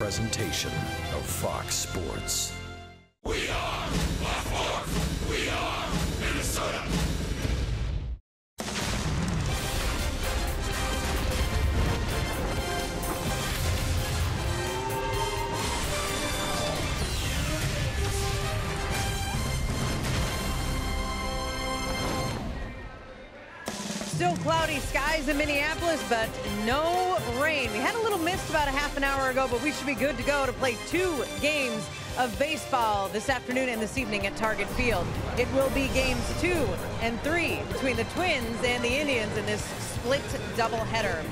Presentation of Fox Sports. We are Baltimore. We are Minnesota. Still cloudy skies in Minneapolis, but no rain. We had a little mist about a half an hour ago, but we should be good to go to play 2 games of baseball this afternoon and this evening at Target Field. It will be games 2 and 3 between the Twins and the Indians in this split doubleheader.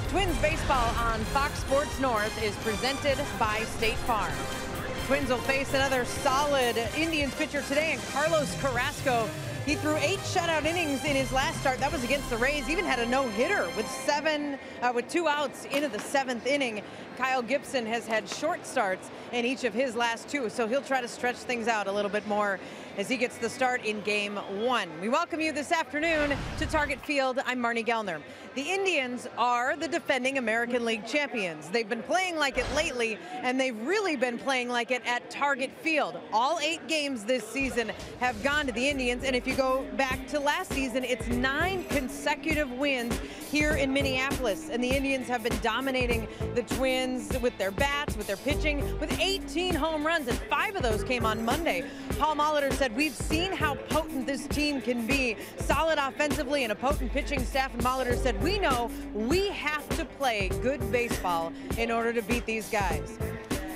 Twins baseball on Fox Sports North is presented by State Farm. Twins will face another solid Indians pitcher today, and Carlos Carrasco. He threw 8 shutout innings in his last start. That was against the Rays. Even had a no-hitter with 2 outs into the 7th inning. Kyle Gibson has had short starts in each of his last 2, so he'll try to stretch things out a little bit more as he gets the start in Game 1. We welcome you this afternoon to Target Field. I'm Marnie Gellner. The Indians are the defending American League champions. They've been playing like it lately, and they've really been playing like it at Target Field. All 8 games this season have gone to the Indians, and if you go back to last season, it's 9 consecutive wins here in Minneapolis, and the Indians have been dominating the Twins with their bats, with their pitching, with 18 home runs, and 5 of those came on Monday. Paul Molitor said, "We've seen how potent this team can be, solid offensively and a potent pitching staff," and Molitor said, "We know we have to play good baseball in order to beat these guys."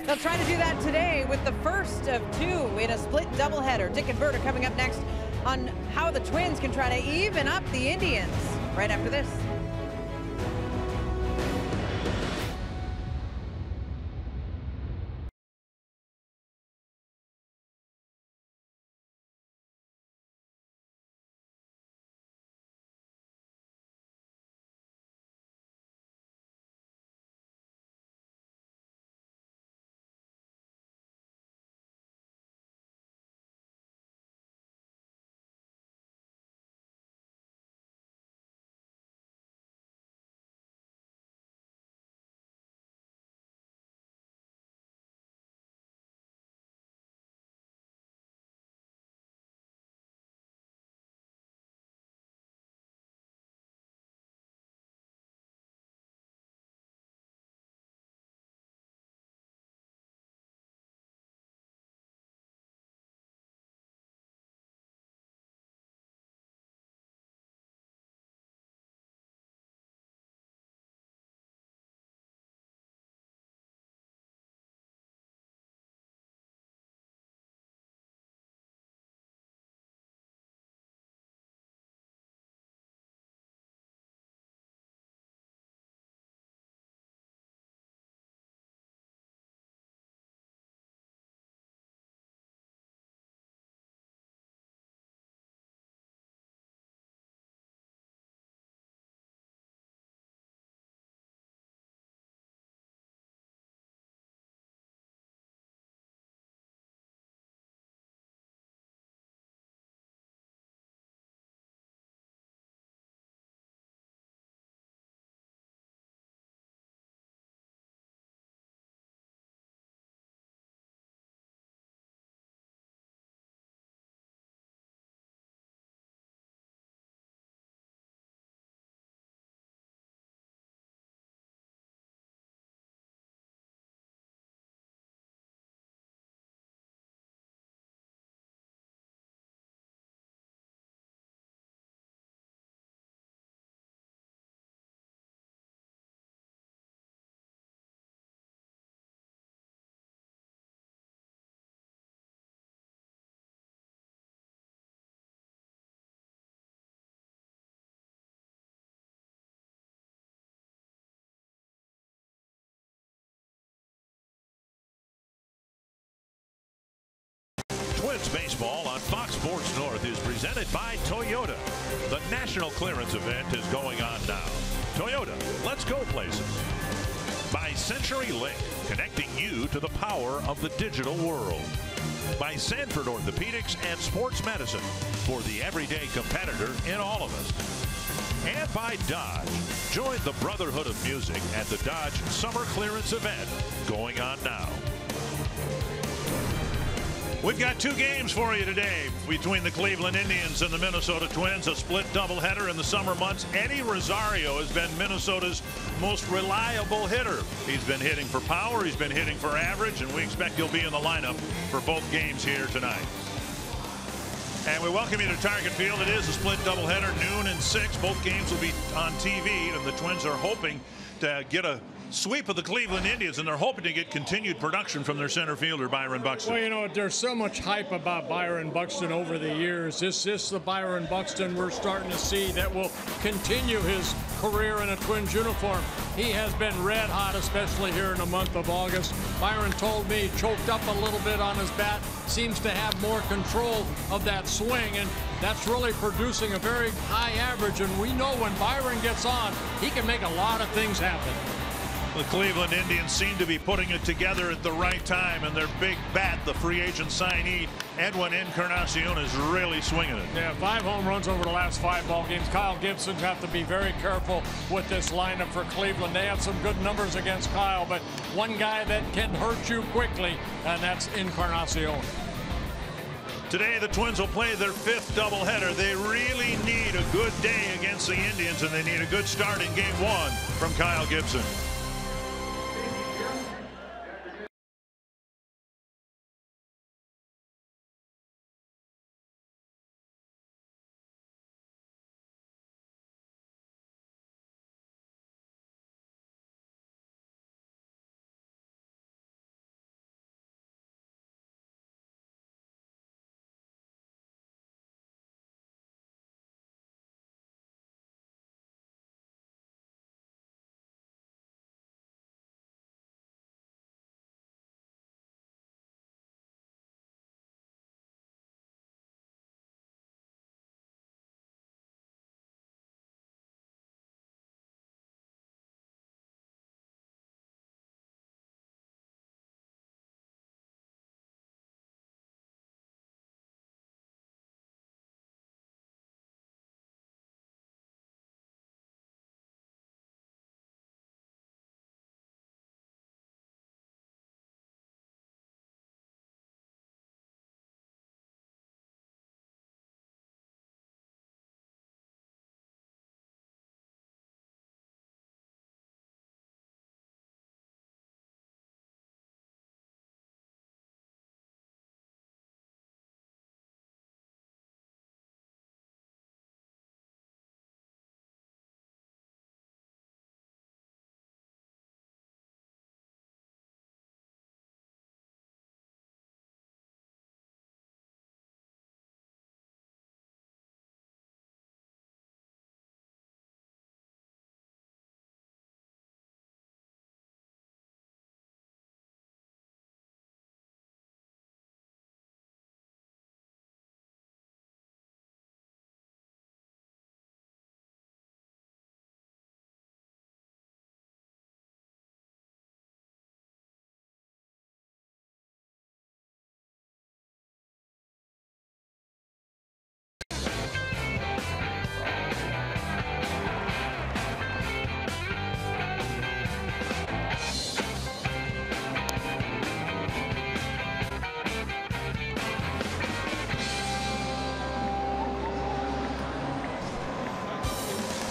They'll try to do that today with the first of 2 in a split doubleheader. Dick and Bert are coming up next on how the Twins can try to even up the Indians right after this. Twins baseball on Fox Sports North is presented by Toyota. The national clearance event is going on now. Toyota, let's go places. By CenturyLink, connecting you to the power of the digital world. By Sanford Orthopedics and Sports Medicine, for the everyday competitor in all of us. and by Dodge. Join the Brotherhood of Music at the Dodge Summer Clearance event going on now. We've got two games for you today between the Cleveland Indians and the Minnesota Twins, a split doubleheader in the summer months. Eddie Rosario has been Minnesota's most reliable hitter. He's been hitting for power, he's been hitting for average, and we expect he'll be in the lineup for both games here tonight. And we welcome you to Target Field. It is a split doubleheader, noon and 6. Both games will be on TV, and the Twins are hoping to get a sweep of the Cleveland Indians, and they're hoping to get continued production from their center fielder, Byron Buxton. Well, you know, there's so much hype about Byron Buxton over the years. This is the Byron Buxton we're starting to see that will continue his career in a Twins uniform. He has been red hot, especially here in the month of August. Byron told me choked up a little bit on his bat, seems to have more control of that swing, and that's really producing a very high average. And we know when Byron gets on, he can make a lot of things happen. The Cleveland Indians seem to be putting it together at the right time, and their big bat, the free agent signee, Edwin Encarnacion, is really swinging it. Yeah, 5 home runs over the last 5 ball games. Kyle Gibson have to be very careful with this lineup for Cleveland. They have some good numbers against Kyle, but one guy that can hurt you quickly, and that's Encarnacion. Today, the Twins will play their 5th doubleheader. They really need a good day against the Indians, and they need a good start in Game 1 from Kyle Gibson.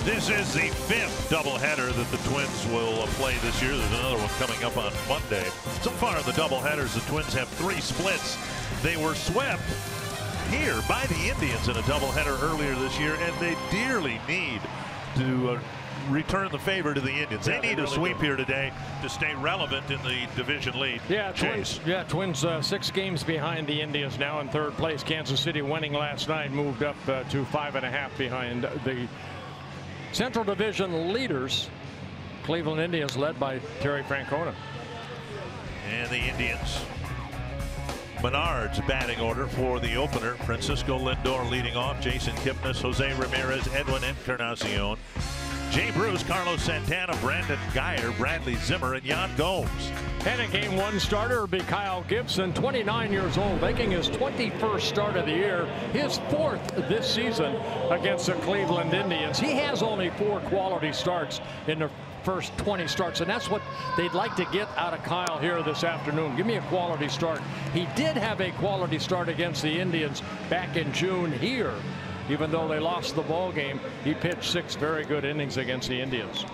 This is the 5th doubleheader that the Twins will play this year. There's another one coming up on Monday. So far in the doubleheaders, the Twins have 3 splits. They were swept here by the Indians in a doubleheader earlier this year, and they dearly need to return the favor to the Indians. They need a sweep here today to stay relevant in the division lead. Yeah, Twins 6 games behind the Indians now in 3rd place. Kansas City winning last night moved up to 5.5 behind the Central Division leaders, Cleveland Indians, led by Terry Francona. And the Indians, Menard's batting order for the opener. Francisco Lindor leading off, Jason Kipnis, Jose Ramirez, Edwin Encarnacion. Jay Bruce, Carlos Santana, Brandon Geyer, Bradley Zimmer, and Yan Gomes. And a game 1 starter will be Kyle Gibson, 29 years old, making his 21st start of the year, his 4th this season against the Cleveland Indians. He has only 4 quality starts in the first 20 starts, and that's what they'd like to get out of Kyle here this afternoon. Give me a quality start. He did have a quality start against the Indians back in June here. Even though they lost the ball game, he pitched 6 very good innings against the Indians.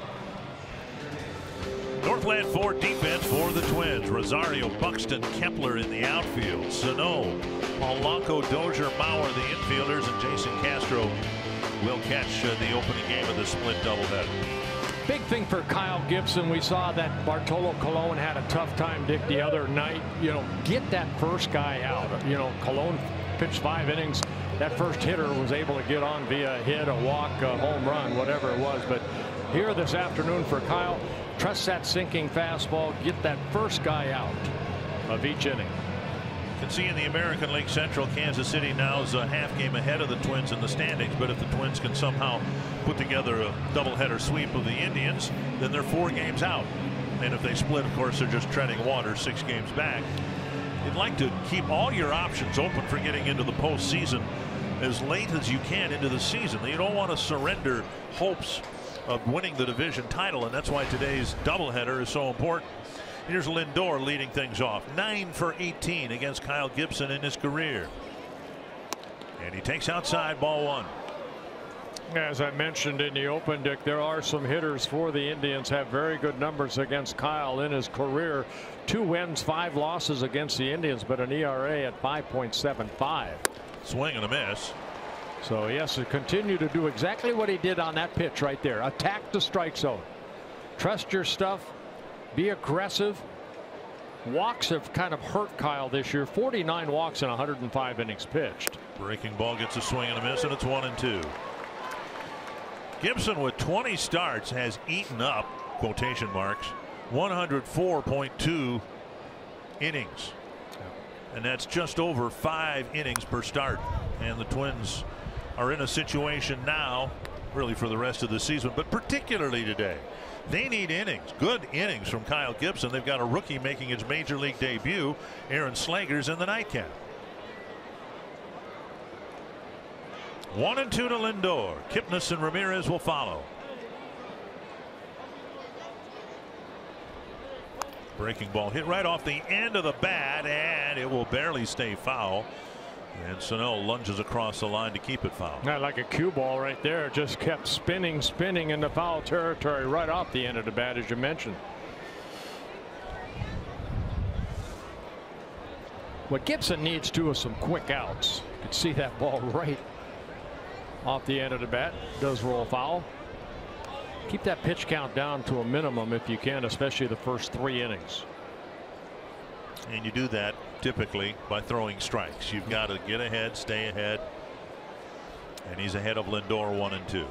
Northland Ford defense for the Twins. Rosario, Buxton, Kepler in the outfield. Sano, Polanco, Dozier, Mauer the infielders, and Jason Castro will catch the opening game of the split doubleheader. Big thing for Kyle Gibson. We saw that Bartolo Colon had a tough time, Dick, the other night. You know, get that first guy out. You know, Colon pitched 5 innings. That first hitter was able to get on via a hit, a walk, a home run, whatever it was. But here this afternoon for Kyle, trust that sinking fastball, get that first guy out of each inning. You can see in the American League Central, Kansas City now is a half game ahead of the Twins in the standings. But if the Twins can somehow put together a doubleheader sweep of the Indians, then they're 4 games out. And if they split, of course, they're just treading water 6 games back. You'd like to keep all your options open for getting into the postseason as late as you can into the season. You don't want to surrender hopes of winning the division title, and that's why today's doubleheader is so important. Here's Lindor leading things off. 9 for 18 against Kyle Gibson in his career. And he takes outside, ball 1. As I mentioned in the open, Dick, there are some hitters for the Indians have very good numbers against Kyle in his career. 2 wins, 5 losses against the Indians, but an ERA at 5.75. Swing and a miss. So he has to continue to do exactly what he did on that pitch right there. Attack the strike zone. Trust your stuff. Be aggressive. Walks have kind of hurt Kyle this year. 49 walks in 105 innings pitched. Breaking ball gets a swing and a miss, and it's 1-2. Gibson with 20 starts has eaten up, quotation marks, 104.2 innings. And that's just over 5 innings per start. And the Twins are in a situation now, really for the rest of the season, but particularly today, they need innings, good innings from Kyle Gibson. They've got a rookie making his major league debut, Aaron Slager's in the nightcap. 1-2 to Lindor. Kipnis and Ramirez will follow. Breaking ball hit right off the end of the bat, and it will barely stay foul. And Sano lunges across the line to keep it foul. Not like a cue ball right there. Just kept spinning into foul territory right off the end of the bat, as you mentioned. What Gibson needs too is some quick outs. You can see that ball right off the end of the bat. Does roll foul. Keep that pitch count down to a minimum if you can, especially the first 3 innings. And you do that typically by throwing strikes. You've got to get ahead, stay ahead. And he's ahead of Lindor 1-2.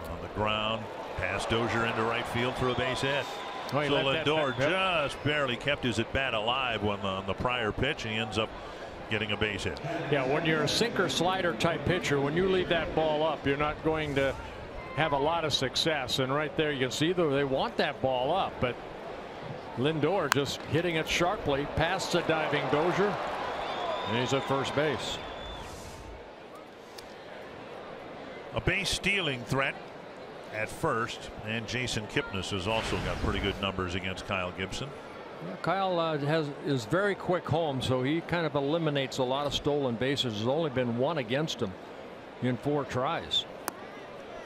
On the ground, past Dozier into right field for a base hit. Oh, so Lindor just barely kept his at bat alive when on the prior pitch, he ends up getting a base hit. Yeah, when you're a sinker slider type pitcher, when you leave that ball up, you're not going to have a lot of success. And right there you can see they want that ball up, but Lindor just hitting it sharply past the diving Dozier, and he's at first base. A base stealing threat at first, and Jason Kipnis has also got pretty good numbers against Kyle Gibson. Yeah, Kyle is very quick home, so he kind of eliminates a lot of stolen bases. There's only been 1 against him in 4 tries.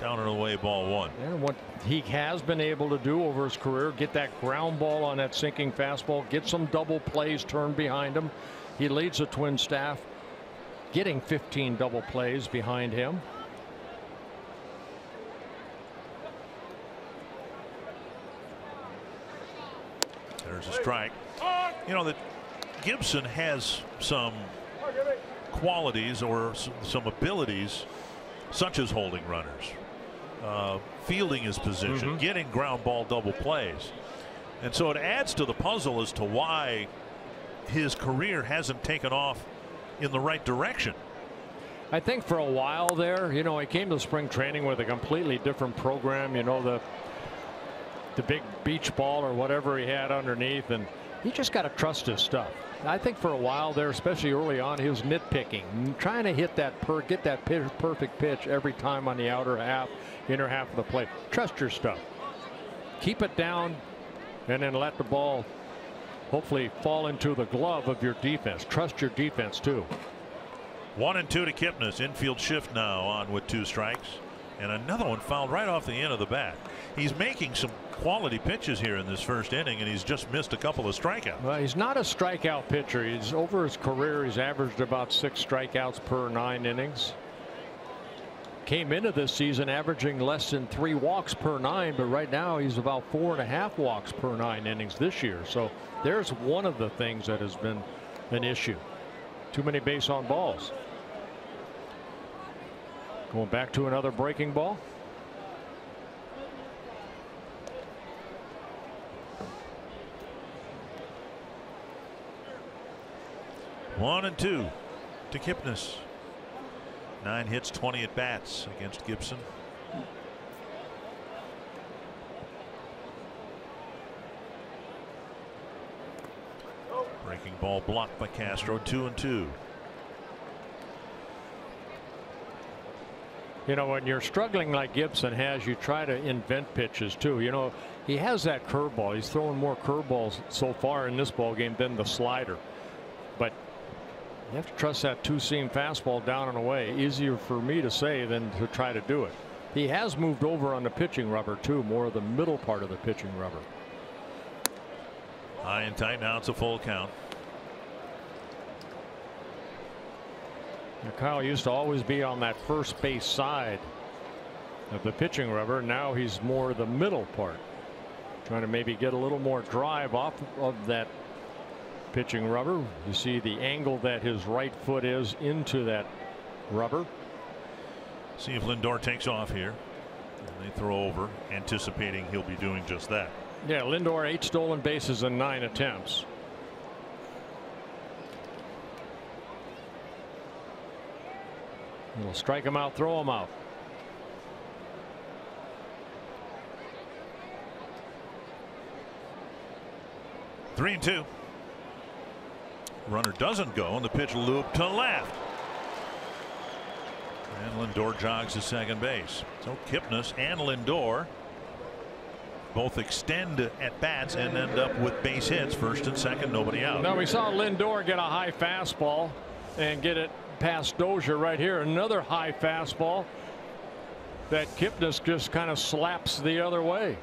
Down and away, ball 1. And what he has been able to do over his career, get that ground ball on that sinking fastball, get some double plays turned behind him. He leads the Twin staff getting 15 double plays behind him. There's a strike. You know that Gibson has some qualities or some abilities such as holding runners, fielding his position, getting ground ball double plays. And so it adds to the puzzle as to why his career hasn't taken off in the right direction. I think for a while there, you know, he came to spring training with a completely different program. You know, the big beach ball or whatever he had underneath, and he just got to trust his stuff. I think for a while there, especially early on, he was nitpicking, trying to hit that get that perfect pitch every time on the outer half, inner half of the plate. Trust your stuff. Keep it down, and then let the ball hopefully fall into the glove of your defense. Trust your defense too. 1-2 to Kipnis. Infield shift now on with 2 strikes, and another one fouled right off the end of the bat. He's making some quality pitches here in this first inning, and he's just missed a couple of strikeouts. Well, he's not a strikeout pitcher. He's over his career, he's averaged about 6 strikeouts per 9 innings. Came into this season averaging less than 3 walks per 9, but right now he's about 4.5 walks per 9 innings this year. So there's one of the things that has been an issue. Too many base on balls. Going back to another breaking ball. One and 2 to Kipnis. 9 hits, 20 at bats against Gibson. Breaking ball blocked by Castro. 2-2. You know, when you're struggling like Gibson has, you try to invent pitches too. You know, he has that curveball. He's throwing more curveballs so far in this ball game than the slider. But you have to trust that 2-seam fastball down and away. Easier for me to say than to try to do it. He has moved over on the pitching rubber too, more of the middle part of the pitching rubber. High and tight. Now it's a full count. Now, Kyle used to always be on that first base side of the pitching rubber. Now he's more the middle part, trying to maybe get a little more drive off of that pitching rubber. You see the angle that his right foot is into that rubber. See if Lindor takes off here. And they throw over, anticipating he'll be doing just that. Yeah, Lindor 8 stolen bases in 9 attempts. We'll strike him out, throw him out. Three and 2. Runner doesn't go, and the pitch looped to left. And Lindor jogs to second base. So Kipnis and Lindor both extend at bats and end up with base hits, first and second, nobody out. Now we saw Lindor get a high fastball and get it past Dozier right here. Another high fastball that Kipnis just kind of slaps the other way.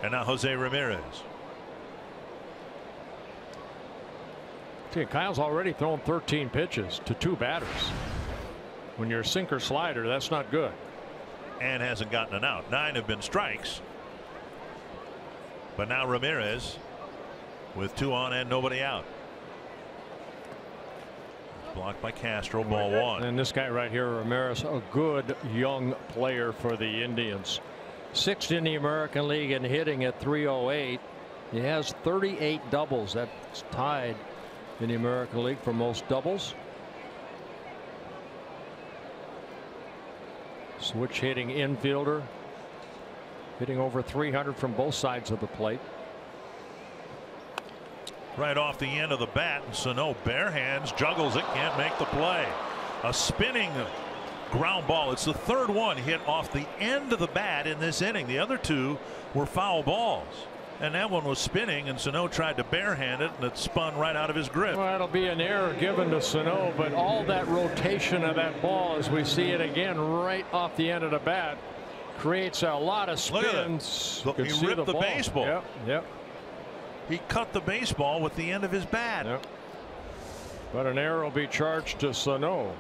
And now Jose Ramirez. See, Kyle's already thrown 13 pitches to 2 batters. When you're a sinker slider, that's not good. And hasn't gotten an out. 9 have been strikes. But now Ramirez with 2 on and nobody out. Blocked by Castro, ball 1. And this guy right here, Ramirez, a good young player for the Indians. 6th in the American League in hitting at .308. He has 38 doubles. That's tied in the American League for most doubles. Switch hitting infielder, hitting over 300 from both sides of the plate. Right off the end of the bat, Sano bare hands, juggles it, can't make the play. A spinning ground ball. It's the 3rd one hit off the end of the bat in this inning. The other 2 were foul balls, and that one was spinning, and Sano tried to barehand it, and it spun right out of his grip. Well, it'll be an error given to Sano, but all that rotation of that ball, as we see it again right off the end of the bat, creates a lot of spins. Look, he ripped the baseball. Yep, yep. He cut the baseball with the end of his bat. Yep. But an error will be charged to Sano.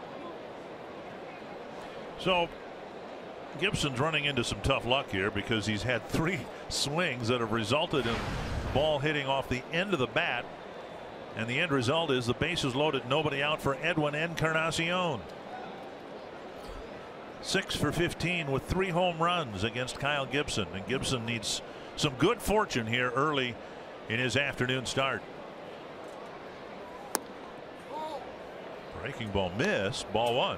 So Gibson's running into some tough luck here, because he's had 3 swings that have resulted in the ball hitting off the end of the bat, and the end result is the bases loaded, nobody out for Edwin Encarnacion. 6 for 15 with 3 home runs against Kyle Gibson, and Gibson needs some good fortune here early in his afternoon start. Breaking ball missed. Ball 1.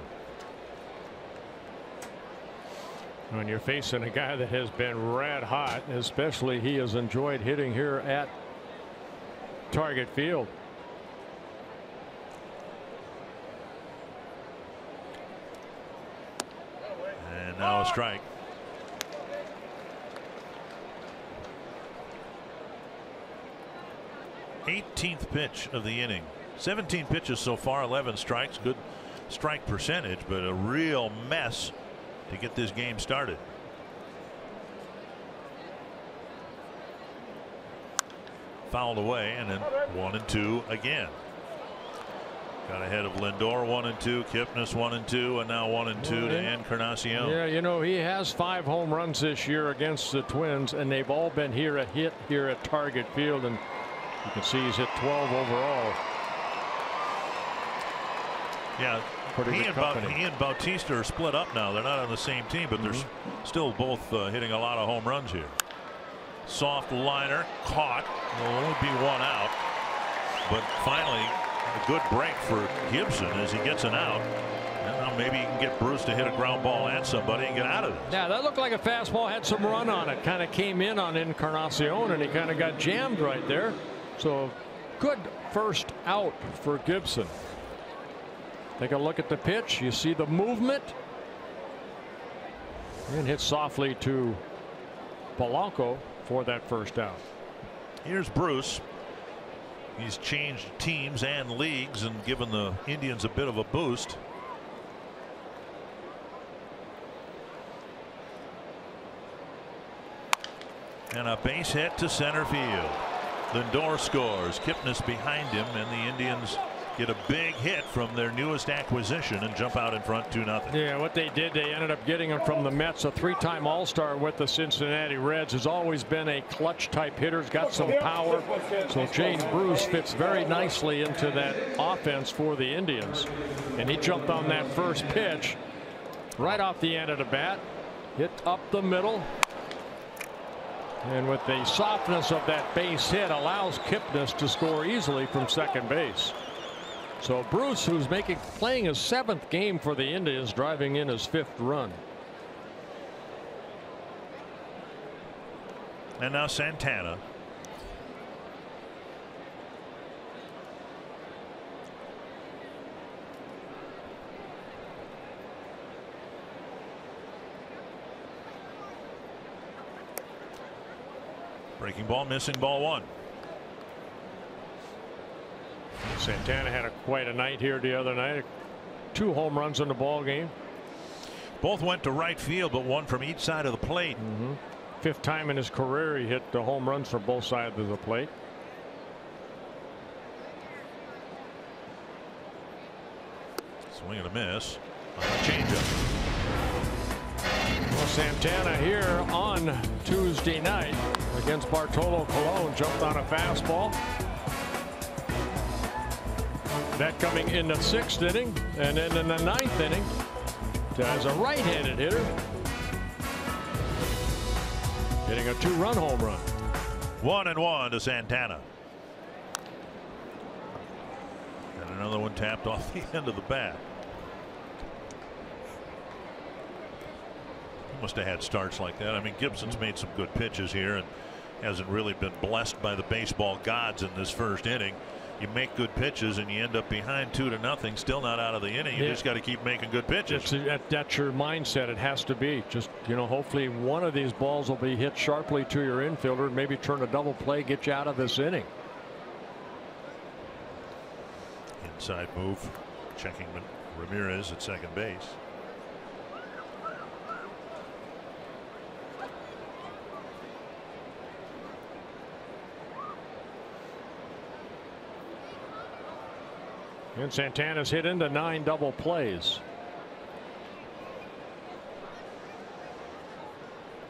When you're facing a guy that has been red hot, especially he has enjoyed hitting here at Target Field. And now a strike. '18th pitch of the inning. 17 pitches so far, 11 strikes. Good strike percentage, but a real mess to get this game started. Fouled away, and then 1-2 again. Got ahead of Lindor, 1-2, Kipnis 1-2, and now 1-2 to Encarnacion. Yeah, you know, he has 5 home runs this year against the Twins, and they've all been here at Target Field, and you can see he's hit 12 overall. Yeah, he and Bautista are split up now. They're not on the same team, but they're still both hitting a lot of home runs here. Soft liner caught. There'll only be 1 out, but finally a good break for Gibson as he gets an out. And now maybe he can get Bruce to hit a ground ball at somebody and get out of this. Yeah, that looked like a fastball, had some run on it, kind of came in on Encarnacion, and he kind of got jammed right there. So good first out for Gibson. Take a look at the pitch. You see the movement, and hit softly to Polanco for that first out. Here's Bruce. He's changed teams and leagues and given the Indians a bit of a boost. And a base hit to center field. Lindor scores. Kipnis behind him, and the Indians get a big hit from their newest acquisition and jump out in front 2-0. Yeah, what they did, they ended up getting him from the Mets, a 3-time All-Star with the Cincinnati Reds. Has always been a clutch type hitter, has got some power. So Jane Bruce fits very nicely into that offense for the Indians. And he jumped on that first pitch right off the end of the bat, hit up the middle. And with the softness of that base hit, allows Kipnis to score easily from second base. So Bruce, who's playing his 7th game for the Indians, driving in his 5th run. And now Santana. Breaking ball, missing, ball 1. Santana had quite a night here the other night. 2 home runs in the ball game. Both went to right field, but one from each side of the plate. 5th time in his career he hit the home runs from both sides of the plate. Swing and a miss on a changeup. Well, Santana here on Tuesday night against Bartolo Colon jumped on a fastball. That coming in the 6th inning, and then in the 9th inning as a right-handed hitter hitting a 2-run home run. 1-1 to Santana. And another one tapped off the end of the bat. He must have had starts like that. I mean, Gibson's made some good pitches here and hasn't really been blessed by the baseball gods in this first inning. You make good pitches and you end up behind 2-0, still not out of the inning. You just got to keep making good pitches. That's your mindset. It has to be. Just, you know, hopefully one of these balls will be hit sharply to your infielder and maybe turn a double play, get you out of this inning. Inside move, checking Ramirez at second base. And Santana's hit into 9 double plays.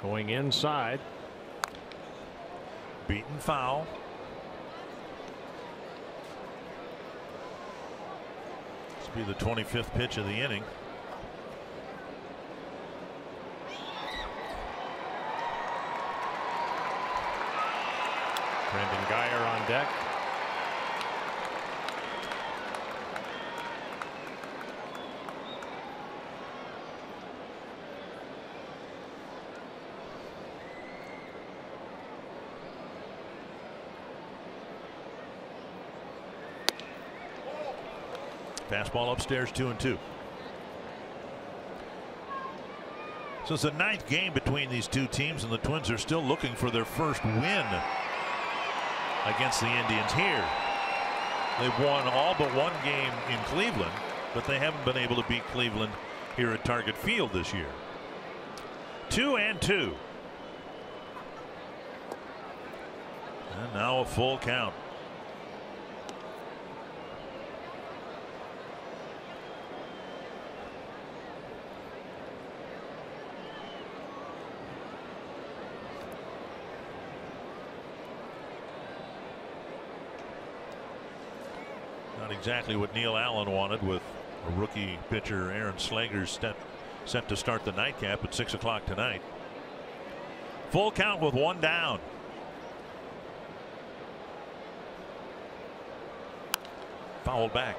Going inside. Beaten foul. This will be the 25th pitch of the inning. Brandon Guyer on deck. Fastball upstairs, 2-2. So it's the 9th game between these two teams, and the Twins are still looking for their first win against the Indians here. They've won all but one game in Cleveland, but they haven't been able to beat Cleveland here at Target Field this year. 2-2. And now a full count. Not exactly what Neil Allen wanted, with a rookie pitcher Aaron Slager's set to start the nightcap at 6 o'clock tonight. Full count with one down. Fouled back.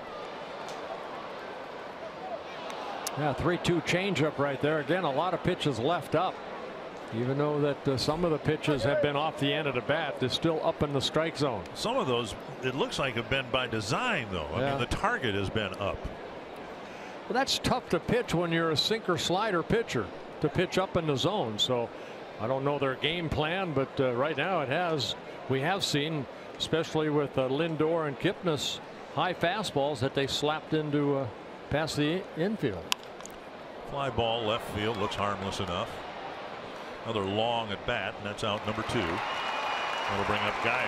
Yeah, 3-2 changeup right there. Again, a lot of pitches left up. Even though that some of the pitches have been off the end of the bat, they're still up in the strike zone. Some of those, it looks like, have been by design, though. I mean, the target has been up. Well, that's tough to pitch when you're a sinker slider pitcher, to pitch up in the zone. So I don't know their game plan, but right now we have seen, especially with Lindor and Kipnis, high fastballs that they slapped into past the infield. Fly ball left field, looks harmless enough. Another long at bat, and that's out number 2. That'll bring up Geyer.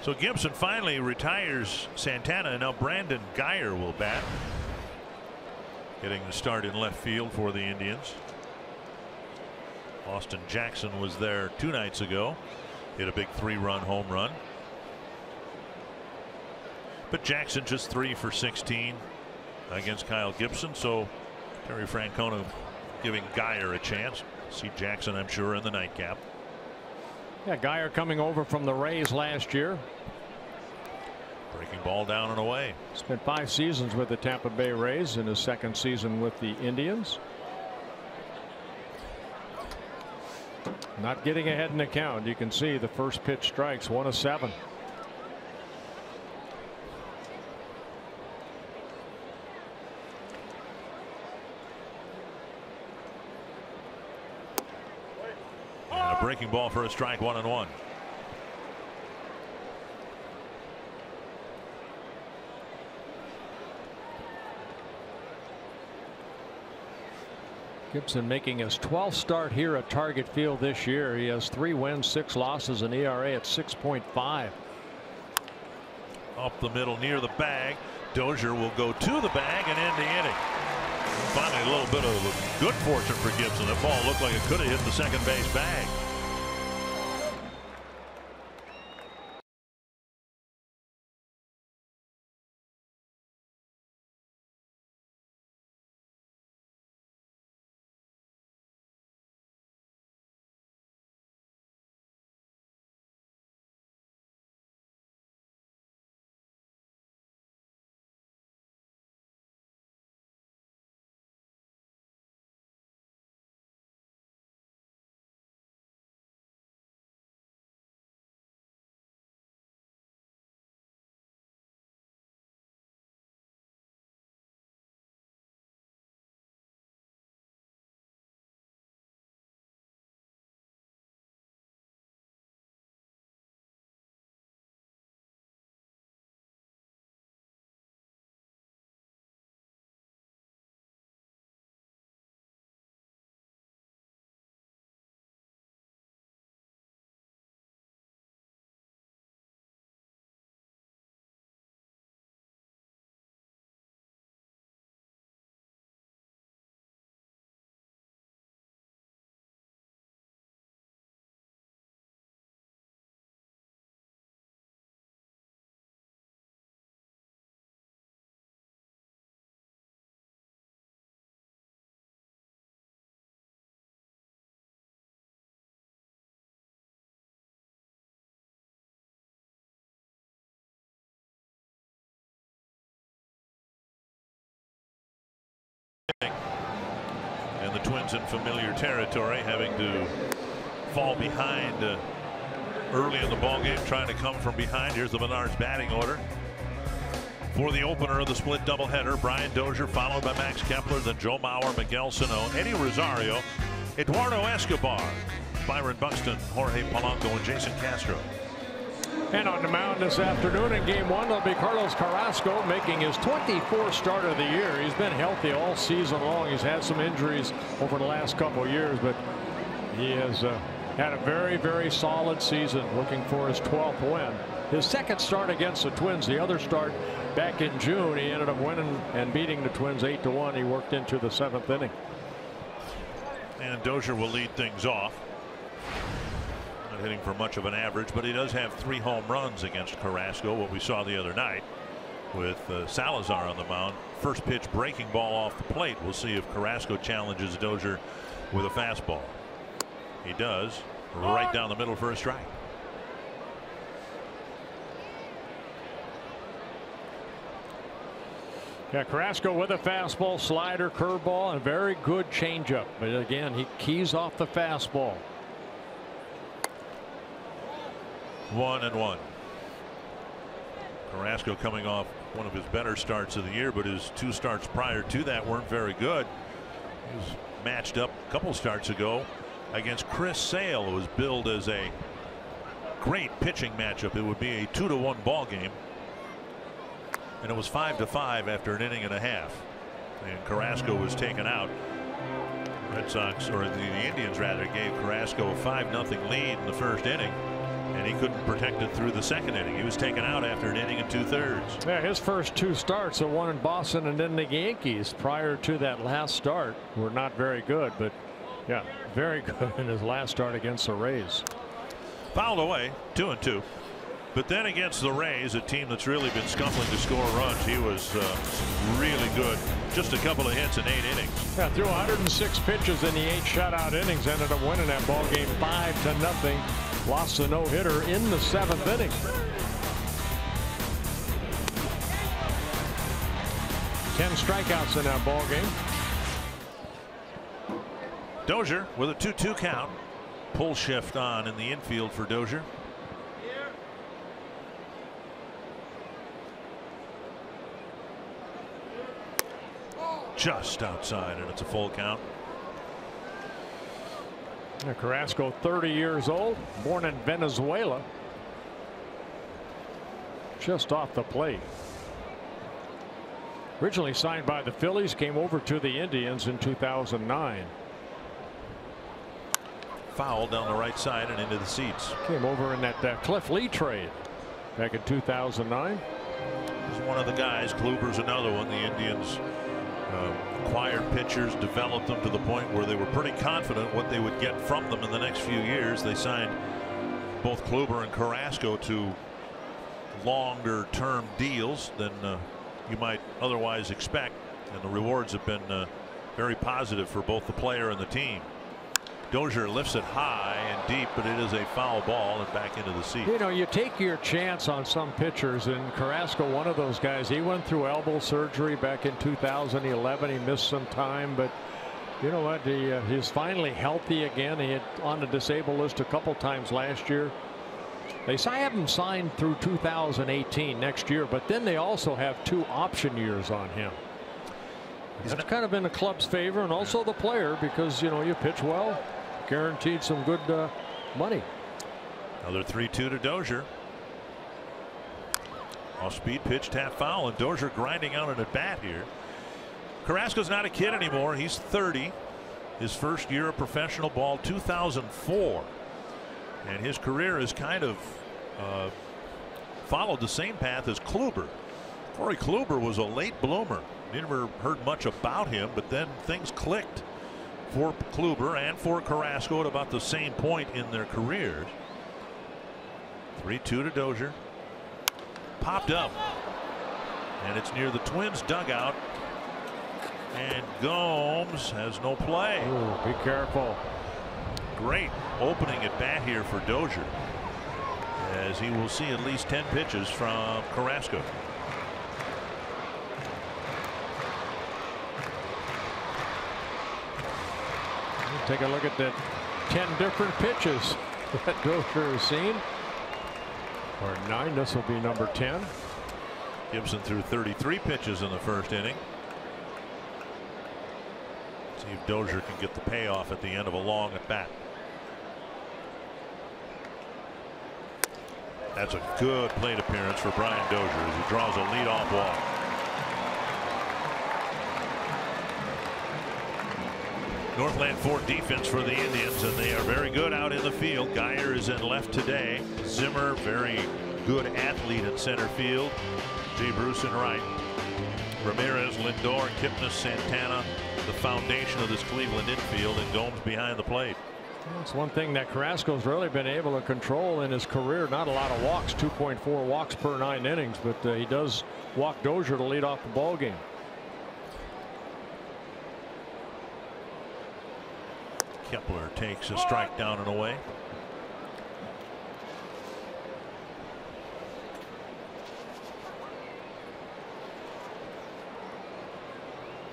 So Gibson finally retires Santana, and now Brandon Geyer will bat. Getting the start in left field for the Indians. Austin Jackson was there 2 nights ago. Hit a big 3-run home run. But Jackson just 3 for 16 against Kyle Gibson. So Terry Francona giving Geyer a chance. See Jackson, I'm sure, in the nightcap. Yeah, Geyer coming over from the Rays last year. Breaking ball down and away. Spent 5 seasons with the Tampa Bay Rays, in his 2nd season with the Indians. Not getting ahead in the count. You can see the first pitch strikes, 1 of 7. And a breaking ball for a strike, 1-1. Gibson making his 12th start here at Target Field this year. He has 3 wins, 6 losses, an ERA at 6.5. Up the middle near the bag. Dozier will go to the bag and end the inning. Finally, a little bit of good fortune for Gibson. That ball looked like it could have hit the second base bag. the Twins in familiar territory, having to fall behind early in the ballgame, trying to come from behind. Here's the Menards batting order. For the opener of the split doubleheader, Brian Dozier, followed by Max Kepler, then Joe Mauer, Miguel Sano, Eddie Rosario, Eduardo Escobar, Byron Buxton, Jorge Polanco, and Jason Castro. And on the mound this afternoon in game one, it'll be Carlos Carrasco, making his 24th start of the year. He's been healthy all season long. He's had some injuries over the last couple of years, but he has had a very, very solid season, looking for his 12th win. His second start against the Twins, the other start back in June, he ended up winning and beating the Twins 8-1. He worked into the 7th inning. And Dozier will lead things off. Not hitting for much of an average, but he does have 3 home runs against Carrasco. What we saw the other night with Salazar on the mound. First pitch breaking ball off the plate. We'll see if Carrasco challenges Dozier with a fastball. He does, right down the middle for a strike. Yeah, Carrasco with a fastball, slider, curveball, and a very good changeup. But again, he keys off the fastball. 1-1. Carrasco coming off one of his better starts of the year, but his 2 starts prior to that weren't very good. He was matched up a couple starts ago against Chris Sale, who was billed as a great pitching matchup. It would be a 2-1 ball game. And it was 5-5 after an inning and a half. And Carrasco was taken out. Red Sox, or the Indians rather, gave Carrasco a 5-0 lead in the first inning, and he couldn't protect it through the second inning. He was taken out after an inning and 2/3. Yeah, his first 2 starts, the one in Boston and then the Yankees prior to that last start, were not very good, but yeah, very good in his last start against the Rays. Fouled away, 2-2. But then against the Rays, a team that's really been scuffling to score runs, he was really good. Just a couple of hits in 8 innings. Yeah, threw 106 pitches in the 8 shutout innings. Ended up winning that ball game 5-0. Lost the no-hitter in the 7th inning. Ten strikeouts in that ball game. Dozier with a 2-2 count. Pull shift on in the infield for Dozier. Just outside, and it's a full count. Carrasco, 30 years old, born in Venezuela. Just off the plate. Originally signed by the Phillies, came over to the Indians in 2009. Foul down the right side and into the seats. Came over in that Cliff Lee trade back in 2009. He's one of the guys. Kluber's another one. The Indians acquired pitchers, developed them to the point where they were pretty confident what they would get from them in the next few years. They signed both Kluber and Carrasco to longer term deals than you might otherwise expect, and the rewards have been very positive for both the player and the team. Dozier lifts it high and deep, but it is a foul ball and back into the seat. You know, you take your chance on some pitchers, and Carrasco, one of those guys. He went through elbow surgery back in 2011. He missed some time, but you know what? He's finally healthy again. He had on the disabled list a couple times last year. They have him signed through 2018 next year, but then they also have 2 option years on him. That's kind of in the club's favor and also the player, because you know you pitch well, guaranteed some good money. Another 3-2 to Dozier. Off speed pitch, tap foul, and Dozier grinding out an at bat here. Carrasco's not a kid anymore. He's 30. His first year of professional ball, 2004, and his career has kind of followed the same path as Kluber. Corey Kluber was a late bloomer. Never heard much about him, but then things clicked for Kluber and for Carrasco at about the same point in their careers. 3-2 to Dozier. Popped up, and it's near the Twins dugout, and Gomes has no play. Ooh, be careful. Great opening at bat here for Dozier, as he will see at least 10 pitches from Carrasco. Take a look at the 10 different pitches that Dozier has seen. Or 9. This will be number 10. Gibson threw 33 pitches in the first inning. See if Dozier can get the payoff at the end of a long at bat. That's a good plate appearance for Brian Dozier as he draws a leadoff walk. Northland Ford defense for the Indians, and they are very good out in the field. Geyer is in left today. Zimmer, very good athlete in center field. Jay Bruce in right. Ramirez, Lindor, Kipnis, Santana, the foundation of this Cleveland infield, and Gomes behind the plate. That's one thing that Carrasco's really been able to control in his career. Not a lot of walks, 2.4 walks per 9 innings, but he does walk Dozier to lead off the ball game. Kepler takes a strike down and away.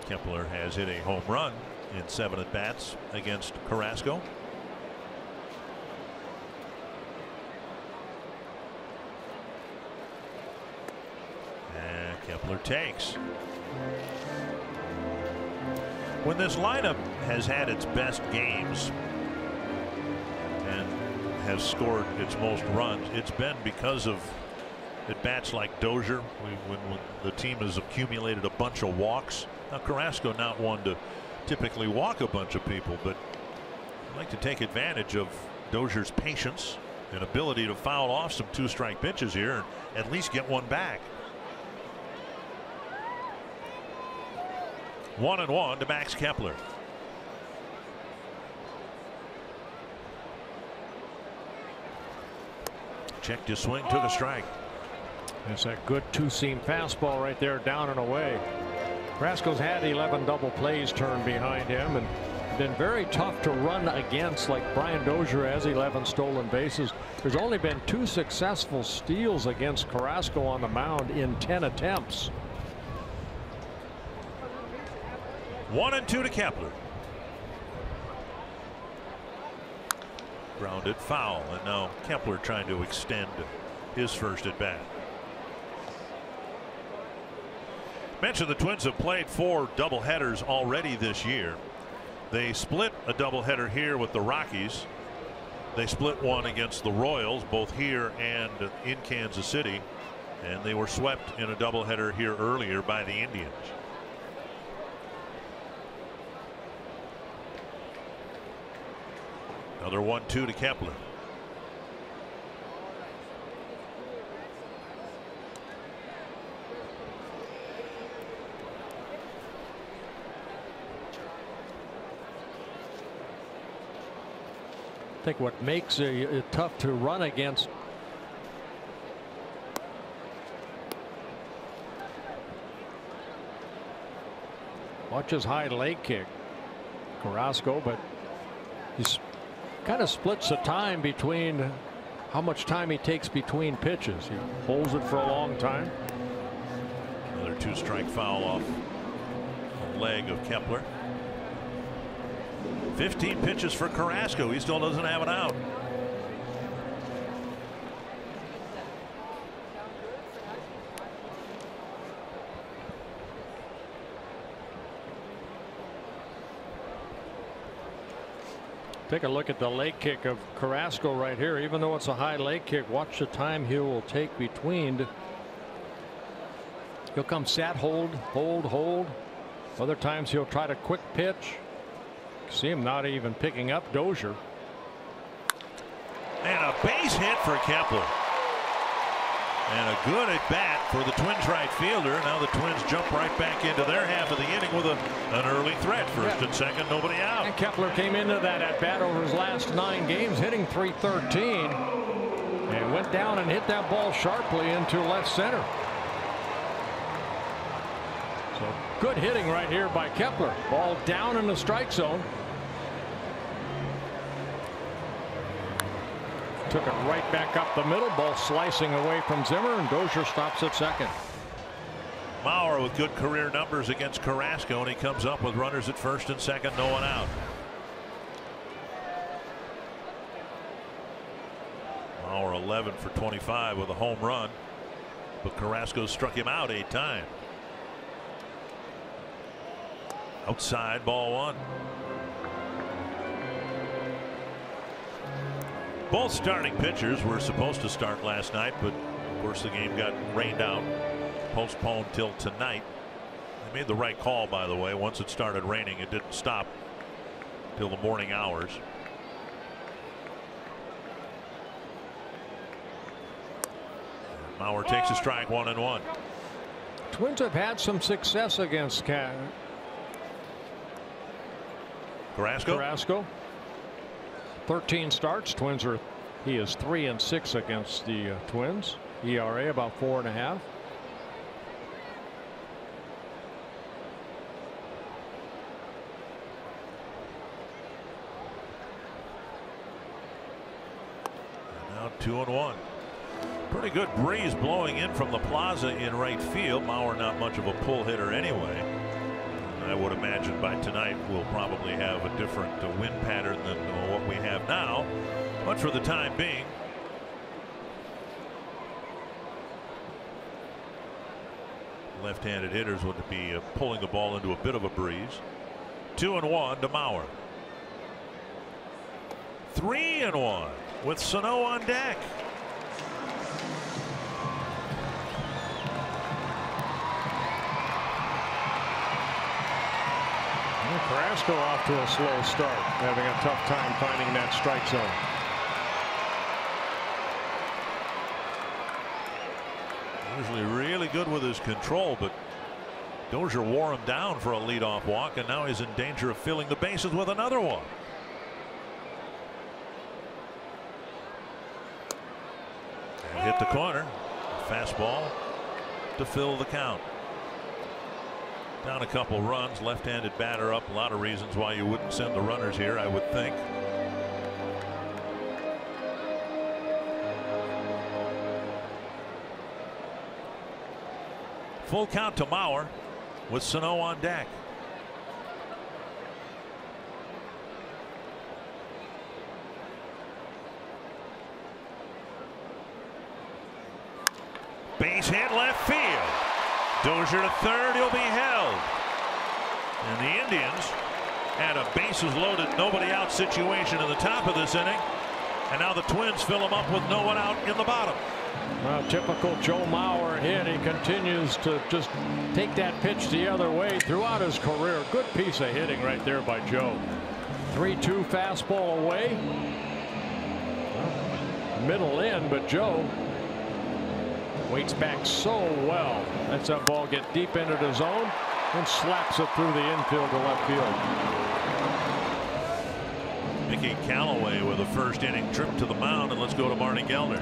Kepler has hit a home run in 7 at bats against Carrasco. And Kepler takes. When this lineup has had its best games and has scored its most runs, it's been because of at bats like Dozier, when the team has accumulated a bunch of walks. Now Carrasco not one to typically walk a bunch of people, but I'd like to take advantage of Dozier's patience and ability to foul off some 2-strike pitches here and at least get one back. 1-1 to Max Kepler. Checked his swing, took a strike. That's that good 2-seam fastball right there, down and away. Carrasco's had 11 double plays turned behind him and been very tough to run against, like Brian Dozier has 11 stolen bases. There's only been 2 successful steals against Carrasco on the mound in 10 attempts. 1-2 to Kepler. Grounded foul, and now Kepler trying to extend his first at bat. Mentioned the Twins have played 4 doubleheaders already this year. They split a doubleheader here with the Rockies. They split one against the Royals, both here and in Kansas City, and they were swept in a doubleheader here earlier by the Indians. Another 1-2 to Kepler. I think what makes it tough to run against watch his high leg kick, Carrasco, but he's kind of splits the time between how much time he takes between pitches. He holds it for a long time. Another 2-strike foul off the leg of Kepler. 15 pitches for Carrasco. He still doesn't have an out. Take a look at the leg kick of Carrasco right here. Even though it's a high leg kick, watch the time he will take between. He'll come set, hold. Other times he'll try to quick pitch. See him not even picking up Dozier. And a base hit for Kepler. And a good at bat for the Twins right fielder. Now the Twins jump right back into their half of the inning with an early threat. First and second, nobody out. And Kepler came into that at bat over his last 9 games, hitting .313, and went down and hit that ball sharply into left center. So good hitting right here by Kepler. Ball down in the strike zone. Took it right back up the middle. Ball slicing away from Zimmer, and Dozier stops at second. Maurer with good career numbers against Carrasco, and he comes up with runners at first and second, no one out. Mauer 11 for 25 with a home run, but Carrasco struck him out 8 times. Outside, ball 1. Both starting pitchers were supposed to start last night, but of course the game got rained out, postponed till tonight. They made the right call, by the way. Once it started raining, it didn't stop till the morning hours. Mauer takes a strike, 1-1. Twins have had some success against Carrasco. 13 starts. Twins are, he is 3-6 against the Twins. ERA about 4.5. Now 2-1. Pretty good breeze blowing in from the plaza in right field. Mauer not much of a pull hitter anyway. I would imagine by tonight we'll probably have a different wind pattern than what we have now. But for the time being, left-handed hitters would be pulling the ball into a bit of a breeze. 2-1 to Mauer. 3-1 with Sano on deck. Carrasco off to a slow start, having a tough time finding that strike zone. Usually really good with his control, but Dozier wore him down for a leadoff walk, and now he's in danger of filling the bases with another one. And hit the corner. Fastball to fill the count. Down a couple runs, left-handed batter up. A lot of reasons why you wouldn't send the runners here, I would think. Full count to Mauer with Sano on deck. Base hit left field. Dozier to third, he'll be held. And the Indians had a bases loaded, nobody out situation in the top of this inning. And now the Twins fill them up with no one out in the bottom. Typical Joe Mauer hit. He continues to just take that pitch the other way throughout his career. Good piece of hitting right there by Joe. 3-2 fastball away. Middle in, but Joe waits back so well. Lets that ball get deep into the zone and slaps it through the infield to left field. Mickey Callaway with a first inning trip to the mound, and let's go to Marty Gelder.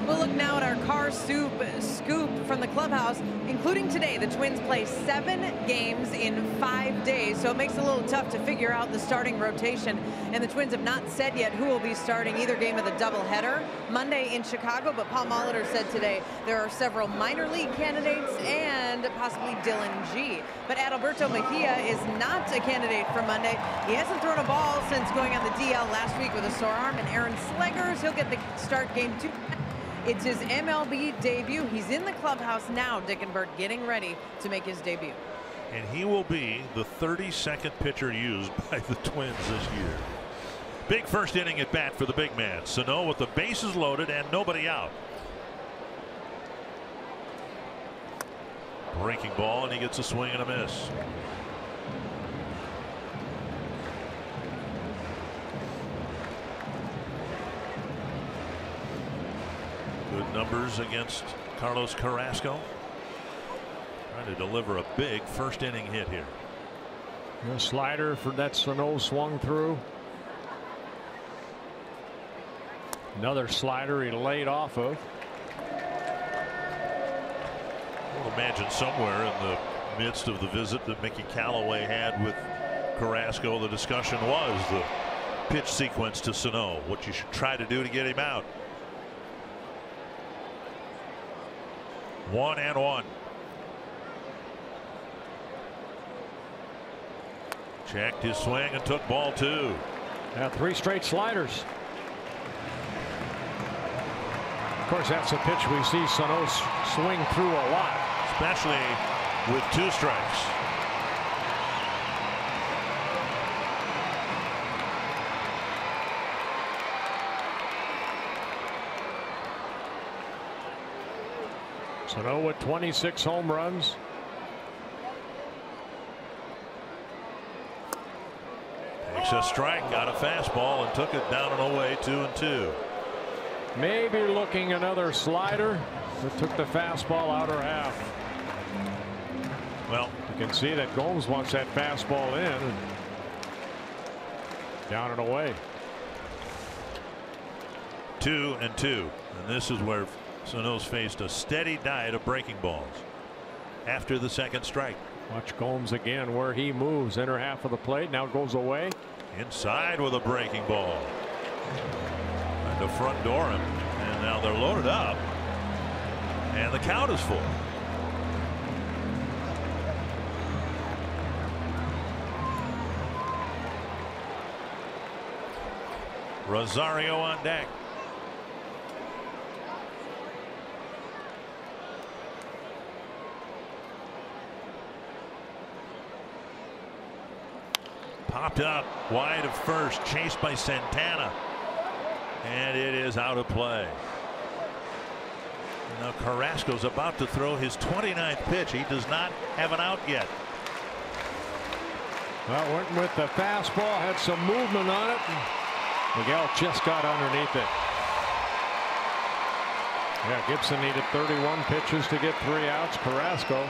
We'll look now at our car scoop from the clubhouse, including today. The Twins play 7 games in 5 days, so it makes it a little tough to figure out the starting rotation. And the Twins have not said yet who will be starting either game of the doubleheader Monday in Chicago. But Paul Molitor said today there are several minor league candidates and possibly Dylan G. But Adalberto Mejia is not a candidate for Monday. He hasn't thrown a ball since going on the DL last week with a sore arm. And Aaron Slegers, he'll get the start game 2. It's his MLB debut. He's in the clubhouse now, Dickenberg, getting ready to make his debut. And he will be the 32nd pitcher used by the Twins this year. Big first inning at bat for the big man. Sano with the bases loaded and nobody out. Breaking ball, and he gets a swing and a miss. Good numbers against Carlos Carrasco. Trying to deliver a big first inning hit here. The slider for that Sano swung through. Another slider he laid off of. I'll imagine somewhere in the midst of the visit that Mickey Callaway had with Carrasco, the discussion was the pitch sequence to Sano, what you should try to do to get him out. 1-1. Checked his swing and took ball 2. Now 3 straight sliders. Of course, that's a pitch we see Sano swing through a lot, especially with 2 strikes. Sano with 26 home runs. Takes a strike, got a fastball, and took it down and away, 2-2. Maybe looking another slider, but took the fastball outer half. Well, you can see that Gomes wants that fastball in. And down and away. 2-2, and this is where Sano's faced a steady diet of breaking balls after the second strike. Watch Gomes again where he moves. Inner half of the plate. Now goes away. Inside with a breaking ball. And to front door him. And now they're loaded up. And the count is full. Rosario on deck. Popped up wide of first, chased by Santana, and it is out of play. Now Carrasco's about to throw his 29th pitch. He does not have an out yet. Well, went with the fastball, had some movement on it. Miguel just got underneath it. Yeah, Gibson needed 31 pitches to get 3 outs. Carrasco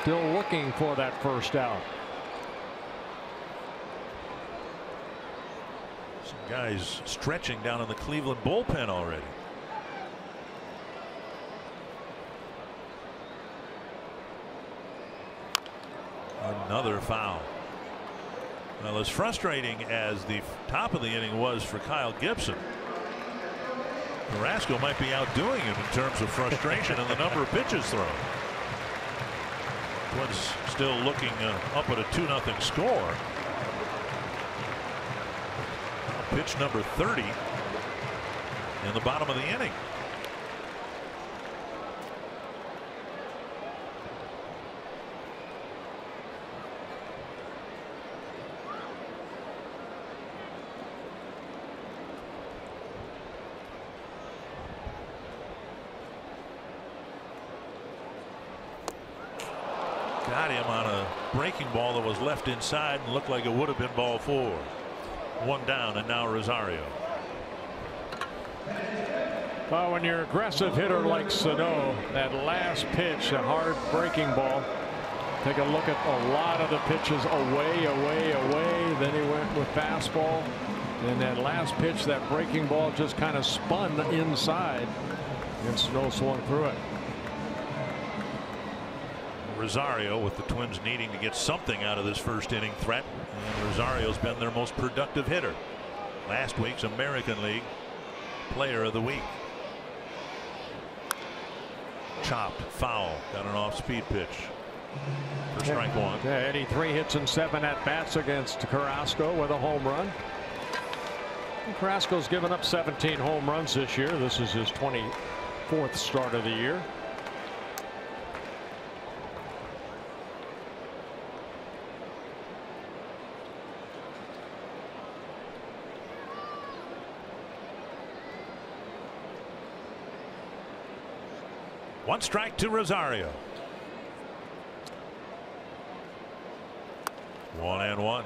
still looking for that first out. Guys stretching down in the Cleveland bullpen already. Another foul. Well, as frustrating as the top of the inning was for Kyle Gibson, Carrasco might be outdoing him in terms of frustration and the number of pitches thrown. Twins still looking up at a 2-0 score. Pitch number 30 in the bottom of the inning. Got him on a breaking ball that was left inside and looked like it would have been ball 4. 1 down, and now Rosario. Well, when you're an aggressive hitter like Sano, that last pitch, a hard breaking ball. Take a look at a lot of the pitches away. Then he went with fastball. And that last pitch, that breaking ball just kind of spun inside. And Sano swung through it. Rosario, with the Twins needing to get something out of this first inning threat, and Rosario's been their most productive hitter. Last week's American League Player of the Week. Chopped, foul, got an off-speed pitch for strike 1. Yeah, Eddie 3 hits and 7 at bats against Carrasco with a home run. And Carrasco's given up 17 home runs this year. This is his 24th start of the year. One strike to Rosario. 1-1.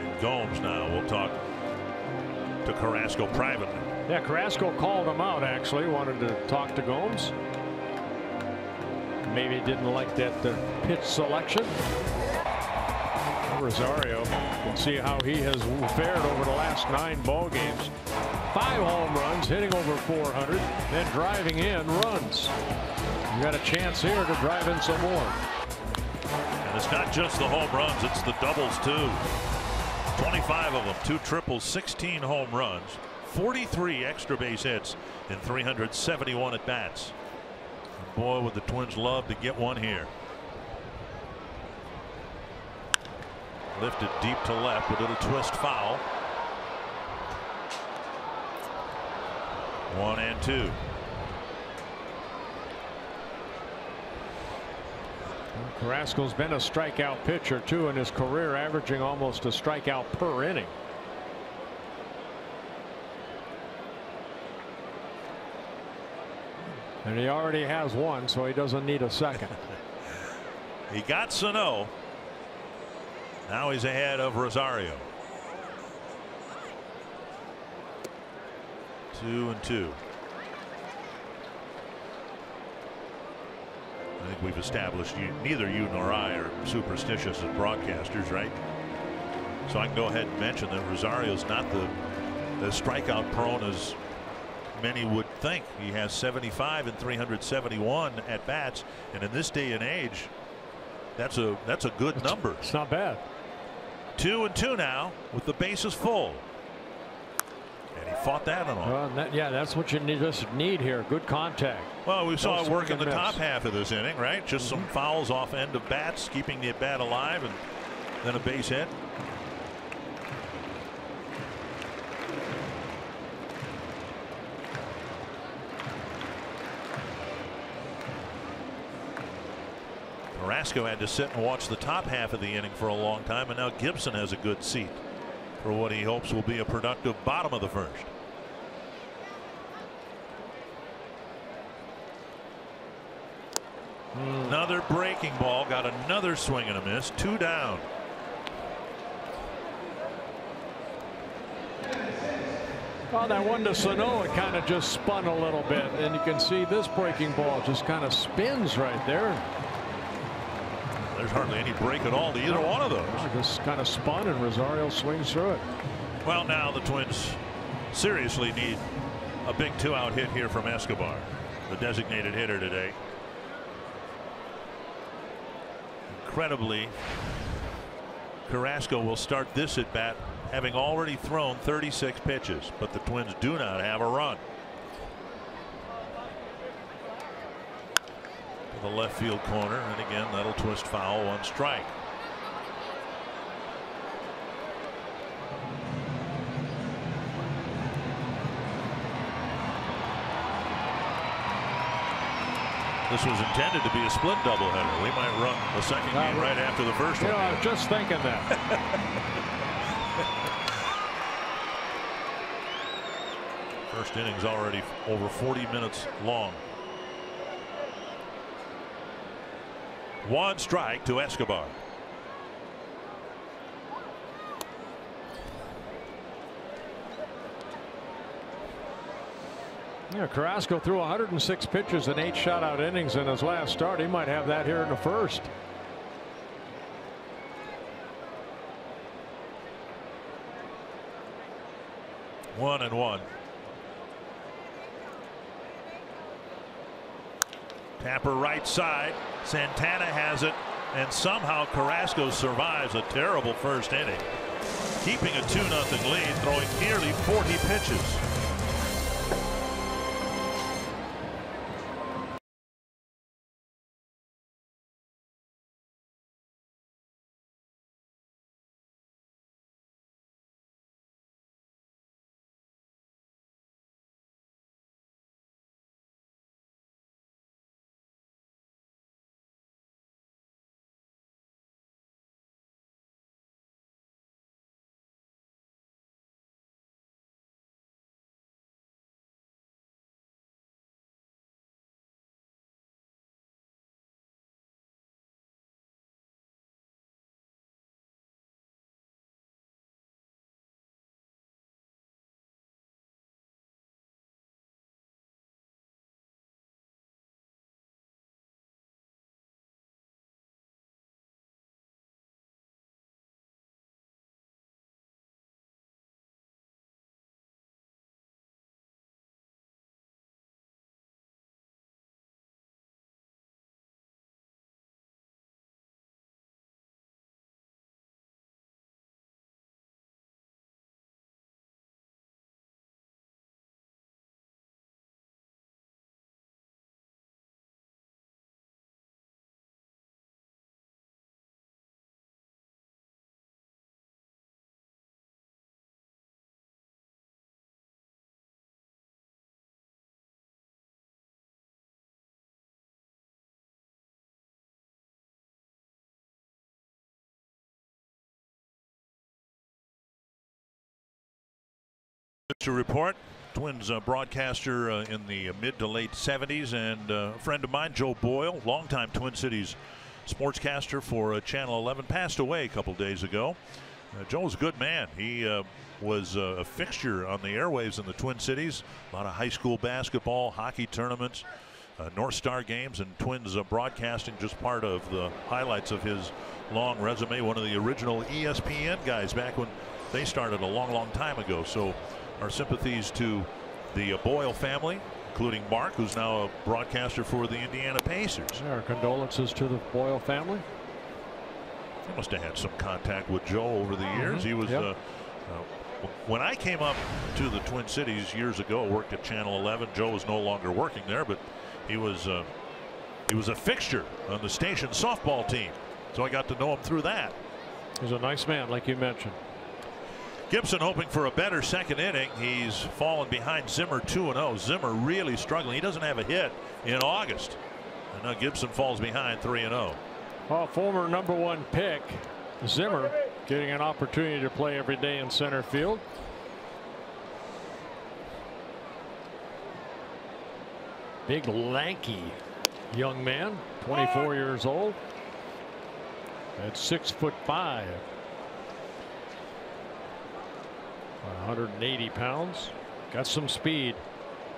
And Gomes now will talk to Carrasco privately. Yeah, Carrasco called him out, actually. Wanted to talk to Gomes. Maybe didn't like that pitch selection. Rosario, can see how he has fared over the last 9 ball games. 5 home runs, hitting over 400, then driving in runs. You got a chance here to drive in some more. And it's not just the home runs, it's the doubles too. 25 of them, 2 triples, 16 home runs, 43 extra base hits, and 371 at bats. And boy, would the Twins love to get one here. Lifted deep to left, a little twist foul. 1-2. Carrasco's been a strikeout pitcher too in his career, averaging almost a strikeout per inning. And he already has one, so he doesn't need a second. He got Sano. Now he's ahead of Rosario. 2-2. I think we've established neither you nor I are superstitious as broadcasters, right? So I can go ahead and mention that Rosario's not as strikeout prone as many would think. He has 75 and 371 at bats, and in this day and age, that's a good number. It's not bad. 2-2 now with the bases full. And he fought that and all. Yeah, that's what you just need here. Good contact. Well, we saw it work in the top half of this inning, right? Just some fouls off end of bats, keeping the at bat alive, and then a base hit. Carrasco had to sit and watch the top half of the inning for a long time, and now Gibson has a good seat for what he hopes will be a productive bottom of the first. Another breaking ball, got another swing and a miss. 2 down. Well, that one to Sano, it kind of just spun a little bit, and you can see this breaking ball just kind of spins right there. There's hardly any break at all to either one of those. It just kind of spun, and Rosario swings through it. Well, now the Twins seriously need a big 2-out hit here from Escobar, the designated hitter today. Incredibly, Carrasco will start this at bat having already thrown 36 pitches, but the Twins do not have a run. To the left field corner, and again that'll twist foul, 1 strike. This was intended to be a split doubleheader. We might run the second game right after the first one. I was just thinking that. First inning's already over 40 minutes long. 1 strike to Escobar. Yeah, Carrasco threw 106 pitches in 8 shutout innings in his last start. He might have that here in the first. One and one. Tapper right side. Santana has it, and somehow Carrasco survives a terrible first inning, keeping a 2-0 lead, throwing nearly 40 pitches. To report, Twins broadcaster in the mid to late 70s, and a friend of mine, Joe Boyle, longtime Twin Cities sportscaster for Channel 11, passed away a couple days ago. Joe's a good man. He was a fixture on the airwaves in the Twin Cities. A lot of high school basketball, hockey tournaments, North Star games, and Twins broadcasting just part of the highlights of his long resume. One of the original ESPN guys back when they started a long time ago. So our sympathies to the Boyle family, including Mark, who's now a broadcaster for the Indiana Pacers. Our condolences to the Boyle family. He must have had some contact with Joe over the years. He was when I came up to the Twin Cities years ago, worked at Channel 11. Joe was no longer working there, but he was a fixture on the station softball team, so I got to know him through that. He's a nice man, like you mentioned. Gibson hoping for a better second inning. He's fallen behind Zimmer 2-0. Zimmer really struggling. He doesn't have a hit in August, and now Gibson falls behind 3-0. Former #1 pick Zimmer getting an opportunity to play every day in center field. Big lanky young man, 24 years old, at 6'5". 180 pounds. Got some speed.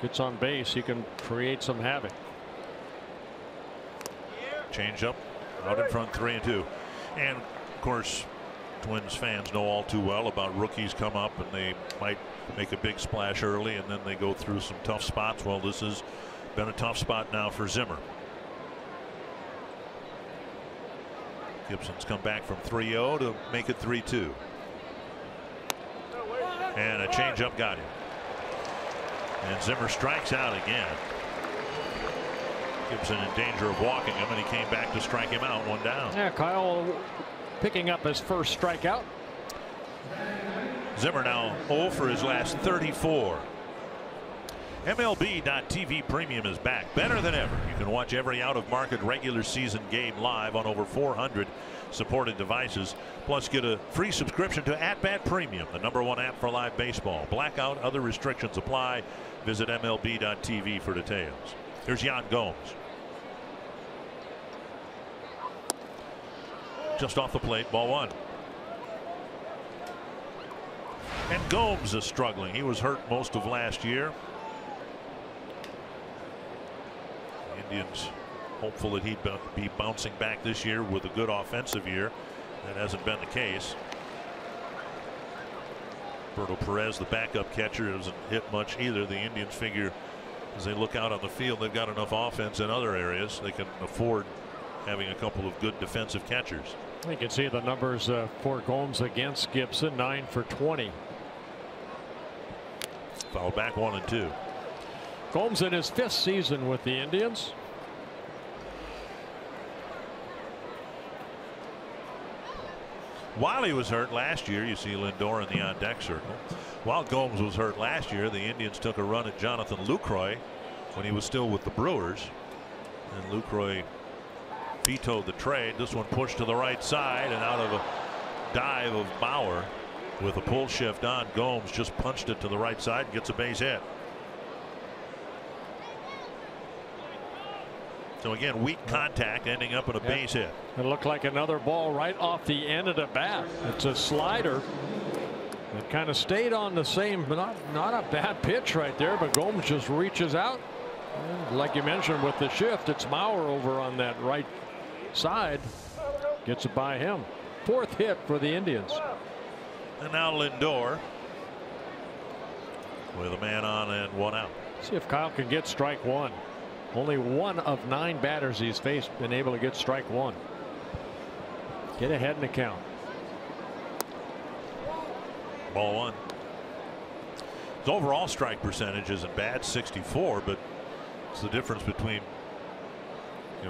Gets on base. He can create some havoc. Change up out in front, 3-2. And of course, Twins fans know all too well about rookies come up and they might make a big splash early and then they go through some tough spots. Well, this has been a tough spot now for Zimmer. Gibson's come back from 3-0 to make it 3-2. And a changeup got him. And Zimmer strikes out again. Gibson in danger of walking him, and he came back to strike him out, 1 down. Yeah, Kyle picking up his first strikeout. Zimmer now 0 for his last 34. MLB.TV Premium is back better than ever. You can watch every out-of-market regular season game live on over 400 supported devices. Plus, get a free subscription to At Bat Premium, the #1 app for live baseball. Blackout, other restrictions apply. Visit MLB.TV for details. Here's Yan Gomes. Just off the plate, ball 1. And Gomes is struggling. He was hurt most of last year. Indians hopeful that he'd be bouncing back this year with a good offensive year. That hasn't been the case. Roberto Perez, the backup catcher, hasn't hit much either. The Indians figure as they look out on the field, they've got enough offense in other areas. They can afford having a couple of good defensive catchers. You can see the numbers for Gomes against Gibson, 9 for 20. Foul back, 1-2. Gomes in his 5th season with the Indians. While he was hurt last year, you see Lindor in the on-deck circle. While Gomes was hurt last year, the Indians took a run at Jonathan Lucroy when he was still with the Brewers. And Lucroy vetoed the trade. This one pushed to the right side, and out of a dive of Bauer with a pull shift on, Gomes just punched it to the right side and gets a base hit. So again, weak contact ending up in a base hit. It looked like another ball right off the end of the bat. It's a slider. It kind of stayed on the same, but not a bad pitch right there. But Gomes just reaches out. And like you mentioned with the shift, it's Bauer over on that right side. Gets it by him. 4th hit for the Indians. And now Lindor with a man on and 1 out. See if Kyle can get strike 1. Only 1 of 9 batters he's faced been able to get strike 1. Get ahead in the count. Ball 1. His overall strike percentage isn't bad, 64, but it's the difference between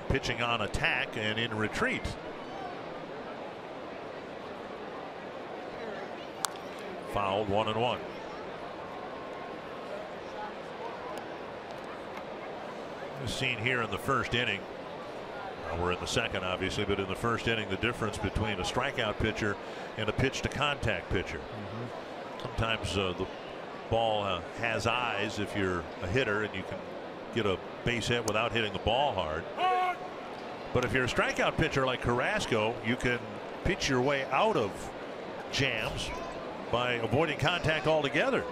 pitching on attack and in retreat. Fouled, 1-1. Seen here in the first inning. We're in the second, obviously, but in the first inning, the difference between a strikeout pitcher and a pitch to contact pitcher. Sometimes the ball has eyes if you're a hitter and you can get a base hit without hitting the ball hard. But if you're a strikeout pitcher like Carrasco, you can pitch your way out of jams by avoiding contact altogether.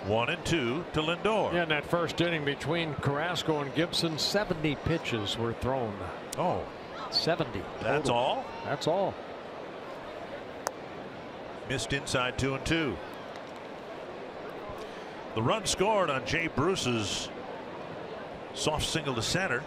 1 and 2 to Lindor. Yeah, in that first inning between Carrasco and Gibson, 70 pitches were thrown. Oh, 70. That's total. all? That's all. Missed inside 2 and 2. The run scored on Jay Bruce's soft single to center.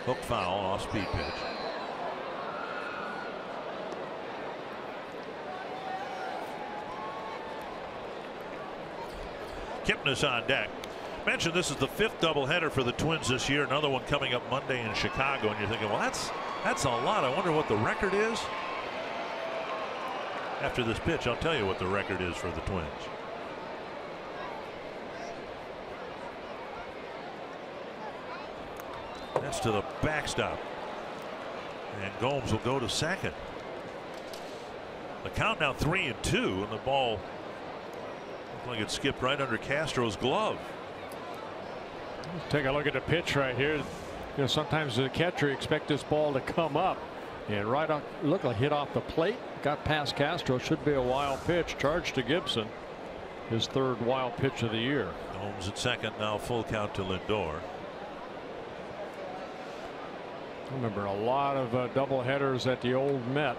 Hook foul, off speed pitch. Kipnis on deck. Mentioned this is the 5th doubleheader for the Twins this year. Another one coming up Monday in Chicago, and you're thinking, well, that's a lot. I wonder what the record is. After this pitch, I'll tell you what the record is for the Twins. That's to the backstop, and Gomes will go to second. The count now 3 and 2, and the ball looked like it skipped right under Castro's glove. Take a look at the pitch right here. You know, sometimes the catcher expects this ball to come up, and right on, looked like hit off the plate, got past Castro. Should be a wild pitch. Charged to Gibson, his 3rd wild pitch of the year. Gomes at second, now full count to Lindor. I remember a lot of doubleheaders at the old Met.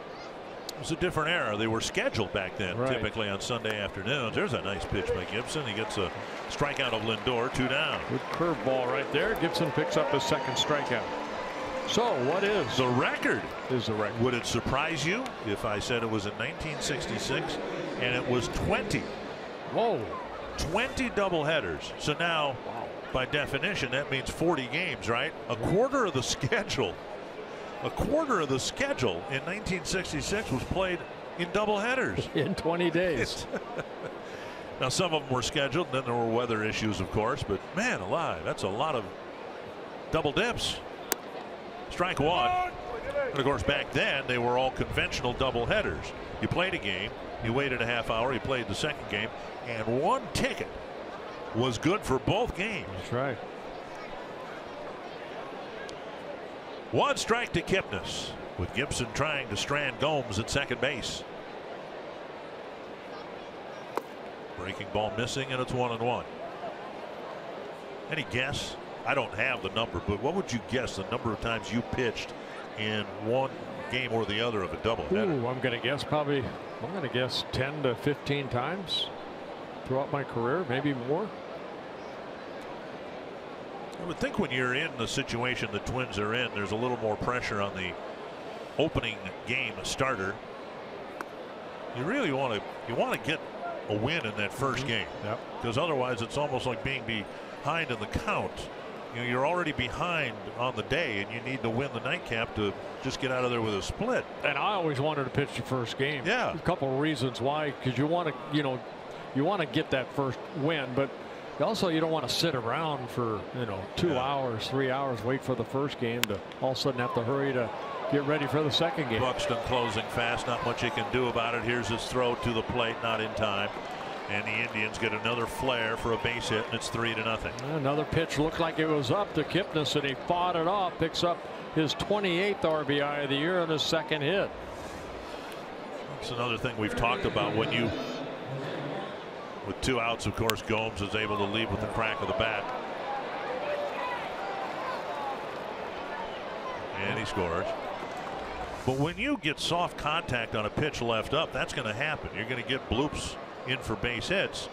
It was a different era. They were scheduled back then, right, typically on Sunday afternoons. There's a nice pitch by Gibson. He gets a strikeout of Lindor, 2 down. Good curveball right there. Gibson picks up his 2nd strikeout. So what is the record? Is the record. Would it surprise you if I said it was in 1966 and it was 20? Whoa. 20 doubleheaders. So now, wow, by definition, that means 40 games, right? A quarter of the schedule. A quarter of the schedule in 1966 was played in doubleheaders. In 20 days. Now, some of them were scheduled, and then there were weather issues, of course. But, man alive, that's a lot of double dips. Strike 1. And, of course, back then, they were all conventional doubleheaders. You played a game, you waited a half hour, you played the second game, and 1 ticket was good for both games. That's right. 1 strike to Kipnis, with Gibson trying to strand Gomes at second base. Breaking ball missing, and it's 1-1. Any guess? I don't have the number, but what would you guess the number of times you pitched in one game or the other of a doubleheader? Ooh, I'm going to guess probably, I'm going to guess 10 to 15 times throughout my career, maybe more. I would think when you're in the situation the Twins are in, there's a little more pressure on the opening game starter. You really want to get a win in that first game, because otherwise it's almost like being behind in the count. You know, you're already behind on the day, and you need to win the nightcap to just get out of there with a split. And I always wanted to pitch the first game. Yeah, a couple of reasons why, because you want to, you want to get that first win, but also you don't want to sit around for 2 hours, 3 hours, wait for the first game to all of a sudden have to hurry to get ready for the second game. Buxton closing fast, not much he can do about it. Here's his throw to the plate, not in time, and the Indians get another flare for a base hit, and it's 3-0. Another pitch looked like it was up to Kipnis, and he fought it off, picks up his 28th RBI of the year on his second hit. That's another thing we've talked about. When you, with 2 outs, of course, Gomes is able to lead with the crack of the bat. And he scores. But when you get soft contact on a pitch left up, that's going to happen. You're going to get bloops in for base hits,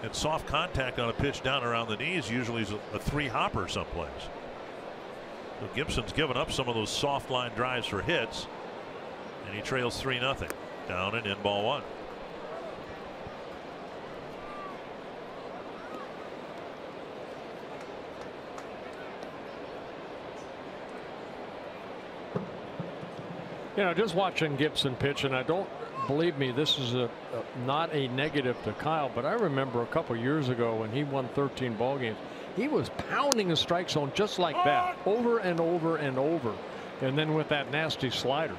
and soft contact on a pitch down around the knees usually is a 3-hopper someplace. So Gibson's given up some of those soft line drives for hits, and he trails 3-0. Down and in, ball 1. Just watching Gibson pitch, and I don't believe me, this is not a negative to Kyle, but I remember a couple years ago when he won 13 ball games, He was pounding the strike zone just like that, over and over and over, and then with that nasty slider.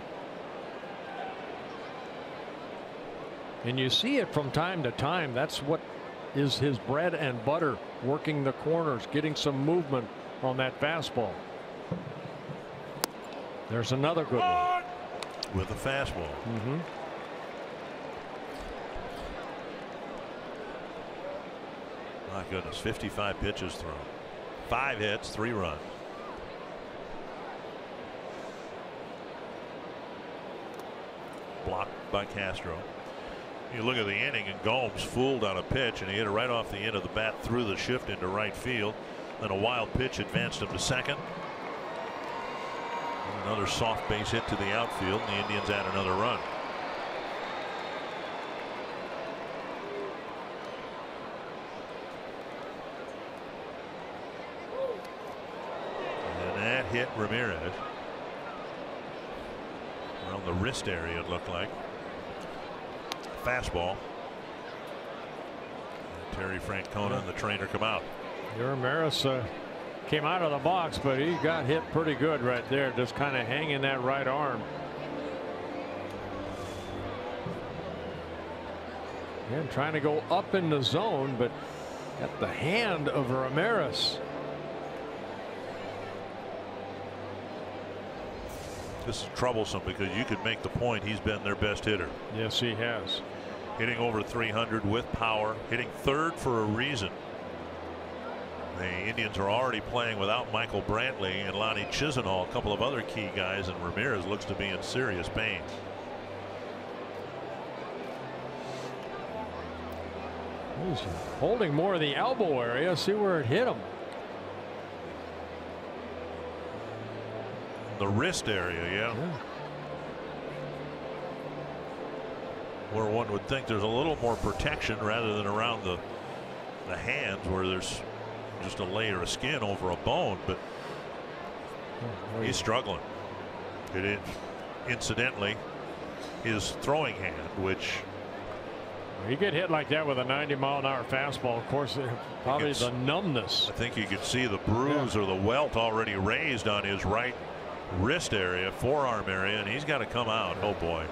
And you see it from time to time. That's what is his bread and butter, working the corners, getting some movement on that fastball. There's another good one. With a fastball. My goodness, 55 pitches thrown. 5 hits, 3 runs. Blocked by Castro. You look at the inning, and Gomes fooled on a pitch, and he hit it right off the end of the bat through the shift into right field. Then a wild pitch advanced him to second. And another soft base hit to the outfield, and the Indians add another run. And that hit Ramirez around the wrist area, it looked like. Fastball. Terry Francona and the trainer come out. Ramirez came out of the box, but he got hit pretty good right there, just kind of hanging that right arm. And trying to go up in the zone, but at the hand of Ramirez. This is troublesome because you could make the point he's been their best hitter. Yes, he has. Hitting over 300 with power, hitting third for a reason. The Indians are already playing without Michael Brantley and Lonnie Chisenhall, a couple of other key guys, and Ramirez looks to be in serious pain. He's holding more of the elbow area. See where it hit him. The wrist area, yeah. Where one would think there's a little more protection rather than around the hands, where there's just a layer of skin over a bone, but he's struggling. It is, incidentally, his throwing hand, which you get hit like that with a 90-mile-an-hour fastball, of course, probably the numbness. I think you can see the bruise or the welt already raised on his right wrist area, forearm area, and he's got to come out. Oh boy.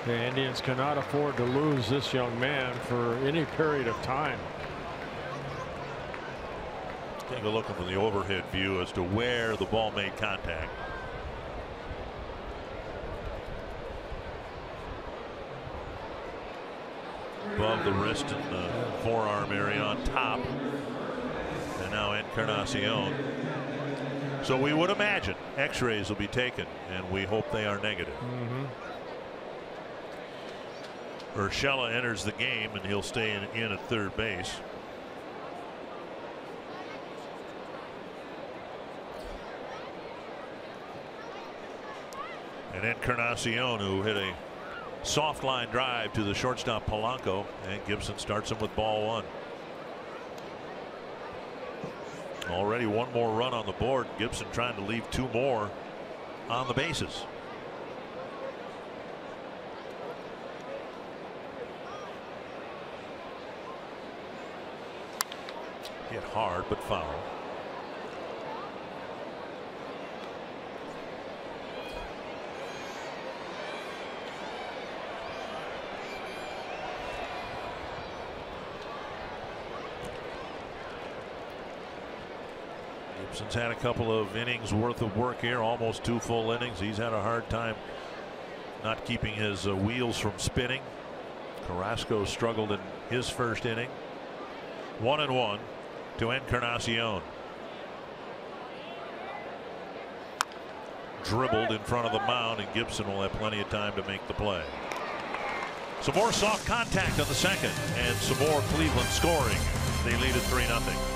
The Indians cannot afford to lose this young man for any period of time. Take a look from the overhead view as to where the ball made contact. Above the wrist and the forearm area on top. And now Encarnacion. So we would imagine x-rays will be taken, and we hope they are negative. Urshela enters the game, and he'll stay in at third base. And Encarnacion, who hit a soft line drive to the shortstop Polanco, and Gibson starts him with ball 1. Already one more run on the board. Gibson trying to leave 2 more on the bases. Hit hard but foul. Gibson's had a couple of innings worth of work here, almost 2 full innings. He's had a hard time not keeping his wheels from spinning. Carrasco struggled in his first inning. 1-1 to Encarnacion. Dribbled in front of the mound, and Gibson will have plenty of time to make the play. Some more soft contact on the second, and some more Cleveland scoring. They lead at 3-0.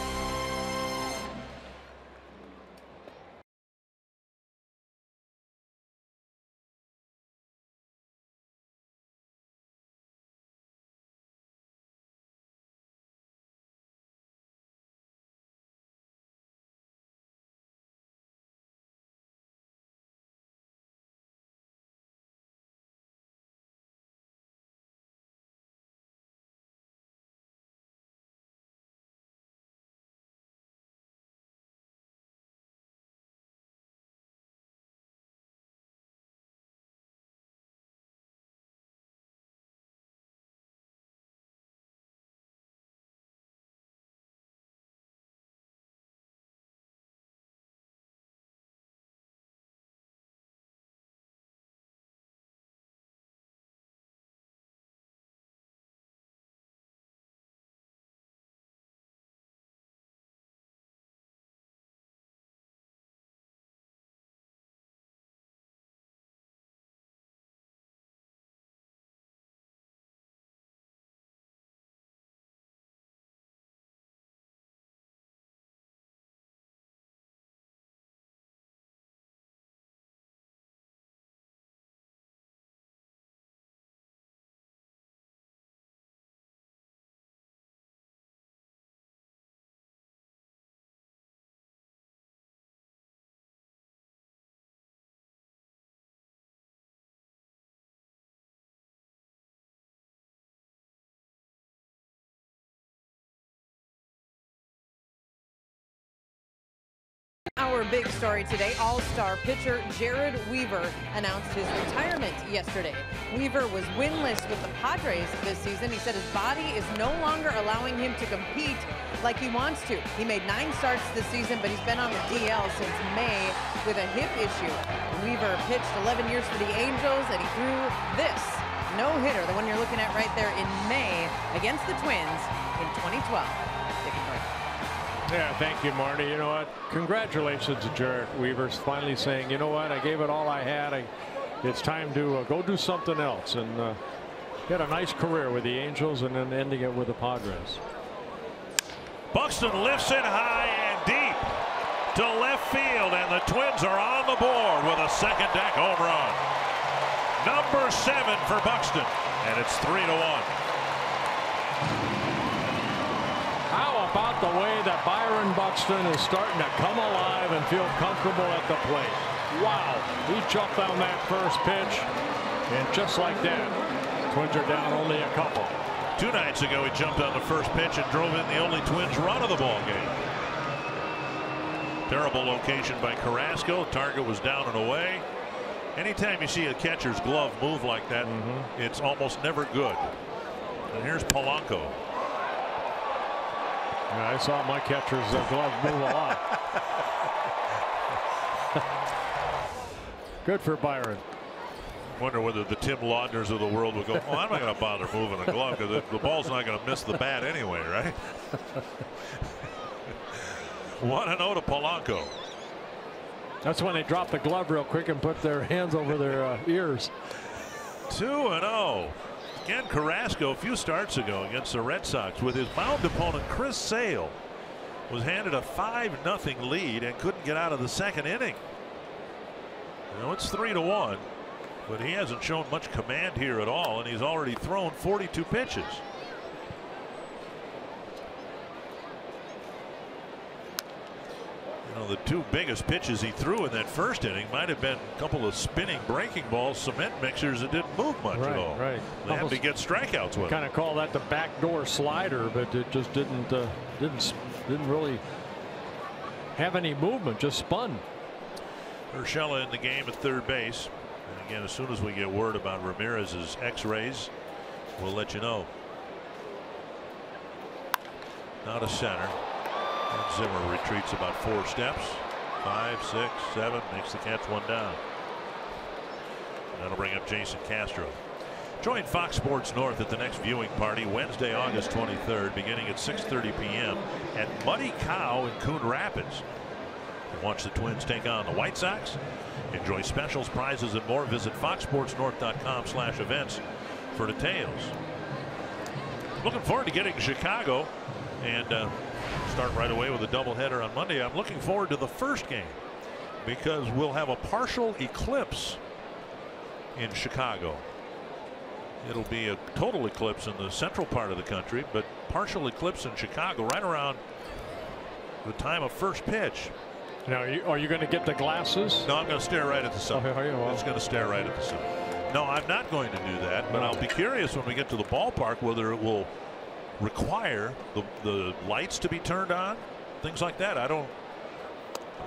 Our big story today, all-star pitcher Jared Weaver announced his retirement yesterday. Weaver was winless with the Padres this season. He said his body is no longer allowing him to compete like he wants to. He made 9 starts this season, but he's been on the DL since May with a hip issue. Weaver pitched 11 years for the Angels, and he threw this no-hitter, the one you're looking at right there, in May against the Twins in 2012. Yeah, thank you, Marty. You know what? Congratulations to Jared Weaver finally saying, you know what, I gave it all I had. It's time to go do something else. And he had a nice career with the Angels and then ending it with the Padres. Buxton lifts it high and deep to left field, and the Twins are on the board with a second deck home run. Number 7 for Buxton, and it's 3-1. How about the way that Byron Buxton is starting to come alive and feel comfortable at the plate? Wow, he jumped on that first pitch, and just like that, Twins are down only a couple. 2 nights ago, he jumped on the first pitch and drove in the only Twins run of the ball game. Terrible location by Carrasco. Target was down and away. Anytime you see a catcher's glove move like that, it's almost never good. And here's Polanco. Yeah, I saw my catcher's glove move a lot. Good for Byron. Wonder whether the Tim Laudners of the world would go, oh, I'm not going to bother moving a glove because the ball's not going to miss the bat anyway, right? 1-0 to Polanco. That's when they drop the glove real quick and put their hands over their ears. 2-0. Again, Carrasco a few starts ago against the Red Sox with his mound opponent Chris Sale was handed a 5-0 lead and couldn't get out of the second inning. You know, it's 3-1, but he hasn't shown much command here at all, and he's already thrown 42 pitches. You know, the 2 biggest pitches he threw in that first inning might have been a couple of spinning breaking balls, cement mixers that didn't move much at all. Right. They had to get strikeouts with. Kind of call that the backdoor slider, but it just didn't really have any movement. Just spun. Urshela in the game at third base. And again, as soon as we get word about Ramirez's X-rays, we'll let you know. Now to center. And Zimmer retreats about 4 steps. 5, 6, 7. Makes the catch 1 down. That'll bring up Jason Castro. Join Fox Sports North at the next viewing party Wednesday, August 23rd, beginning at 6:30 p.m. at Muddy Cow in Coon Rapids. Watch the Twins take on the White Sox. Enjoy specials, prizes, and more. Visit foxsportsnorth.com/events for details. Looking forward to getting to Chicago and start right away with a doubleheader on Monday. I'm looking forward to the first game because we'll have a partial eclipse in Chicago. It'll be a total eclipse in the central part of the country, but partial eclipse in Chicago right around the time of first pitch. Now, are you going to get the glasses? No, I'm going to stare right at the sun. Oh, are you? Well, I'm just going to stare right at the sun. No, I'm not going to do that, but I'll be curious when we get to the ballpark whether it will require the lights to be turned on, things like that. I've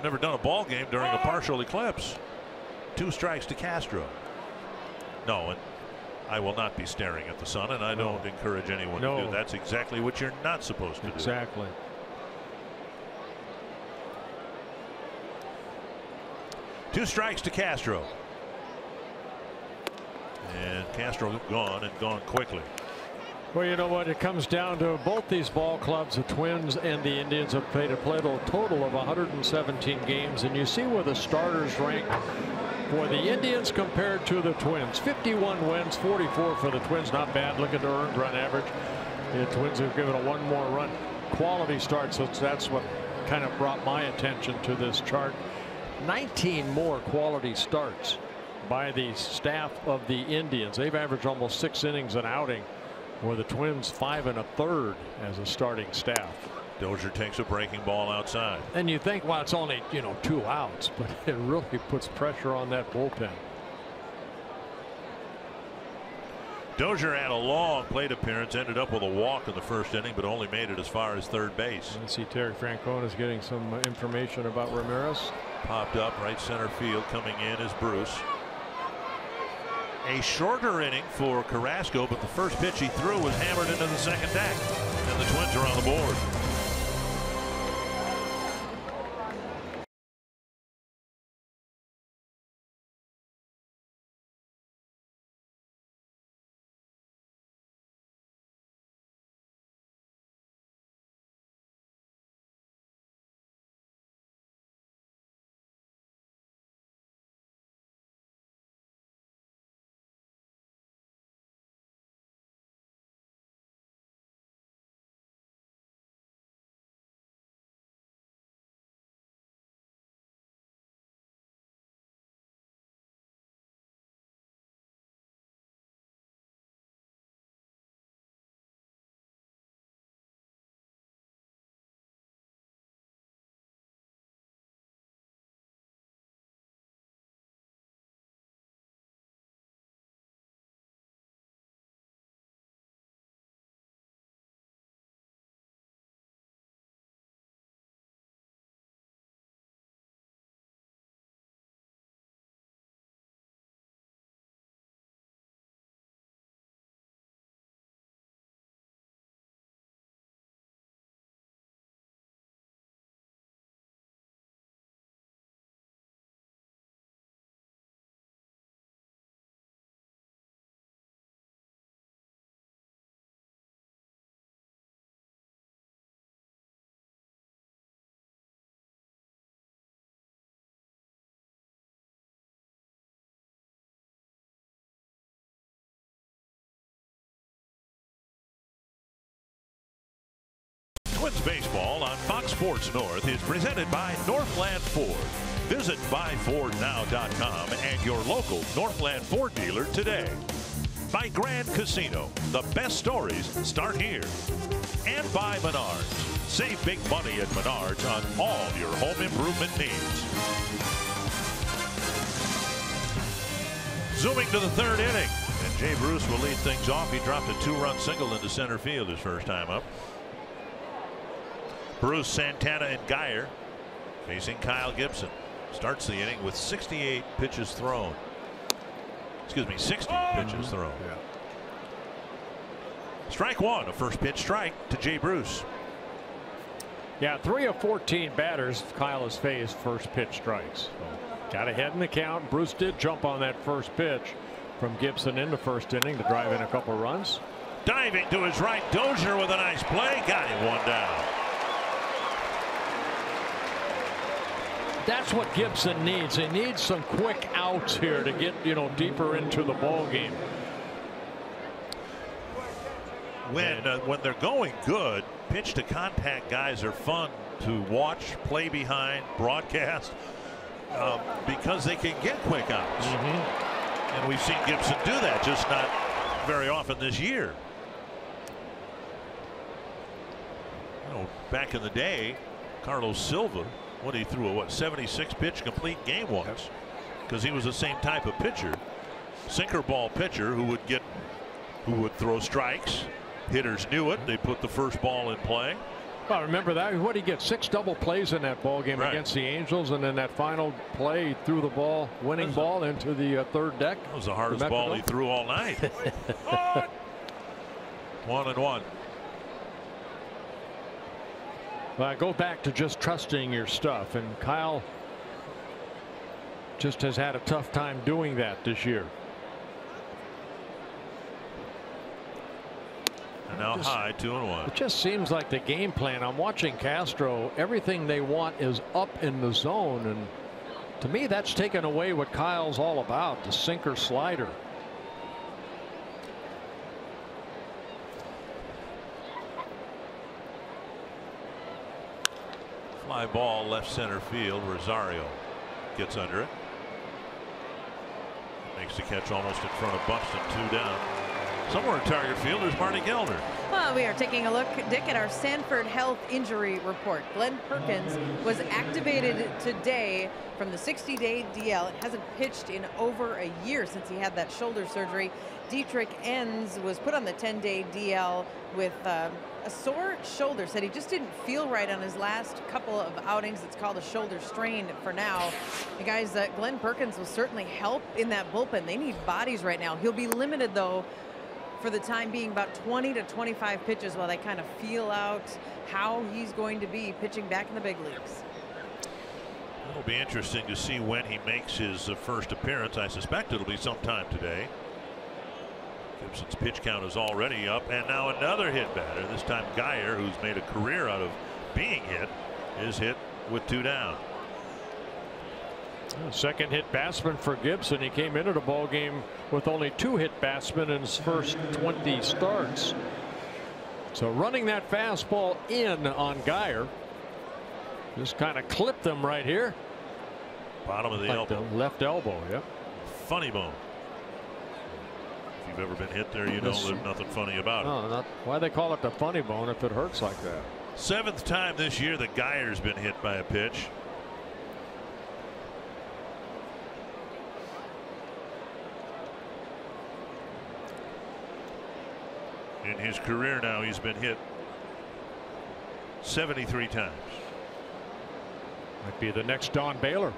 never done a ball game during a partial eclipse. 2 strikes to Castro. No, and I will not be staring at the sun, and I don't encourage anyone to do. That's exactly what you're not supposed to do. Exactly. Two strikes to Castro. And Castro gone, and gone quickly. Well, you know what? It comes down to both these ball clubs, the Twins and the Indians, have played a total of 117 games. And you see where the starters rank for the Indians compared to the Twins. 51 wins, 44 for the Twins. Not bad. Look at their earned run average. The Twins have given a 1 more run. Quality starts. So that's what kind of brought my attention to this chart. 19 more quality starts by the staff of the Indians. They've averaged almost 6 innings an outing, where the Twins 5 1/3 as a starting staff. Dozier takes a breaking ball outside. And you think, well, it's only 2 outs, but it really puts pressure on that bullpen. Dozier had a long plate appearance, ended up with a walk in the first inning, but only made it as far as third base. You see Terry Francona is getting some information about Ramirez. Popped up right center field. Coming in is Bruce. A shorter inning for Carrasco, but the first pitch he threw was hammered into the second deck, and the Twins are on the board. Twins baseball on Fox Sports North is presented by Northland Ford. Visit buyfordnow.com and your local Northland Ford dealer today. By Grand Casino, the best stories start here. And by Menards. Save big money at Menards on all your home improvement needs. Zooming to the third inning, and Jay Bruce will lead things off. He dropped a 2-run single into center field his first time up. Bruce, Santana, and Geyer facing Kyle Gibson. Starts the inning with 68 pitches thrown. Excuse me, 60 pitches thrown. Yeah. Strike one, a first pitch strike to Jay Bruce. Yeah, 3 of 14 batters Kyle has faced first pitch strikes. So got ahead in the count. Bruce did jump on that first pitch from Gibson in the first inning to drive in a couple of runs. Diving to his right, Dozier with a nice play. Got him one down. That's what Gibson needs. He needs some quick outs here to get, deeper into the ball game. When they're going good, pitch to contact guys are fun to watch, play behind, broadcast, because they can get quick outs. And we've seen Gibson do that, just not very often this year. Back in the day, Carlos Silva, when he threw a 76 pitch complete game once, because he was the same type of pitcher, sinker ball pitcher who would throw strikes. Hitters knew it. They put the first ball in play. Well, remember that. What did he get? 6 double plays in that ball game against the Angels, and then that final play, he threw the ball, winning ball into the third deck. That was the hardest ball he threw all night. 1-1. Well, I go back to just trusting your stuff, and Kyle just has had a tough time doing that this year. And now high, 2-1. It just seems like the game plan. I'm watching Castro. Everything they want is up in the zone, and to me, that's taken away what Kyle's all about, the sinker slider. Fly ball left center field. Rosario gets under it. Makes the catch almost in front of Buxton. 2 down. Somewhere in target field there's Marty Gellner. We are taking a look, Dick, at our Sanford Health Injury Report. Glenn Perkins was activated today from the 60-day DL. It hasn't pitched in over a year since he had that shoulder surgery. Dietrich Enns was put on the 10-day DL with a sore shoulder. Said he just didn't feel right on his last couple of outings. It's called a shoulder strain for now. The guys, Glenn Perkins will certainly help in that bullpen. They need bodies right now. He'll be limited, though, for the time being, about 20 to 25 pitches while they kind of feel out how he's going to be pitching back in the big leagues. It'll be interesting to see when he makes his first appearance. I suspect it'll be sometime today. Gibson's pitch count is already up, and now another hit batter. This time Geyer, who's made a career out of being hit, is hit with 2 down. Second hit batsman for Gibson. He came into the ball game with only 2 hit batsmen in his first 20 starts. So running that fastball in on Geyer just kind of clipped him right here. Bottom of the elbow. The left elbow. Yep. Funny bone. If you've ever been hit there, you know there's nothing funny about it. No, not why they call it the funny bone if it hurts like that. 7th time this year that Geyer's been hit by a pitch. In his career now, he's been hit 73 times. Might be the next Don Baylor.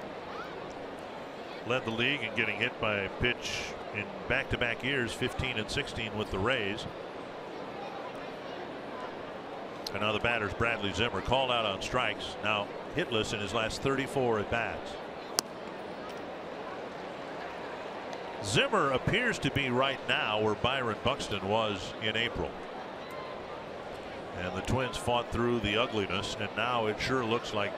Led the league in getting hit by a pitch in back-to-back years, 15 and 16 with the Rays. And now the batter's Bradley Zimmer, called out on strikes, now hitless in his last 34 at bats. Zimmer appears to be right now where Byron Buxton was in April. And the Twins fought through the ugliness, and now it sure looks like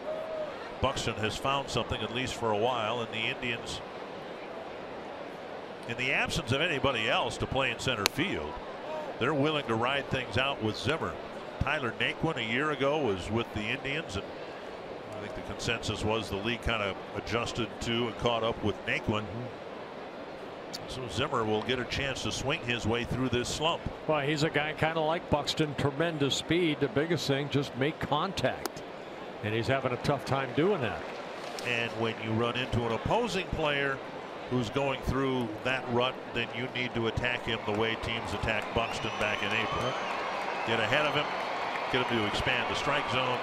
Buxton has found something, at least for a while, and the Indians, in the absence of anybody else to play in center field, they're willing to ride things out with Zimmer. Tyler Naquin a year ago was with the Indians, and I think the consensus was the league kind of adjusted to and caught up with Naquin. So Zimmer will get a chance to swing his way through this slump. Well, he's a guy kind of like Buxton, tremendous speed. The biggest thing, just make contact. And he's having a tough time doing that. And when you run into an opposing player who's going through that rut, then you need to attack him the way teams attacked Buxton back in April. Get ahead of him, get him to expand the strike zone,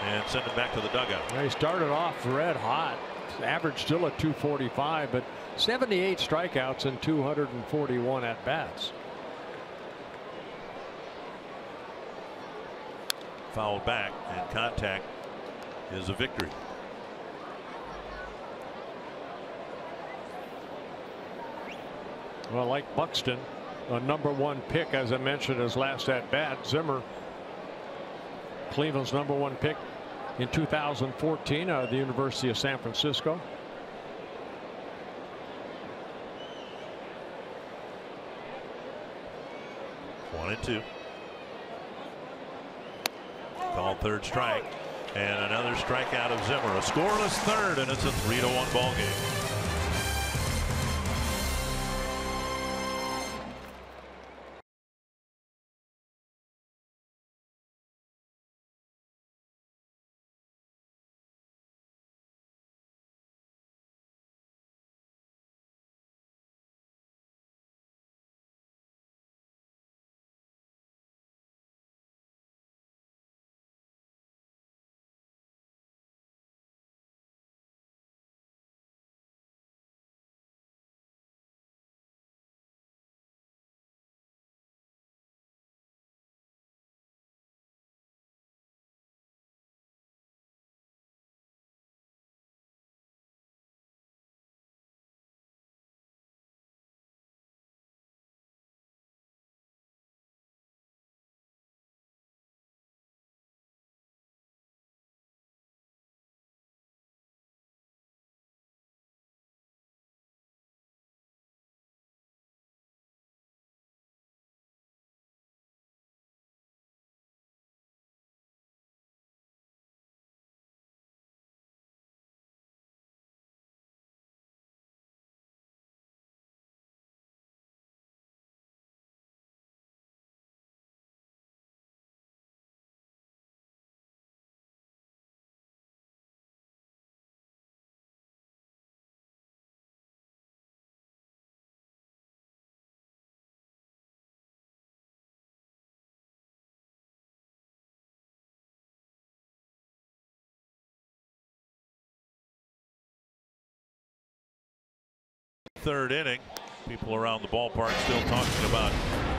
and send him back to the dugout. He started off red hot. Average still at 245, but 78 strikeouts and 241 at bats. Fouled back, and contact is a victory. Well, like Buxton, a #1 pick, as I mentioned, his last at bat. Zimmer, Cleveland's #1 pick in 2014 out of the University of San Francisco. One and 2. Called third strike, and another strikeout of Zimmer. A scoreless third, and it's a 3-1 ball game. third inning. People around the ballpark still talking about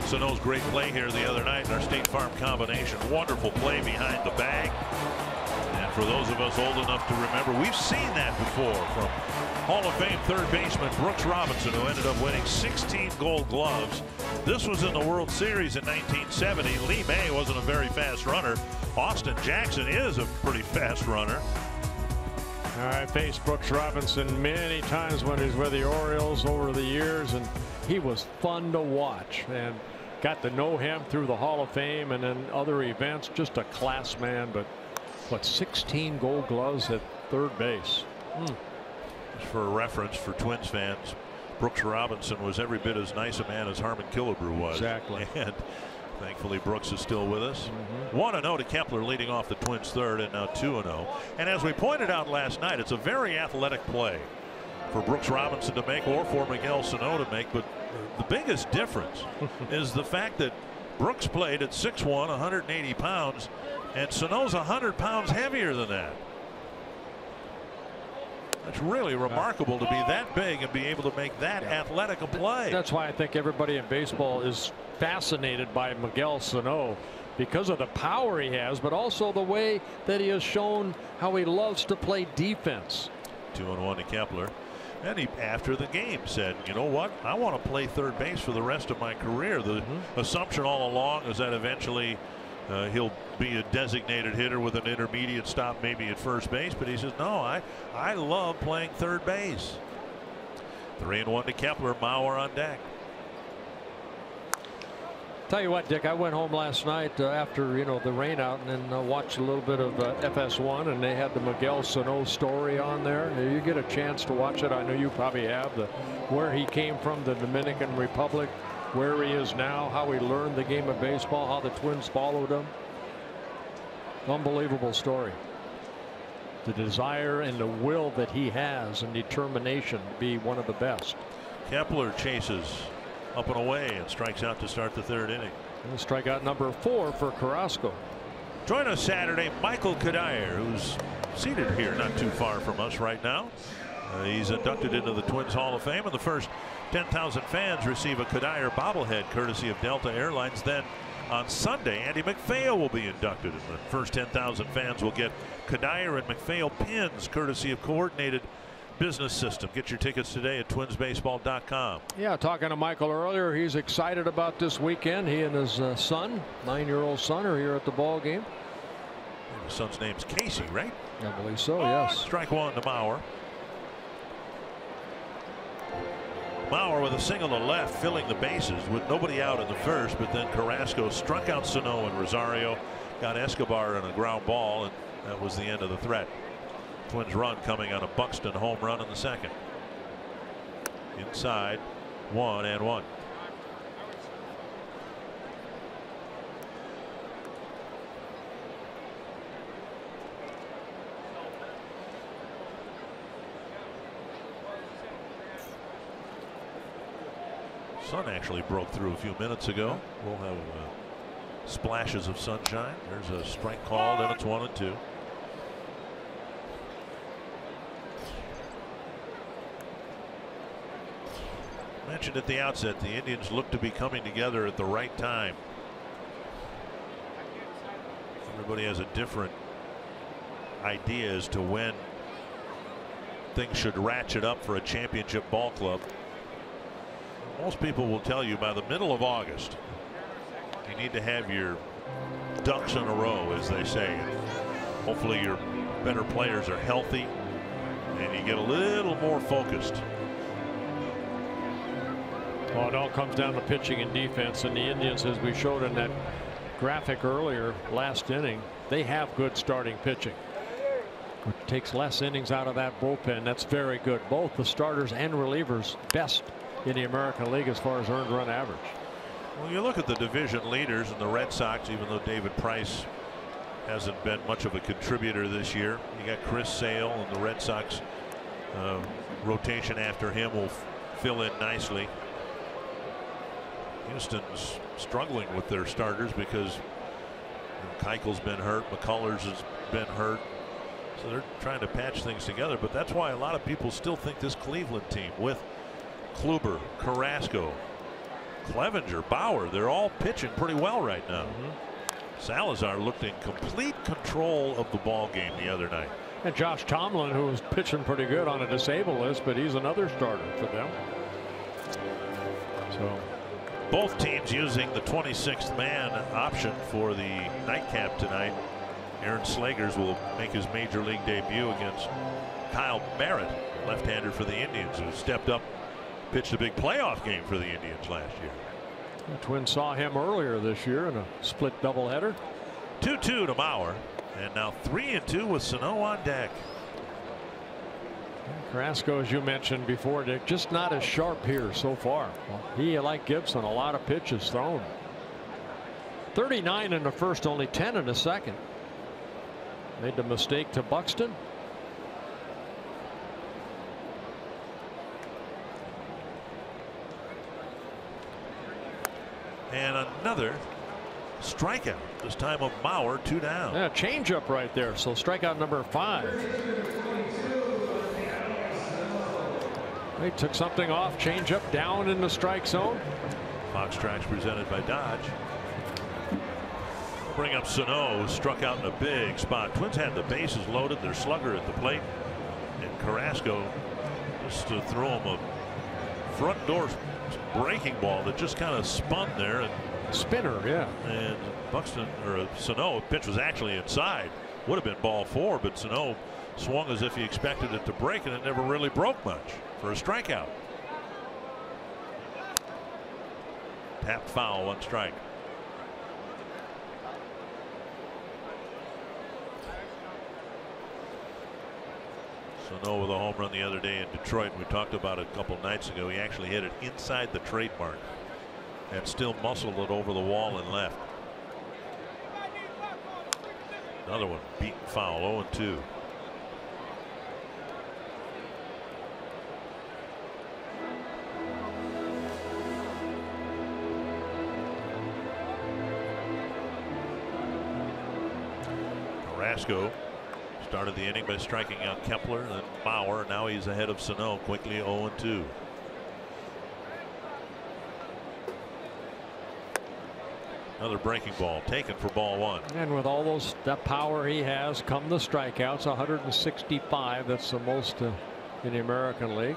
Sano's great play here the other night in our State Farm combination. Wonderful play behind the bag. And for those of us old enough to remember, we've seen that before from Hall of Fame third baseman Brooks Robinson, who ended up winning 16 Gold Gloves. This was in the World Series in 1970. Lee May wasn't a very fast runner. Austin Jackson is a pretty fast runner. I faced Brooks Robinson many times when he was with the Orioles over the years, and he was fun to watch and got to know him through the Hall of Fame and then other events. Just a class man, but 16 Gold Gloves at third base. Just for a reference for Twins fans, Brooks Robinson was every bit as nice a man as Harmon Killebrew was. Exactly. And thankfully Brooks is still with us. 1-0 to Kepler, leading off the Twins third, and now 2-0. And as we pointed out last night, it's a very athletic play for Brooks Robinson to make or for Miguel Sano to make. But the biggest difference is the fact that Brooks played at 6'1", 180 pounds, and Sano's 100 pounds heavier than that. That's really remarkable to be that big and be able to make that athletic a play. That's why I think everybody in baseball is fascinated by Miguel Sano, because of the power he has, but also the way that he has shown how he loves to play defense. 2-1 to Kepler. And he, after the game, said, you know what, I want to play third base for the rest of my career. The assumption all along is that eventually he'll be a designated hitter with an intermediate stop maybe at first base, but he says, no, I love playing third base. 3-1 to Kepler. Mauer on deck. Tell you what, Dick, I went home last night after the rain out, and then watched a little bit of FS1, and they had the Miguel Sano story on there. You get a chance to watch it. I know you probably have. Where he came from, the Dominican Republic, where he is now, how he learned the game of baseball, how the Twins followed him. Unbelievable story. The desire and the will that he has and determination to be one of the best. Kepler chases up and away and strikes out to start the third inning. And strikeout number 4 for Carrasco. Join us Saturday, Michael Kadire, who's seated here not too far from us right now. He's inducted into the Twins Hall of Fame, and the first 10,000 fans receive a Kadire bobblehead courtesy of Delta Airlines. Then on Sunday, Andy McPhail will be inducted, and the first 10,000 fans will get Kadire and McPhail pins courtesy of Coordinated Business System. Get your tickets today at twinsbaseball.com. Yeah, talking to Michael earlier, he's excited about this weekend. He and his son, 9-year-old son, are here at the ball game. And his son's name's Casey, right? I believe so, yes. Strike one to Mauer. Mauer with a single to left, filling the bases with nobody out in the first, but then Carrasco struck out Sano, and Rosario got Escobar in a ground ball, and that was the end of the threat. Twins run coming on a Buxton home run in the second. Inside, 1-1. Sun actually broke through a few minutes ago. We'll have splashes of sunshine. There's a strike called, and it's 1-2. Mentioned at the outset, the Indians look to be coming together at the right time. Everybody has a different idea as to when things should ratchet up for a championship ball club. Most people will tell you by the middle of August, you need to have your ducks in a row, as they say. Hopefully your better players are healthy and you get a little more focused. Well, it all comes down to pitching and defense, and the Indians, as we showed in that graphic earlier last inning, they have good starting pitching. It takes less innings out of that bullpen. That's very good. Both the starters and relievers best in the American League as far as earned run average. Well, you look at the division leaders and the Red Sox, even though David Price hasn't been much of a contributor this year. You got Chris Sale, and the Red Sox rotation after him will fill in nicely. Houston's struggling with their starters because Keuchel's been hurt, McCullers has been hurt, so they're trying to patch things together. But that's why a lot of people still think this Cleveland team, with Kluber, Carrasco, Clevenger, Bauer, they're all pitching pretty well right now. Salazar looked in complete control of the ball game the other night. And Josh Tomlin, who was pitching pretty good on a disabled list, but he's another starter for them. So both teams using the 26th man option for the nightcap tonight. Aaron Slegers will make his major league debut against Kyle Barrett, left-hander for the Indians, who stepped up, pitched a big playoff game for the Indians last year. The Twins saw him earlier this year in a split doubleheader. 2-2 to Mauer, and now 3-2 with Sano on deck. Carrasco, as you mentioned before, Dick, just not as sharp here so far. He, like Gibson, a lot of pitches thrown. 39 in the first, only 10 in the second. Made the mistake to Buxton. And another strikeout, this time of Mauer, 2 down. Yeah, changeup right there. So strikeout number 5. They took something off. Changeup down in the strike zone. Fox Tracks presented by Dodge. Bring up Sano, who struck out in a big spot. Twins had the bases loaded, their slugger at the plate, and Carrasco just threw him a front door breaking ball that just kind of spun there. And spinner, yeah. And Buxton, or Sano, pitch was actually inside. Would have been ball 4, but Sano swung as if he expected it to break, and it never really broke much for a strikeout. Tapped foul, 1 strike. Sano with a home run the other day in Detroit. We talked about it a couple nights ago. He actually hit it inside the trademark and still muscled it over the wall and left. Another one beaten foul, 0-2. Carrasco started the inning by striking out Kepler, then Bauer. Now he's ahead of Sano, quickly 0-2. Another breaking ball taken for ball 1. And with all that power he has, come the strikeouts, 165. That's the most in the American League.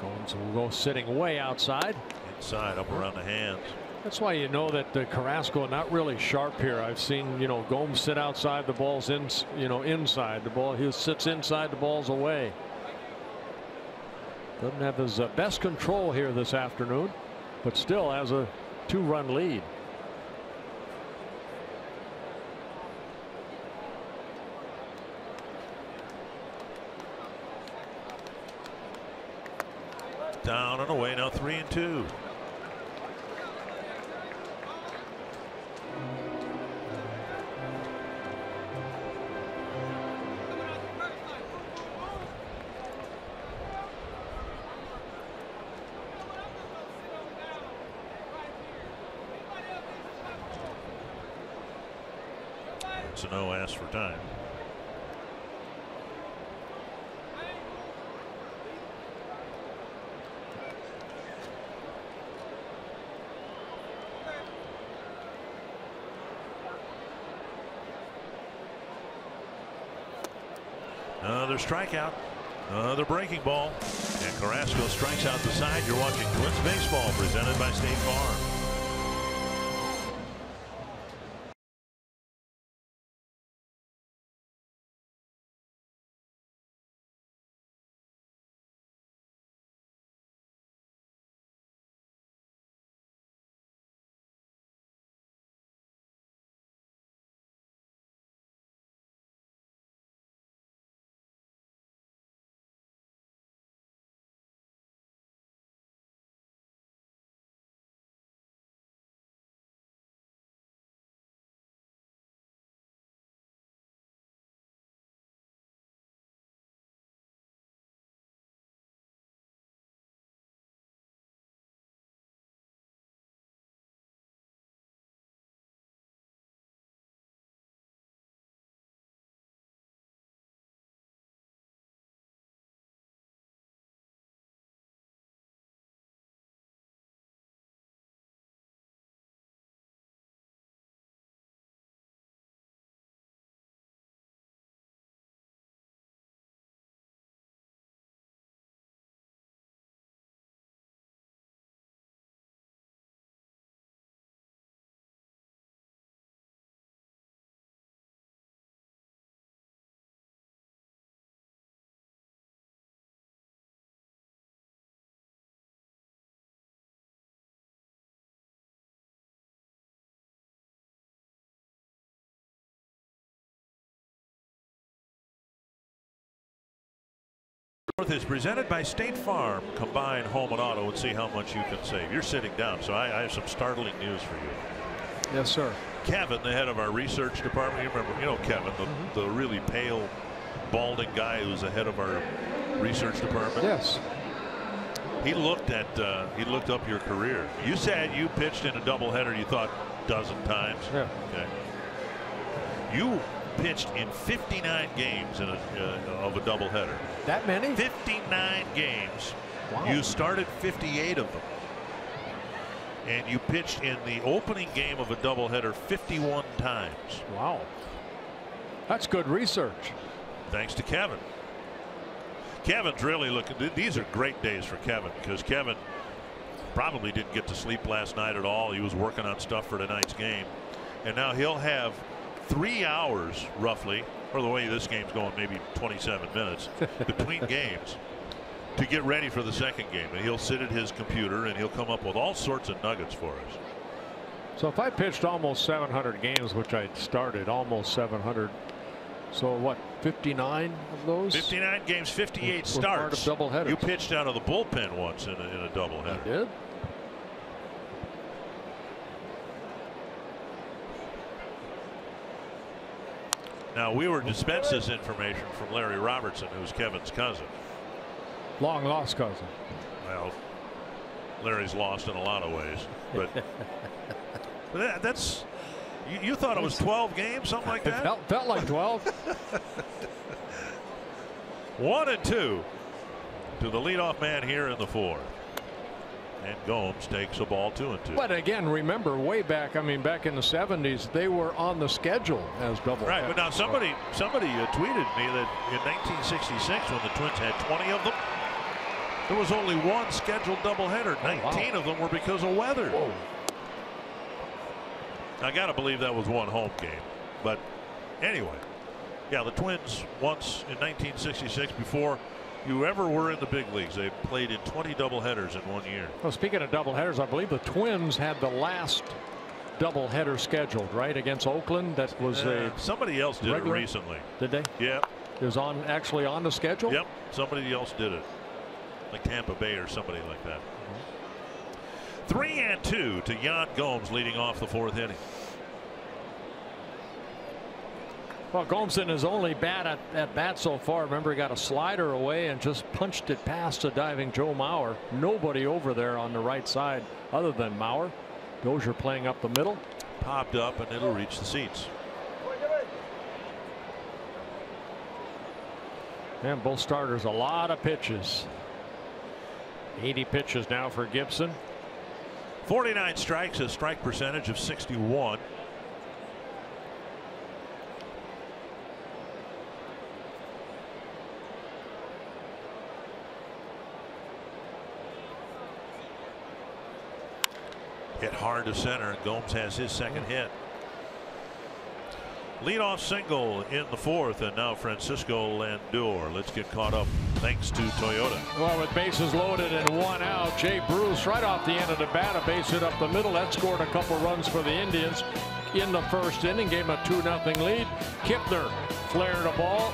Gomes will go sitting way outside. Inside, up around the hands. That's why you know that Carrasco not really sharp here. I've seen Gomes sit outside, the ball's in, inside the ball. He sits inside, the ball's away. Doesn't have his best control here this afternoon, but still has a 2-run lead. Down and away, now 3-2. Sano asked for time. Another strikeout, another breaking ball, and Carrasco strikes out the side. You're watching Twins baseball presented by State Farm. North is presented by State Farm. Combine home and auto and see how much you can save. You're sitting down, so I have some startling news for you. Yes, sir. Kevin, the head of our research department, you know Kevin, the really pale, balding guy who's the head of our research department. Yes. He looked up your career. You said you pitched in a doubleheader, you thought a dozen times. Yeah. Okay. You pitched in 59 games in of a doubleheader. That many? 59 games. Wow. You started 58 of them. And you pitched in the opening game of a doubleheader 51 times. Wow. That's good research. Thanks to Kevin. Kevin's really looking. These are great days for Kevin because Kevin probably didn't get to sleep last night at all. He was working on stuff for tonight's game. And now he'll have 3 hours roughly, or the way this game's going, maybe 27 minutes between games to get ready for the second game. And he'll sit at his computer and he'll come up with all sorts of nuggets for us. So if I pitched almost 700 games, which I started almost 700, so what, 59 of those? 59 games, 58 starts. Part of doubleheaders. You pitched out of the bullpen once in a doubleheader. I did. Now we were dispensed this information from Larry Robertson, who's Kevin's cousin. Long lost cousin. Well, Larry's lost in a lot of ways, but that's you thought it was 12 games, something like that. It felt like 12. 1-2 to the leadoff man here in the fourth. And Gomes takes a ball 2-2. But again, remember way back, I mean, back in the 70s, they were on the schedule as double. Right, but now somebody tweeted me that in 1966, when the Twins had 20 of them, there was only one scheduled doubleheader. 19 of them were because of weather. Whoa. I got to believe that was one home game. But anyway, yeah, the Twins once in 1966, before you ever were in the big leagues, they played in 20 doubleheaders in 1 year. Well, speaking of doubleheaders, I believe the Twins had the last doubleheader scheduled, right, against Oakland. That was somebody else did regular? it recently. Did they? Yeah. It was actually on the schedule. Yep. Somebody else did it, like Tampa Bay or somebody like that. 3-2 to Yan Gomes leading off the fourth inning. Well, Gomes in his only bat at bat so far. Remember, he got a slider away and just punched it past a diving Joe Mauer. Nobody over there on the right side other than Mauer. Dozier playing up the middle. Popped up and it'll reach the seats. And both starters, a lot of pitches. 80 pitches now for Gibson. 49 strikes, a strike percentage of 61. Hit hard to center, and Gomes has his second hit. Leadoff single in the fourth, and now Francisco Lindor. Let's get caught up thanks to Toyota. Well, with bases loaded and 1 out, Jay Bruce right off the end of the bat, a base hit up the middle. That scored a couple runs for the Indians in the first inning, gave him a 2-0 lead. Kipner flared a ball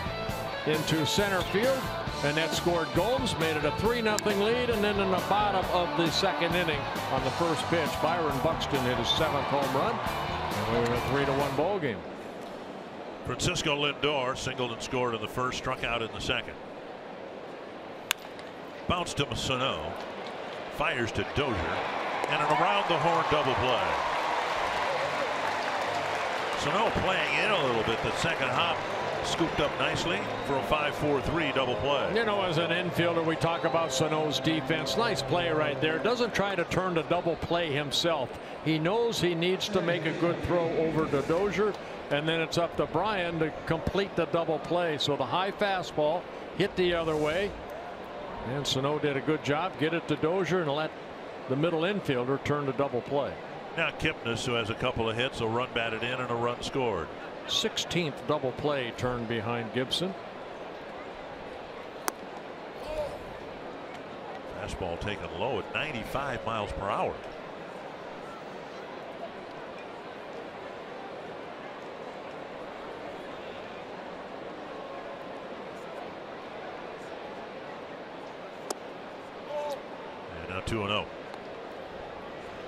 into center field, and that scored Gomes, made it a 3-0 lead. And then in the bottom of the second inning, on the first pitch, Byron Buxton hit his 7th home run, and we were in a 3-1 ball game. Francisco Lindor singled and scored in the first, struck out in the second. Bounce to Sano, fires to Dozier, and an around the horn double play. Sano playing in a little bit. The second hop scooped up nicely for a 5-4-3 double play. You know, as an infielder, we talk about Sano's defense. Nice play right there. Doesn't try to turn the double play himself. He knows he needs to make a good throw over to Dozier, and then it's up to Brian to complete the double play. So the high fastball hit the other way, and Sano did a good job. Get it to Dozier and let the middle infielder turn the double play. Now Kipnis, who has a couple of hits, a run batted in and a run scored. 16th double play turned behind Gibson. Fastball taken low at 95 miles per hour.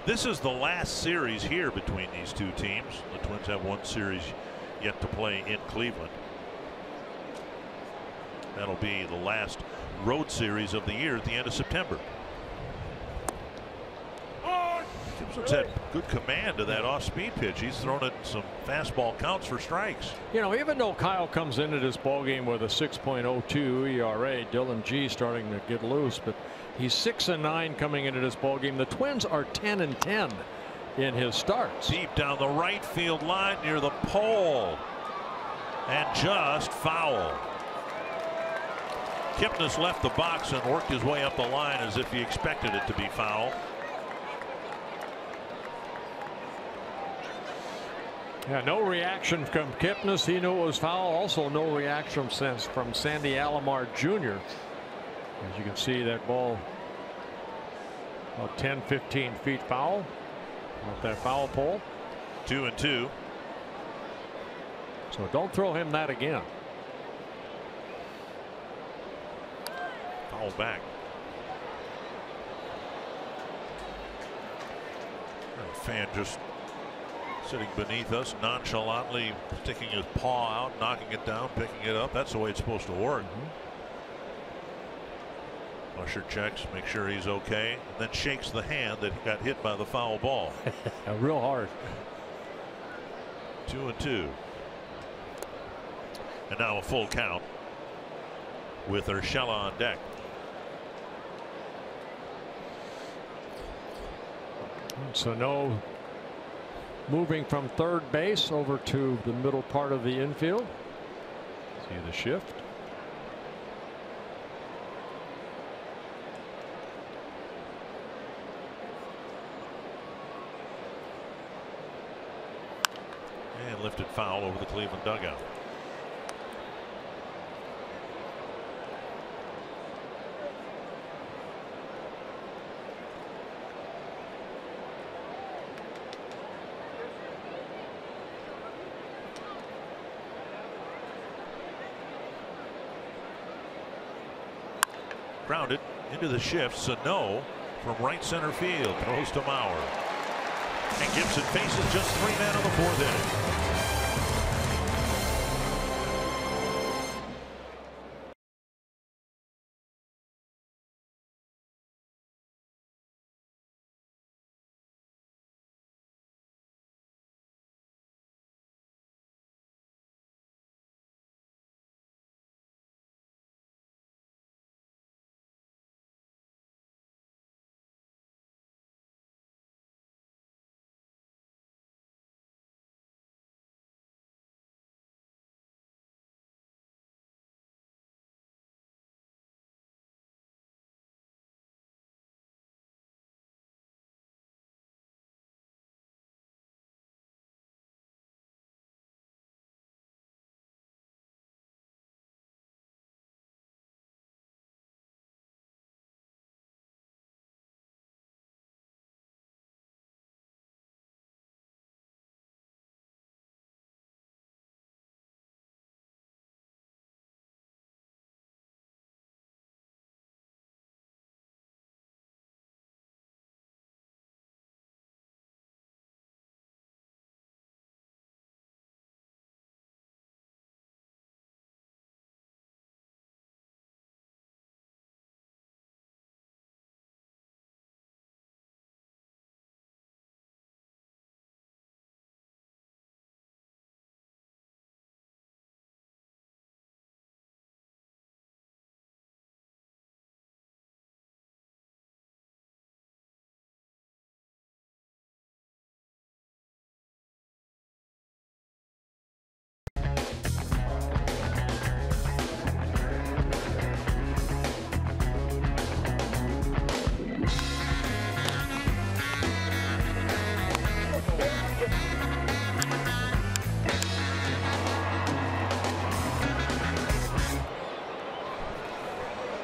This is the last series here between these two teams. The Twins have one series yet to play in Cleveland. That'll be the last road series of the year at the end of September. Gibson's had good command of that off-speed pitch. He's thrown it some fastball counts for strikes. You know, even though Kyle comes into this ball game with a 6.02 ERA, Dylan G starting to get loose, but he's 6-9 coming into this ball game. The Twins are 10-10 in his starts. Deep down the right field line near the pole, and just foul. Kipnis left the box and worked his way up the line as if he expected it to be foul. Yeah, no reaction from Kipnis. He knew it was foul. Also, no reaction from Sandy Alomar Jr. As you can see, that ball about 10-15 feet foul off that foul pole. 2-2. So don't throw him that again. Foul back. A fan just sitting beneath us, nonchalantly sticking his paw out, knocking it down, picking it up. That's the way it's supposed to work. Usher checks, make sure he's okay, and then shakes the hand that got hit by the foul ball. Real hard. 2-2. And now a full count with Urshela on deck. So no moving from third base over to the middle part of the infield. See the shift. And lifted foul over the Cleveland dugout. Grounded into the shift. Sano from right center field throws to Mauer, and Gibson faces just 3 men in the 4th inning.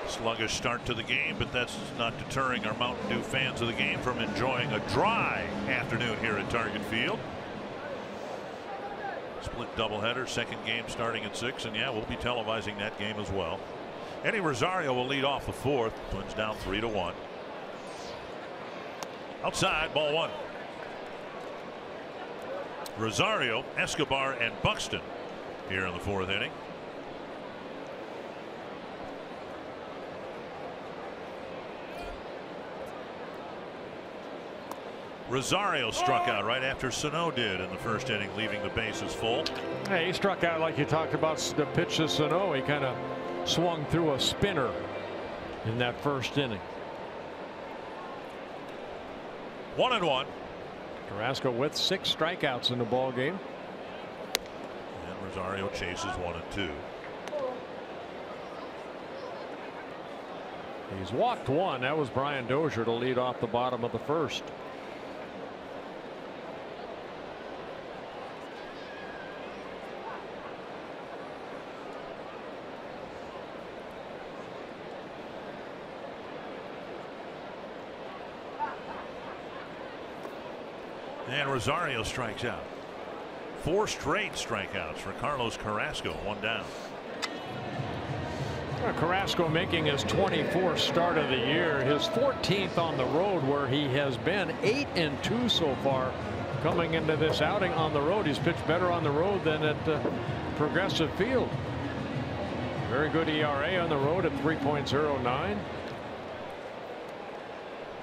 Sluggish start to the game, but that's not deterring our Mountain Dew fans of the game from enjoying a dry afternoon here at Target Field. Split doubleheader, second game starting at 6, and yeah, we'll be televising that game as well. Eddie Rosario will lead off the 4th. Twins down 3-1. Outside, ball one. Rosario, Escobar, and Buxton here in the fourth inning. Rosario struck out right after Sano did in the first inning, leaving the bases full. Hey, he struck out like you talked about the pitch to Sano. He kind of swung through a spinner in that first inning. 1-1. Carrasco with 6 strikeouts in the ball game. And Rosario chases 1 and 2. He's walked 1. That was Brian Dozier to lead off the bottom of the first. And Rosario strikes out. 4 straight strikeouts for Carlos Carrasco. 1 down. Carrasco making his 24th start of the year, his 14th on the road, where he has been 8-2 so far coming into this outing on the road. He's pitched better on the road than at Progressive Field. Very good ERA on the road at 3.09.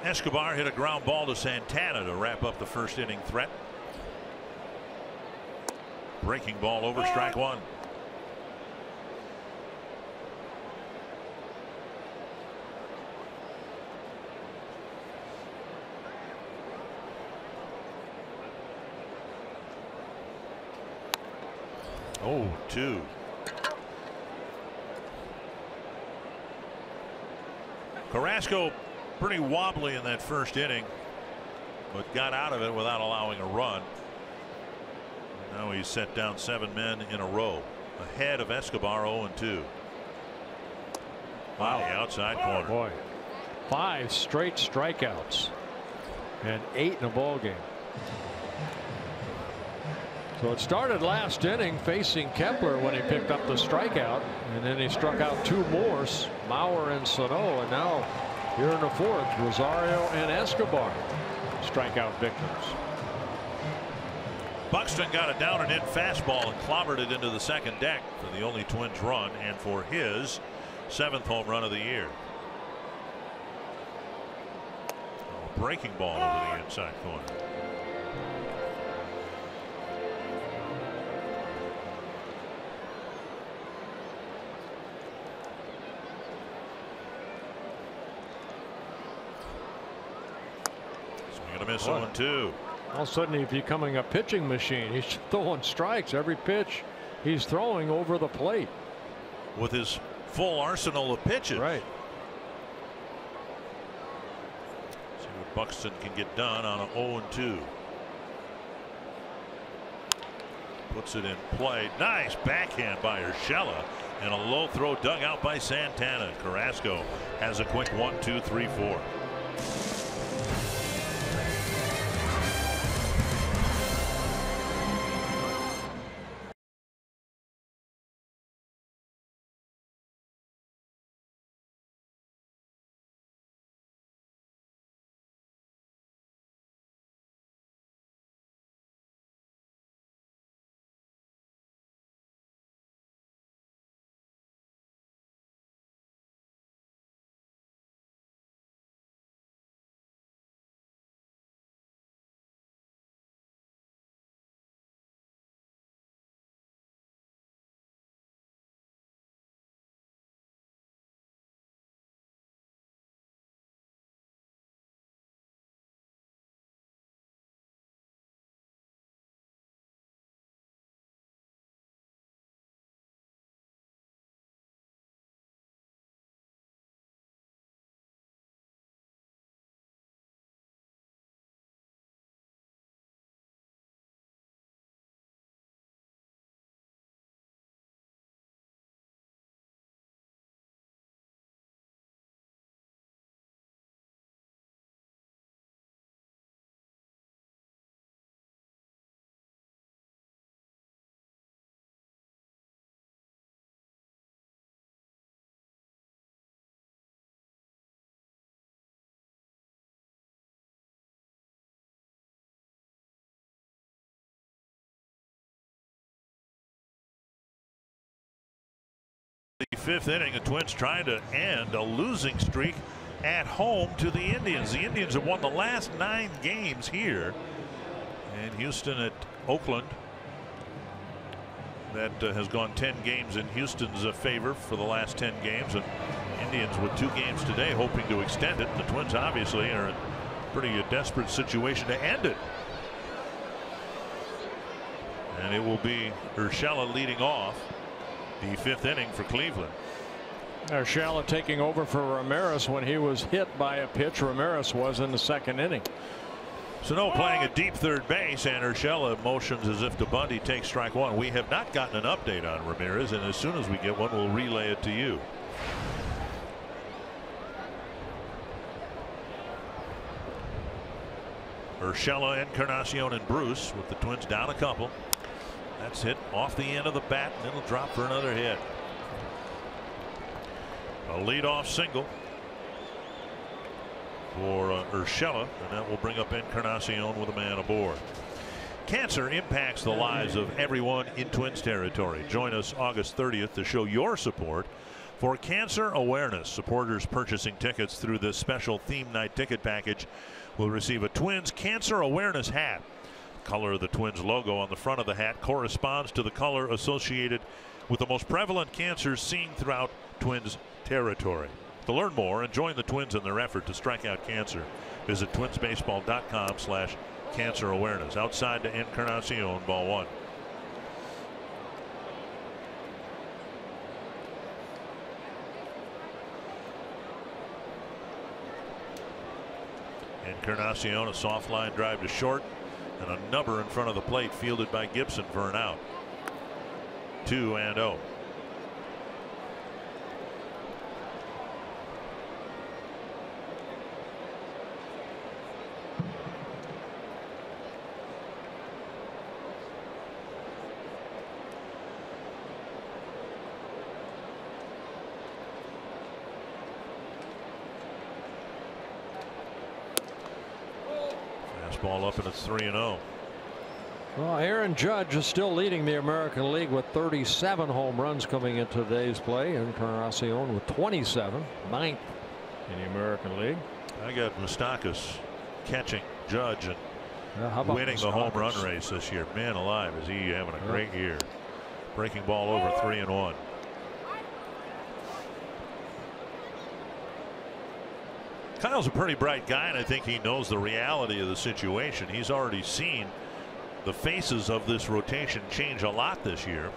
Escobar hit a ground ball to Santana to wrap up the first inning threat. Breaking ball over, strike 1. Oh, 2. Carrasco pretty wobbly in that first inning, but got out of it without allowing a run. Now he's set down 7 men in a row, ahead of Escobar. 0-2. Wow, the outside corner. Boy, 5 straight strikeouts and 8 in a ball game. So it started last inning facing Kepler when he picked up the strikeout, and then he struck out 2 more, Mauer and Sano, and now here in the fourth, Rosario and Escobar strikeout victims. Buxton got a down and in fastball and clobbered it into the second deck for the only Twins run and for his 7th home run of the year. A breaking ball over the inside corner. Swing and a miss. 0-2. All of a sudden he's becoming a pitching machine. He's throwing strikes every pitch he's throwing over the plate with his full arsenal of pitches. Right. See what Buxton can get done on an 0-2. Puts it in play. Nice backhand by Urshela, and a low throw dug out by Santana. Carrasco has a quick 1, 2, 3, 4. fifth inning, the Twins trying to end a losing streak at home to the Indians. The Indians have won the last 9 games here, and Houston at Oakland. That has gone 10 games in Houston's favor for the last 10 games, and Indians with 2 games today hoping to extend it. The Twins obviously are in a pretty desperate situation to end it. And it will be Urshela leading off the 5th inning for Cleveland. Urshela taking over for Ramirez when he was hit by a pitch Ramirez was in the 2nd inning. Sano playing a deep third base, and Urshela motions as if to bunt. He takes strike 1. We have not gotten an update on Ramirez, and as soon as we get one, we'll relay it to you. Urshela, Encarnacion, and Bruce with the Twins down a couple. That's hit off the end of the bat, and it'll drop for another hit. A leadoff single for Urshela, and that will bring up Encarnacion with a man aboard. Cancer impacts the lives of everyone in Twins territory. Join us August 30th to show your support for cancer awareness. Supporters purchasing tickets through this special theme night ticket package will receive a Twins cancer awareness hat. The color of the Twins logo on the front of the hat corresponds to the color associated with the most prevalent cancers seen throughout Twins territory. To learn more and join the Twins in their effort to strike out cancer, visit twinsbaseball.com/cancer awareness. Outside to Encarnacion, ball 1. Encarnacion, a soft line drive to short, and a number in front of the plate fielded by Gibson for an out. 2-0. Ball up, and it's 3-0. Well, Aaron Judge is still leading the American League with 37 home runs coming into today's play. Encarnacion with 27, 9th in the American League. I got Moustakas catching Judge and winning the home run race this year. Man alive, is he having a great year. Breaking ball over 3-1. Kyle's a pretty bright guy, and I think he knows the reality of the situation. He's already seen the faces of this rotation change a lot this year.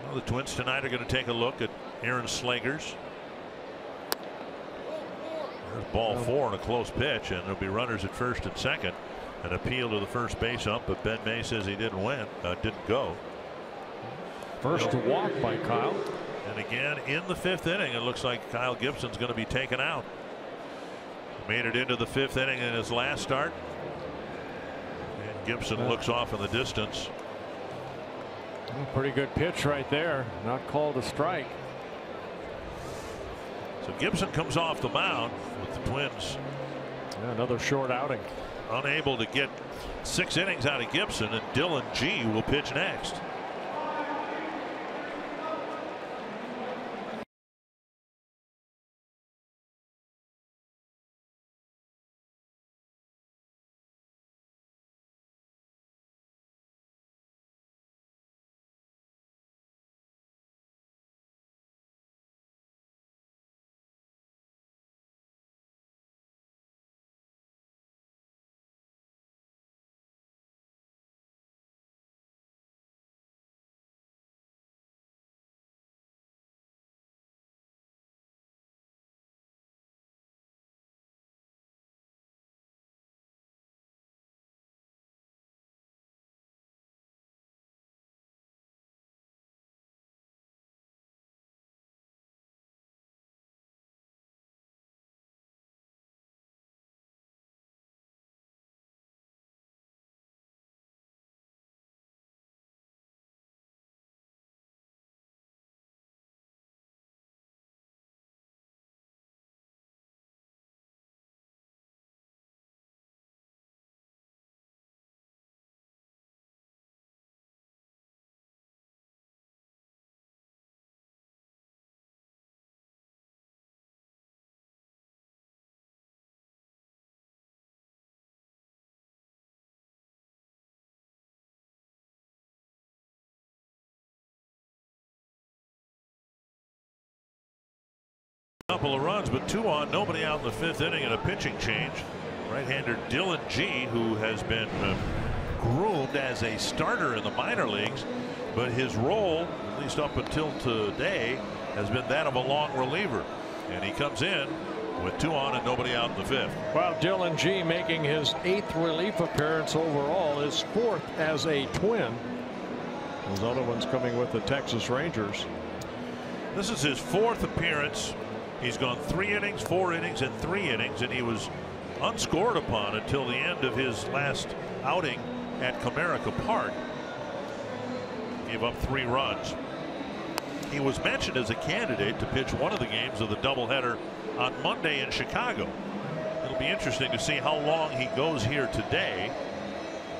Well, the Twins tonight are going to take a look at Aaron Slegers. There's ball 4 and a close pitch, and there'll be runners at first and second. An appeal to the first base ump, but Ben May says he didn't go. First to walk by Kyle. And again in the 5th inning, it looks like Kyle Gibson's going to be taken out. Made it into the 5th inning in his last start. And Gibson looks off in the distance. Pretty good pitch right there. Not called a strike. So Gibson comes off the mound with the Twins. Yeah, another short outing. Unable to get 6 innings out of Gibson, and Dylan G will pitch next. Couple of runs, but 2 on, nobody out in the 5th inning, and a pitching change. Right-hander Dylan G, who has been groomed as a starter in the minor leagues, but his role, at least up until today, has been that of a long reliever, and he comes in with 2 on and nobody out in the 5th. Well, Dylan G making his 8th relief appearance overall, his 4th as a Twin. Those other ones coming with the Texas Rangers. This is his 4th appearance. He's gone 3 innings, 4 innings, and 3 innings, and he was unscored upon until the end of his last outing at Comerica Park. Gave up 3 runs. He was mentioned as a candidate to pitch one of the games of the doubleheader on Monday in Chicago. It'll be interesting to see how long he goes here today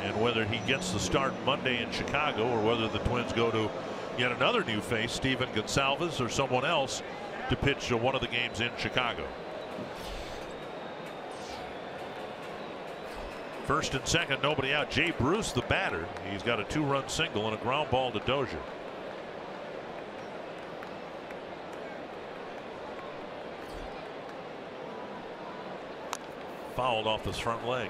and whether he gets the start Monday in Chicago or whether the Twins go to yet another new face, Steven Gonsalves, or someone else to pitch one of the games in Chicago. First and second, nobody out. Jay Bruce, the batter. He's got a 2-run single and a ground ball to Dozier. Fouled off his front leg.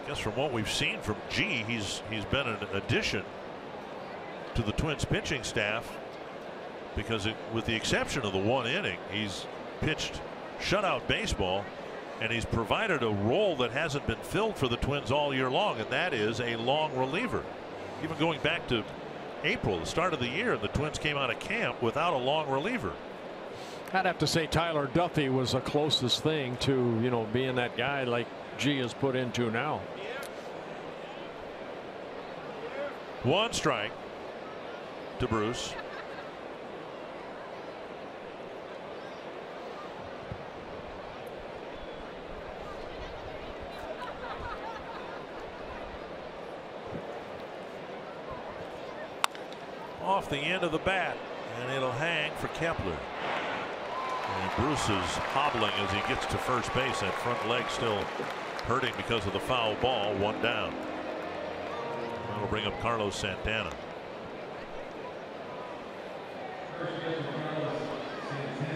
I guess from what we've seen from G, he's been an addition to the Twins pitching staff, because with the exception of the 1 inning, he's pitched shutout baseball, and he's provided a role that hasn't been filled for the Twins all year long, and that is a long reliever. Even going back to April, the start of the year, the Twins came out of camp without a long reliever. I'd have to say Tyler Duffy was the closest thing to, you know, being that guy like G is put into now. 1 strike to Bruce. Off the end of the bat, and it'll hang for Kepler. And Bruce is hobbling as he gets to first base. That front leg still hurting because of the foul ball. 1 down. That'll bring up Carlos Santana.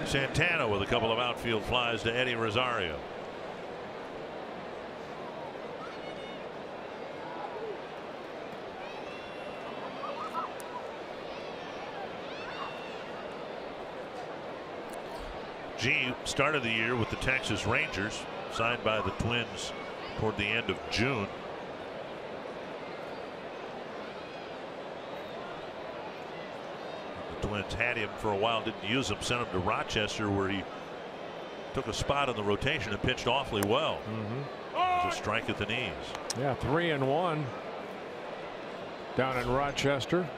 Santana with a couple of outfield flies to Eddie Rosario. G started the year with the Texas Rangers, signed by the Twins toward the end of June. The Twins had him for a while, didn't use him, sent him to Rochester, where he took a spot in the rotation and pitched awfully well. It was a strike at the knees. Yeah, 3-1 down in Rochester.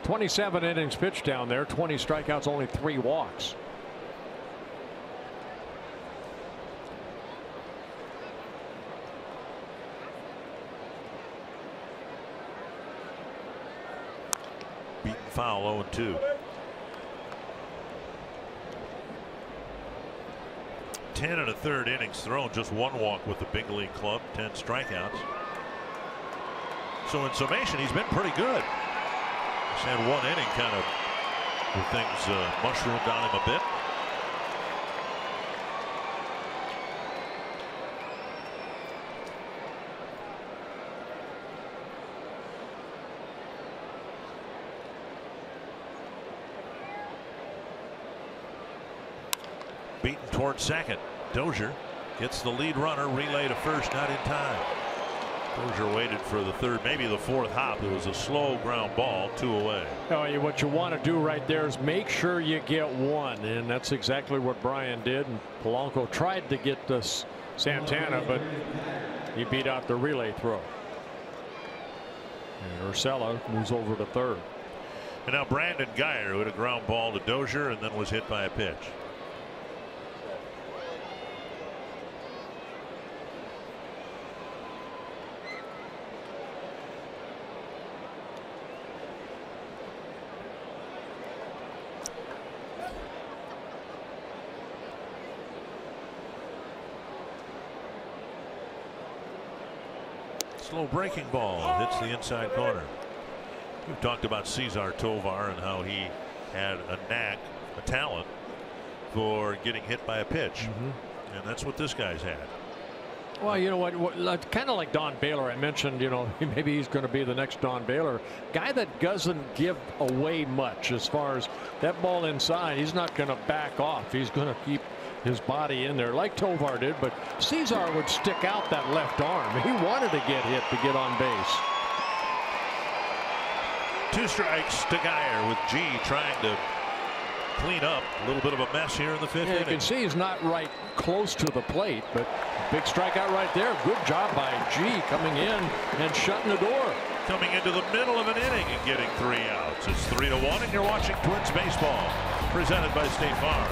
27 innings pitched down there, 20 strikeouts, only 3 walks. Beaten foul, 0-2. 10 1/3 innings thrown, just 1 walk with the big league club, 10 strikeouts. So in summation, he's been pretty good. He's had 1 inning kind of where things mushroomed on him a bit. Beaten towards second. Dozier gets the lead runner, relay to first, not in time. Dozier waited for the 3rd, maybe the 4th hop. It was a slow ground ball, 2 away. Oh, what you want to do right there is make sure you get 1, and that's exactly what Brian did. And Polanco tried to get this Santana, but he beat out the relay throw. And Urshela moves over to 3rd. And now Brandon Guyer, who had a ground ball to Dozier and then was hit by a pitch. Slow breaking ball hits the inside corner. We've talked about Cesar Tovar and how he had a knack, a talent for getting hit by a pitch. And that's what this guy's had. Well, you know what, kind of like Don Baylor. I mentioned, you know, maybe he's going to be the next Don Baylor. Guy that doesn't give away much as far as that ball inside. He's not going to back off. He's going to keep his body in there like Tovar did. But Cesar would stick out that left arm. He wanted to get hit to get on base. 2 strikes to Geyer with G trying to clean up a little bit of a mess here in the 5th inning. You can see he's not right close to the plate, but big strikeout right there. Good job by G coming in and shutting the door. Coming into the middle of an inning and getting 3 outs. It's 3-1, and you're watching Twins baseball, presented by State Farm.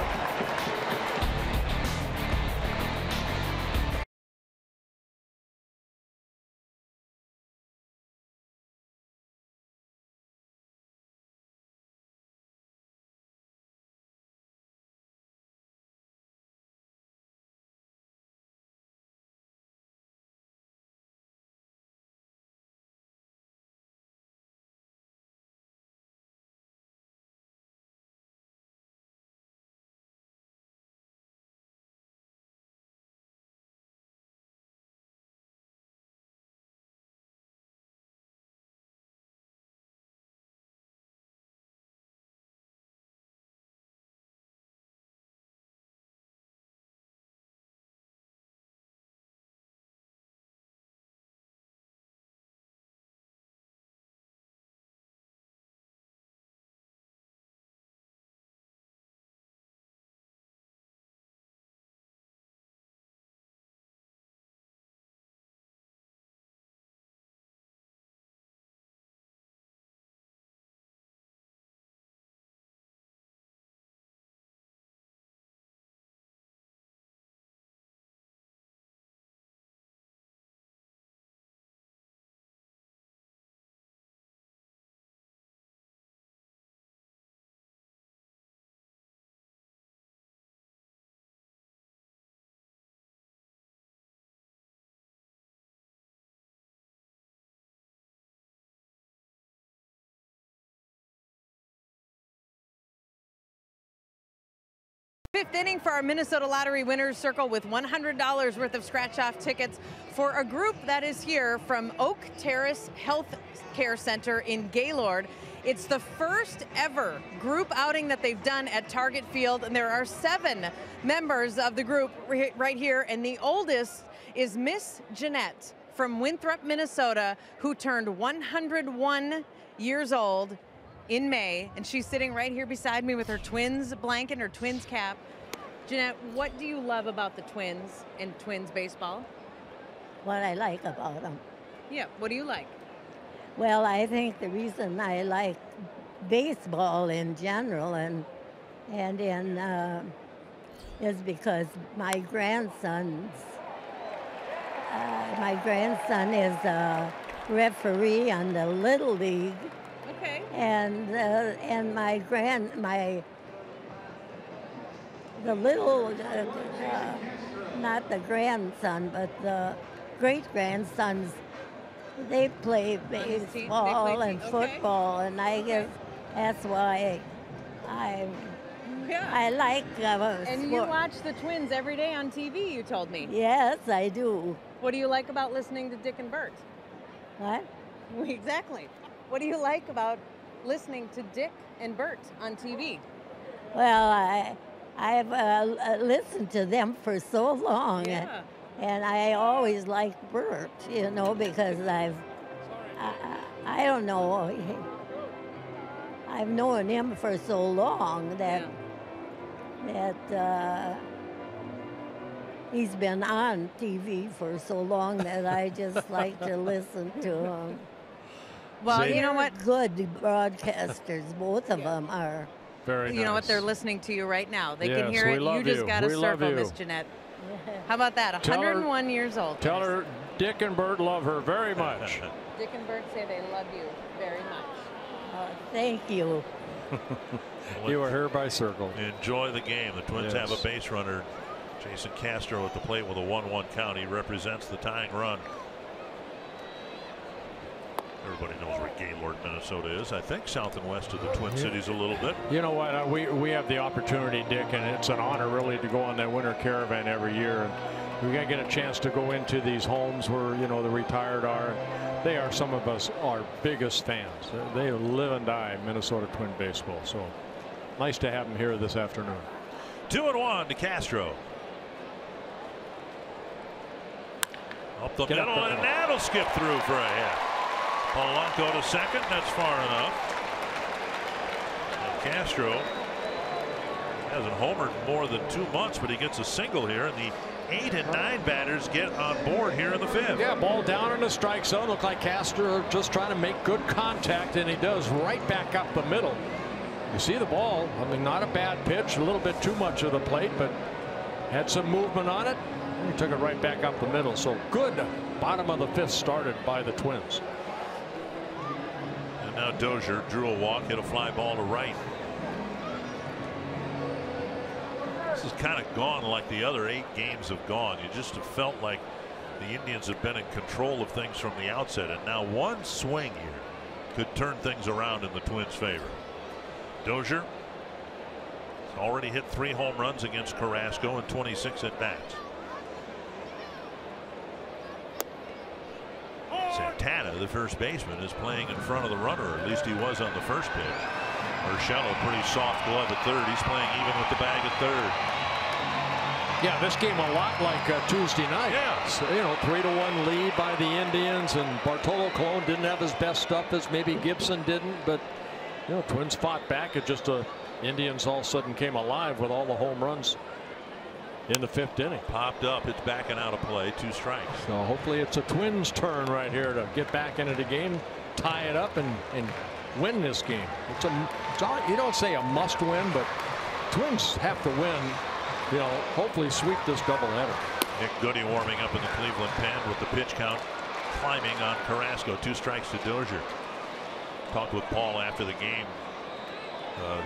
Fifth inning for our Minnesota Lottery Winners Circle with $100 worth of scratch-off tickets for a group that is here from Oak Terrace Health Care Center in Gaylord. It's the first ever group outing that they've done at Target Field, and there are 7 members of the group right here, and the oldest is Miss Jeanette from Winthrop, Minnesota, who turned 101 years old in May, and she's sitting right here beside me with her Twins blanket, her Twins cap. Jeanette, what do you love about the Twins and Twins baseball? What I like about them. Yeah, what do you like? Well, I think the reason I like baseball in general and is because my grandson is a referee on the Little League. Okay. And the little, not the grandson, but the great-grandsons, they play baseball and football, and I guess that's why I like And you watch the Twins every day on TV, you told me. Yes, I do. What do you like about listening to Dick and Bert? What? Exactly. What do you like about listening to Dick and Bert on TV? Well, I've listened to them for so long, and I always liked Bert, you know, because I don't know, I've known him for so long that he's been on TV for so long that I just like to listen to him. Well, you know what? Good broadcasters, both of them are. Very nice. You know what? They're listening to you right now. They Yes, can hear we it. love You just you. got a We love circle, you. Miss Jeanette. How about that? 101 years old. Tell her Dick and Bert love her very much. Dick and Bert say they love you very much. Thank you. You are here by circle. Enjoy the game. The Twins have a base runner, Jason Castro, at the plate with a 1-1 count. He represents the tying run. Everybody knows where Gaylord, Minnesota is. I think south and west of the Twin Cities a little bit. You know what? We have the opportunity, Dick, and it's an honor really to go on that winter caravan every year. And we got to get a chance to go into these homes where, you know, the retired are. They are some of us our biggest fans. They live and die Minnesota Twin baseball. So nice to have them here this afternoon. 2-1 to Castro. Up the middle, and that'll skip through for a hit. Polanco to second. That's far enough. And Castro hasn't homered more than 2 months, but he gets a single here, and the 8 and 9 batters get on board here in the 5th. Yeah, ball down in the strike zone. Look like Castro just trying to make good contact, and he does right back up the middle. You see the ball. I mean, not a bad pitch, a little bit too much of the plate, but had some movement on it. He took it right back up the middle. So good bottom of the 5th started by the Twins. And now Dozier drew a walk, hit a fly ball to right. This has kind of gone like the other 8 games have gone. You just have felt like the Indians have been in control of things from the outset, and now one swing here could turn things around in the Twins' favor. Dozier has already hit 3 home runs against Carrasco in 26 at bats. Santana, the first baseman, is playing in front of the runner, or at least he was on the first pitch. Urshela, pretty soft glove at third. He's playing even with the bag at third. Yeah, this game a lot like Tuesday night. Yeah. So, you know, 3-1 lead by the Indians, and Bartolo Colon didn't have his best stuff as maybe Gibson didn't, but you know, Twins fought back. It just Indians all of a sudden came alive with all the home runs in the 5th inning. Popped up. It's backing out of play. 2 strikes. So hopefully it's a Twins turn right here to get back into the game, tie it up, and win this game. It's you don't say a must win, but Twins have to win. You know, hopefully sweep this doubleheader. Nick Goody warming up in the Cleveland pen with the pitch count climbing on Carrasco. 2 strikes to Dozier. Talked with Paul after the game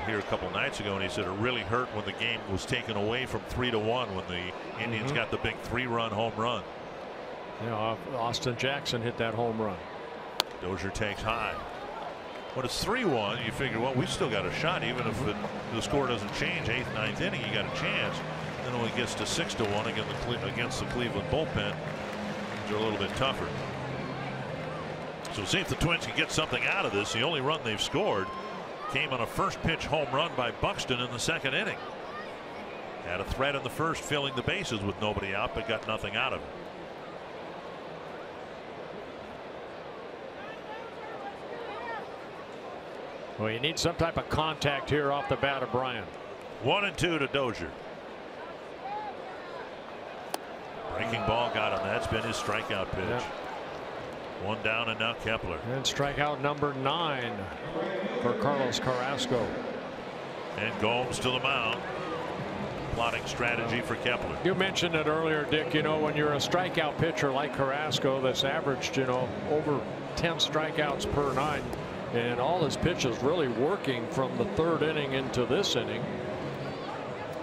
here a couple nights ago, and he said it really hurt when the game was taken away from 3-1 when the Indians got the big 3-run home run. You know, Austin Jackson hit that home run. Dozier takes high. When it's 3-1, you figure, well, we still got a shot, even if the score doesn't change. 8th, 9th inning, you got a chance. Then when it gets to 6-1 against the Cleveland bullpen, they're a little bit tougher. So see if the Twins can get something out of this. The only run they've scored came on a first pitch home run by Buxton in the 2nd inning. Had a threat in the first, filling the bases with nobody out, but got nothing out of it. Well, you need some type of contact here off the bat of Bryant. 1-2 to Dozier. Breaking ball got him. That's been his strikeout pitch. Yep. 1 down, and now Kepler. And strikeout number 9 for Carlos Carrasco. And Gomes to the mound. Plotting strategy for Kepler. You mentioned it earlier, Dick. You know, when you're a strikeout pitcher like Carrasco that's averaged, you know, over 10 strikeouts per 9, and all his pitches really working from the 3rd inning into this inning.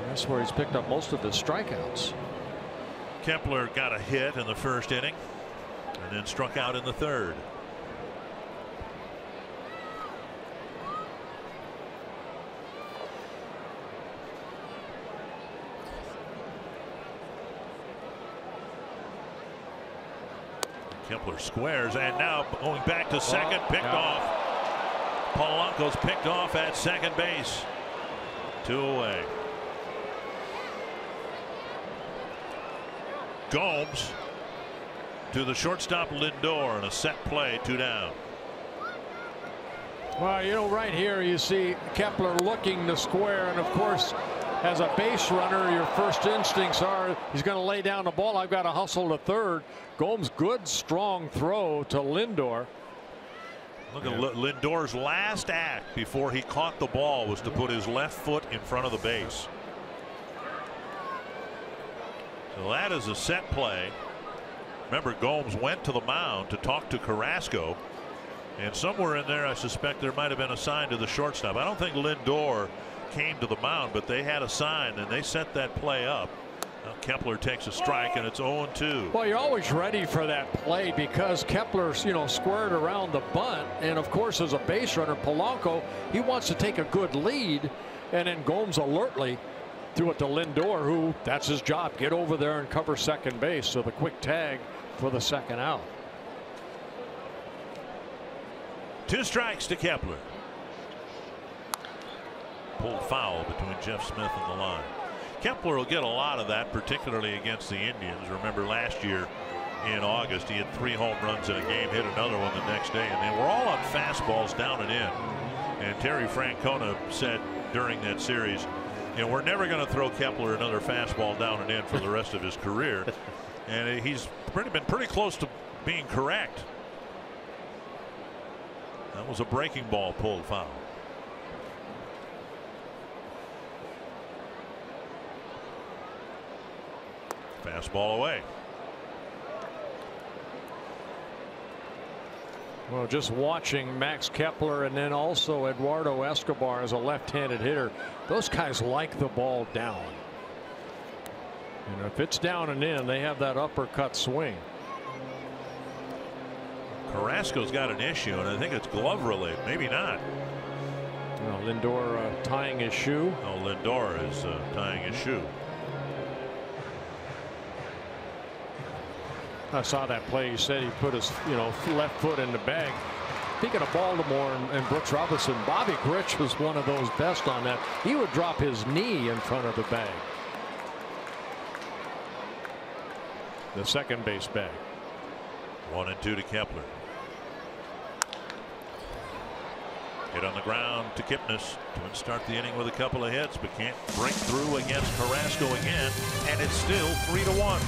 That's where he's picked up most of his strikeouts. Kepler got a hit in the 1st inning and then struck out in the 3rd. Kepler squares, and now going back to second, picked off. Polanco's picked off at second base. 2 away. Gomes to the shortstop Lindor, and a set play, 2 down. Well, you know, right here you see Kepler looking to square, and of course, as a base runner, your first instincts are he's going to lay down the ball. I've got to hustle to third. Gomes, good strong throw to Lindor. Look at Lindor's last act before he caught the ball was to put his left foot in front of the base. So that is a set play. Remember, Gomes went to the mound to talk to Carrasco, and somewhere in there I suspect there might have been a sign to the shortstop. I don't think Lindor came to the mound, but they had a sign and they set that play up. Kepler takes a strike, and it's 0-2. Well, you're always ready for that play because Kepler's, squared around the bunt. And, of course, as a base runner, Polanco, he wants to take a good lead. And then Gomes alertly threw it to Lindor, who, that's his job, get over there and cover second base. So the quick tag for the second out. 2 strikes to Kepler. Pulled foul between Jeff Smith and the line. Kepler will get a lot of that, particularly against the Indians. Remember last year in August, he had 3 home runs in a game, hit another one the next day, and they were all on fastballs down and in. And Terry Francona said during that series, we're never going to throw Kepler another fastball down and in for the rest of his career. And he's been pretty close to being correct. That was a breaking ball pulled foul. Fastball away. Well, just watching Max Kepler and then also Eduardo Escobar as a left-handed hitter, those guys like the ball down. And if it's down and in, they have that uppercut swing. Carrasco's got an issue, and I think it's glove related. Maybe not. Lindor tying his shoe. Oh, Lindor is tying his shoe. I saw that play. He said he put his left foot in the bag. Speaking of Baltimore and Brooks Robinson, Bobby Grich was one of those best on that. He would drop his knee in front of the bag. The second base bag. 1-2 to Kepler. Hit on the ground to Kipnis. Twins start the inning with a couple of hits, but can't break through against Carrasco again, and it's still 3-1.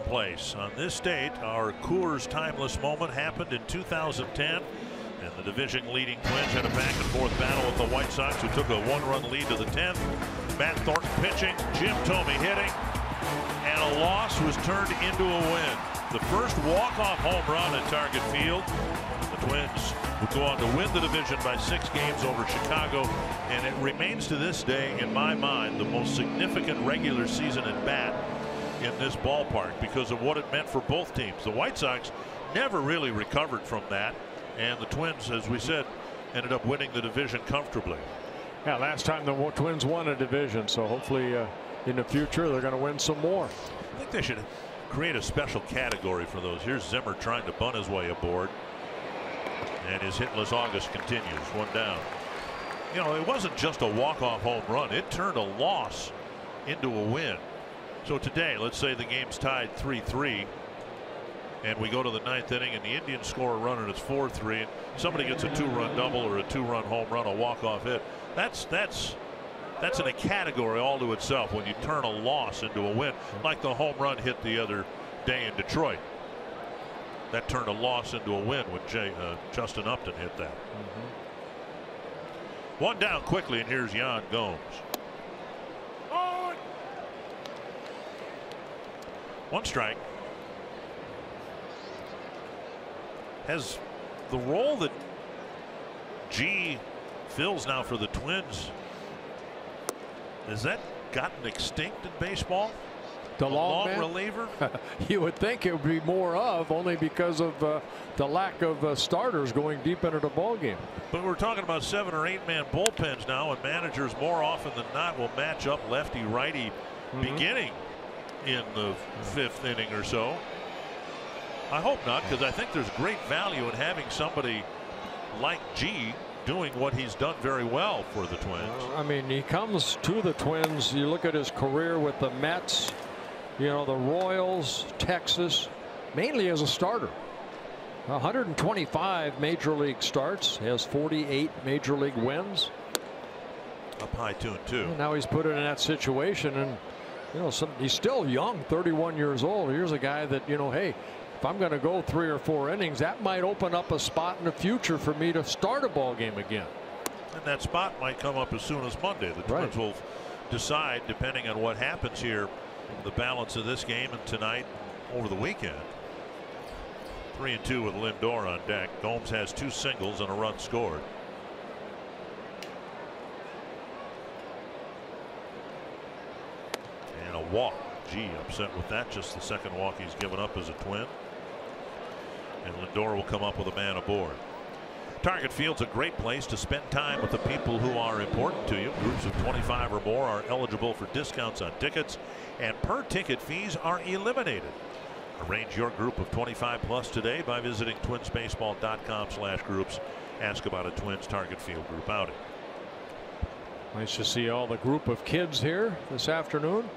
Place on this date, our Coors timeless moment happened in 2010, and the division leading Twins had a back and forth battle with the White Sox, who took a 1-run lead to the 10th. Matt Thornton pitching, Jim Thome hitting, and a loss was turned into a win. The first walk-off home run at Target Field. The Twins would go on to win the division by 6 games over Chicago, and it remains to this day, in my mind, the most significant regular season at bat in this ballpark because of what it meant for both teams. The White Sox never really recovered from that, and the Twins, as we said, ended up winning the division comfortably. Yeah, last time the Twins won a division, so hopefully in the future they're going to win some more. I think they should create a special category for those. Here's Zimmer trying to bunt his way aboard, and his hitless August continues. 1 down. It wasn't just a walk-off home run. It turned a loss into a win. So today, let's say the game's tied 3-3, and we go to the 9th inning, and the Indians score a run, and it's 4-3, and somebody gets a 2-run double or a 2-run home run, a walk-off hit. That's That's in a category all to itself when you turn a loss into a win, like the home run hit the other day in Detroit. That turned a loss into a win when Justin Upton hit that. One down quickly, and here's Yan Gomes. One strike. Has the role that G fills now for the Twins, has that gotten extinct in baseball? The long reliever? You would think it would be more of, only because of the lack of starters going deep into the ball game. But we're talking about 7 or 8 man bullpens now, and managers more often than not will match up lefty righty beginning in the 5th inning or so. I hope not, because I think there's great value in having somebody like G doing what he's done very well for the Twins. I mean, he comes to the Twins. You look at his career with the Mets, you know, the Royals, Texas, mainly as a starter. 125 major league starts, has 48 major league wins. Up high 2-2. And now he's put in that situation, and you know, he's still young, 31 years old. Here's a guy that, you know, hey, if I'm going to go 3 or 4 innings, that might open up a spot in the future for me to start a ball game again. And that spot might come up as soon as Monday. The Twins will decide, depending on what happens here, the balance of this game and tonight over the weekend. 3-2 with Lindor on deck. Gomes has 2 singles and a run scored. And a walk. Gee, upset with that. Just the second walk he's given up as a Twin. And Lindor will come up with a man aboard. Target Field's a great place to spend time with the people who are important to you. Groups of 25 or more are eligible for discounts on tickets, and per ticket fees are eliminated. Arrange your group of 25 plus today by visiting twinsbaseball.com/groups. Ask about a Twins Target Field group outing. Nice to see all the group of kids here this afternoon.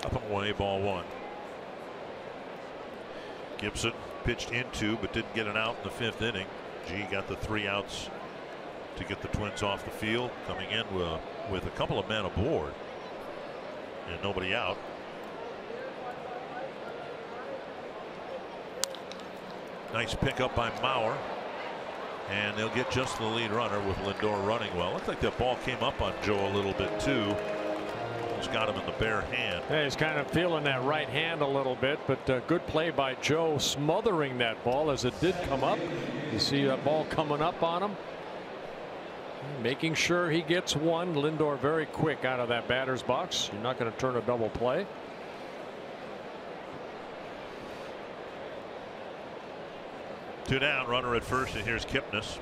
Up and away, ball 1. Gibson pitched into but didn't get an out in the 5th inning. G got the 3 outs to get the Twins off the field, coming in with a couple of men aboard and nobody out. Nice pickup by Mauer, and they'll get just the lead runner with Lindor running well. Looks like that ball came up on Joe a little bit too. Got him in the bare hand. Yeah, he's kind of feeling that right hand a little bit, but good play by Joe, smothering that ball as it did come up. You see that ball coming up on him, making sure he gets one. Lindor very quick out of that batter's box. You're not going to turn a double play. Two down, runner at first, and here's Kipnis.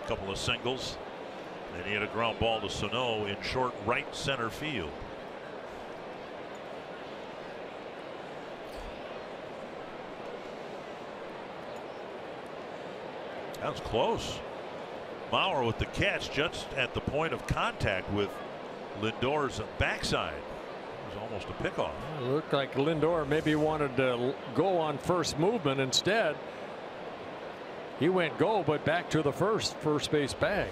A couple of singles, and he had a ground ball to Sano in short right center field. That was close. Mauer with the catch just at the point of contact with Lindor's backside. It was almost a pickoff. It looked like Lindor maybe wanted to go on first movement. Instead, he went go, but back to the first base bag.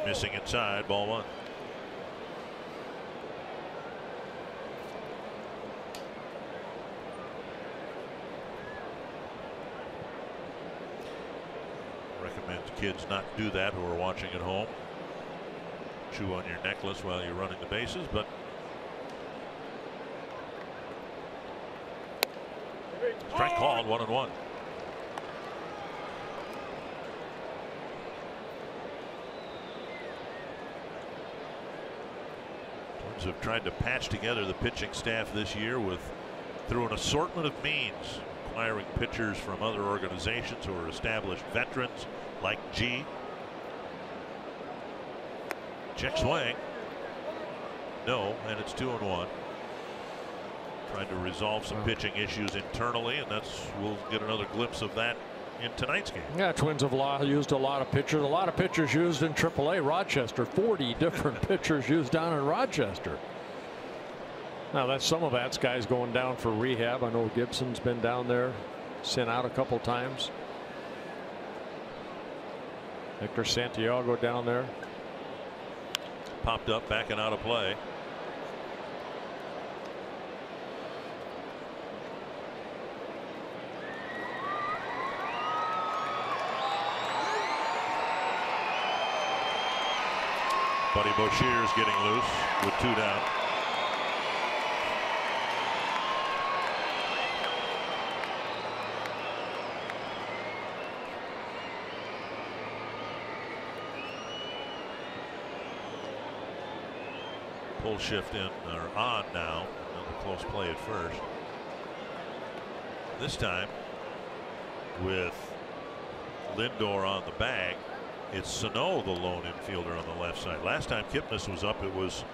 Missing inside, ball 1. Recommend kids not do that who are watching at home. Chew on your necklace while you're running the bases, but strike called, 1-1. Twins have tried to patch together the pitching staff this year through an assortment of means, acquiring pitchers from other organizations who are established veterans like G. Check swing. No, and it's 2-1. Trying to resolve some pitching issues internally, and we'll get another glimpse of that in tonight's game. Yeah, Twins have used a lot of pitchers. A lot of pitchers used in AAA Rochester. 40 different pitchers used down in Rochester. Now some of that's guys going down for rehab. I know Gibson's been down there, sent out a couple times. Hector Santiago down there. Popped up, backing out of play. Buddy Boucher's getting loose with 2 down. Pull shift in or on now. Another close play at first. This time with Lindor on the bag. It's Sano, the lone infielder on the left side. Last time Kipnis was up, it was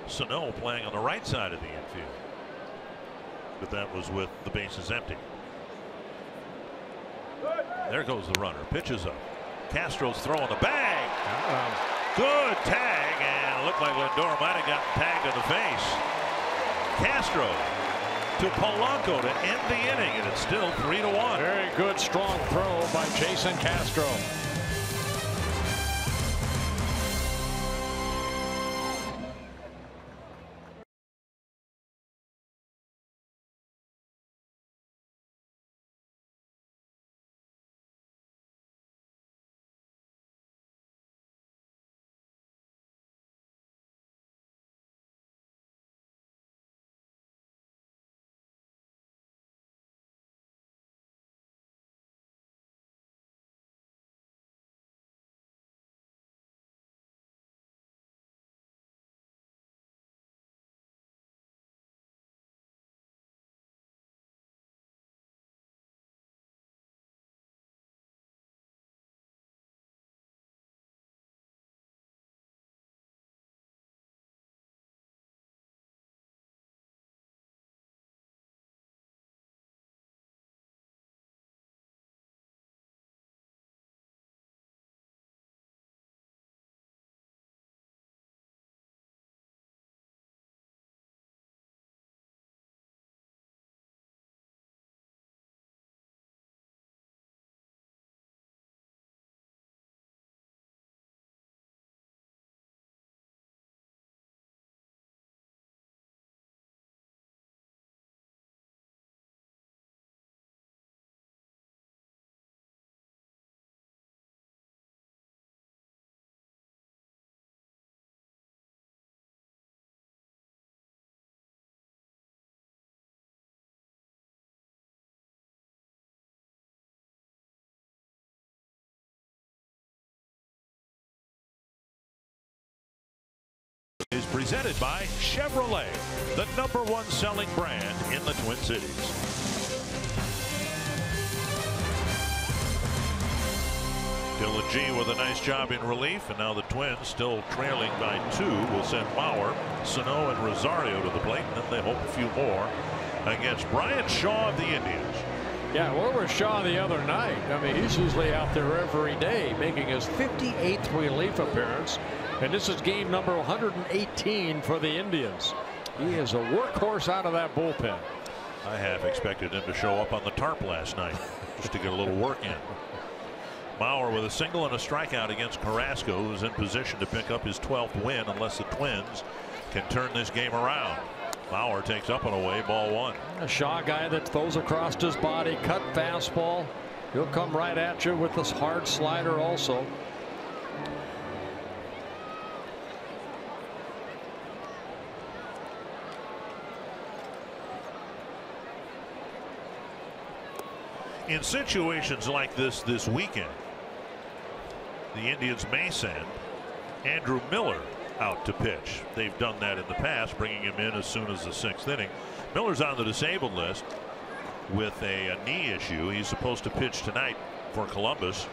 Sano playing on the right side of the infield. But that was with the bases empty. There goes the runner. Pitches up. Castro's throwing the bag. Good tag, and it looked like Lindor might have gotten tagged in the face. Castro to Polanco to end the inning, and it's still 3-1. Very good, strong throw by Jason Castro. Is presented by Chevrolet, the #1 selling brand in the Twin Cities. Dylan G with a nice job in relief, and now the Twins, still trailing by 2, will send Bauer, Sano, and Rosario to the plate, and then they hope a few more against Brian Shaw of the Indians. Yeah, where was Shaw the other night? I mean, he's usually out there every day, making his 58th relief appearance. And this is game number 118 for the Indians. He is a workhorse out of that bullpen. I have expected him to show up on the tarp last night just to get a little work in. Bauer with a single and a strikeout against Carrasco, who's in position to pick up his 12th win unless the Twins can turn this game around. Bauer takes up and away, ball 1. A Shaw guy that throws across his body, cut fastball. He'll come right at you with this hard slider also. In situations like this weekend, the Indians may send Andrew Miller out to pitch. They've done that in the past, bringing him in as soon as the 6th inning. Miller's on the disabled list with a knee issue. He's supposed to pitch tonight for Columbus,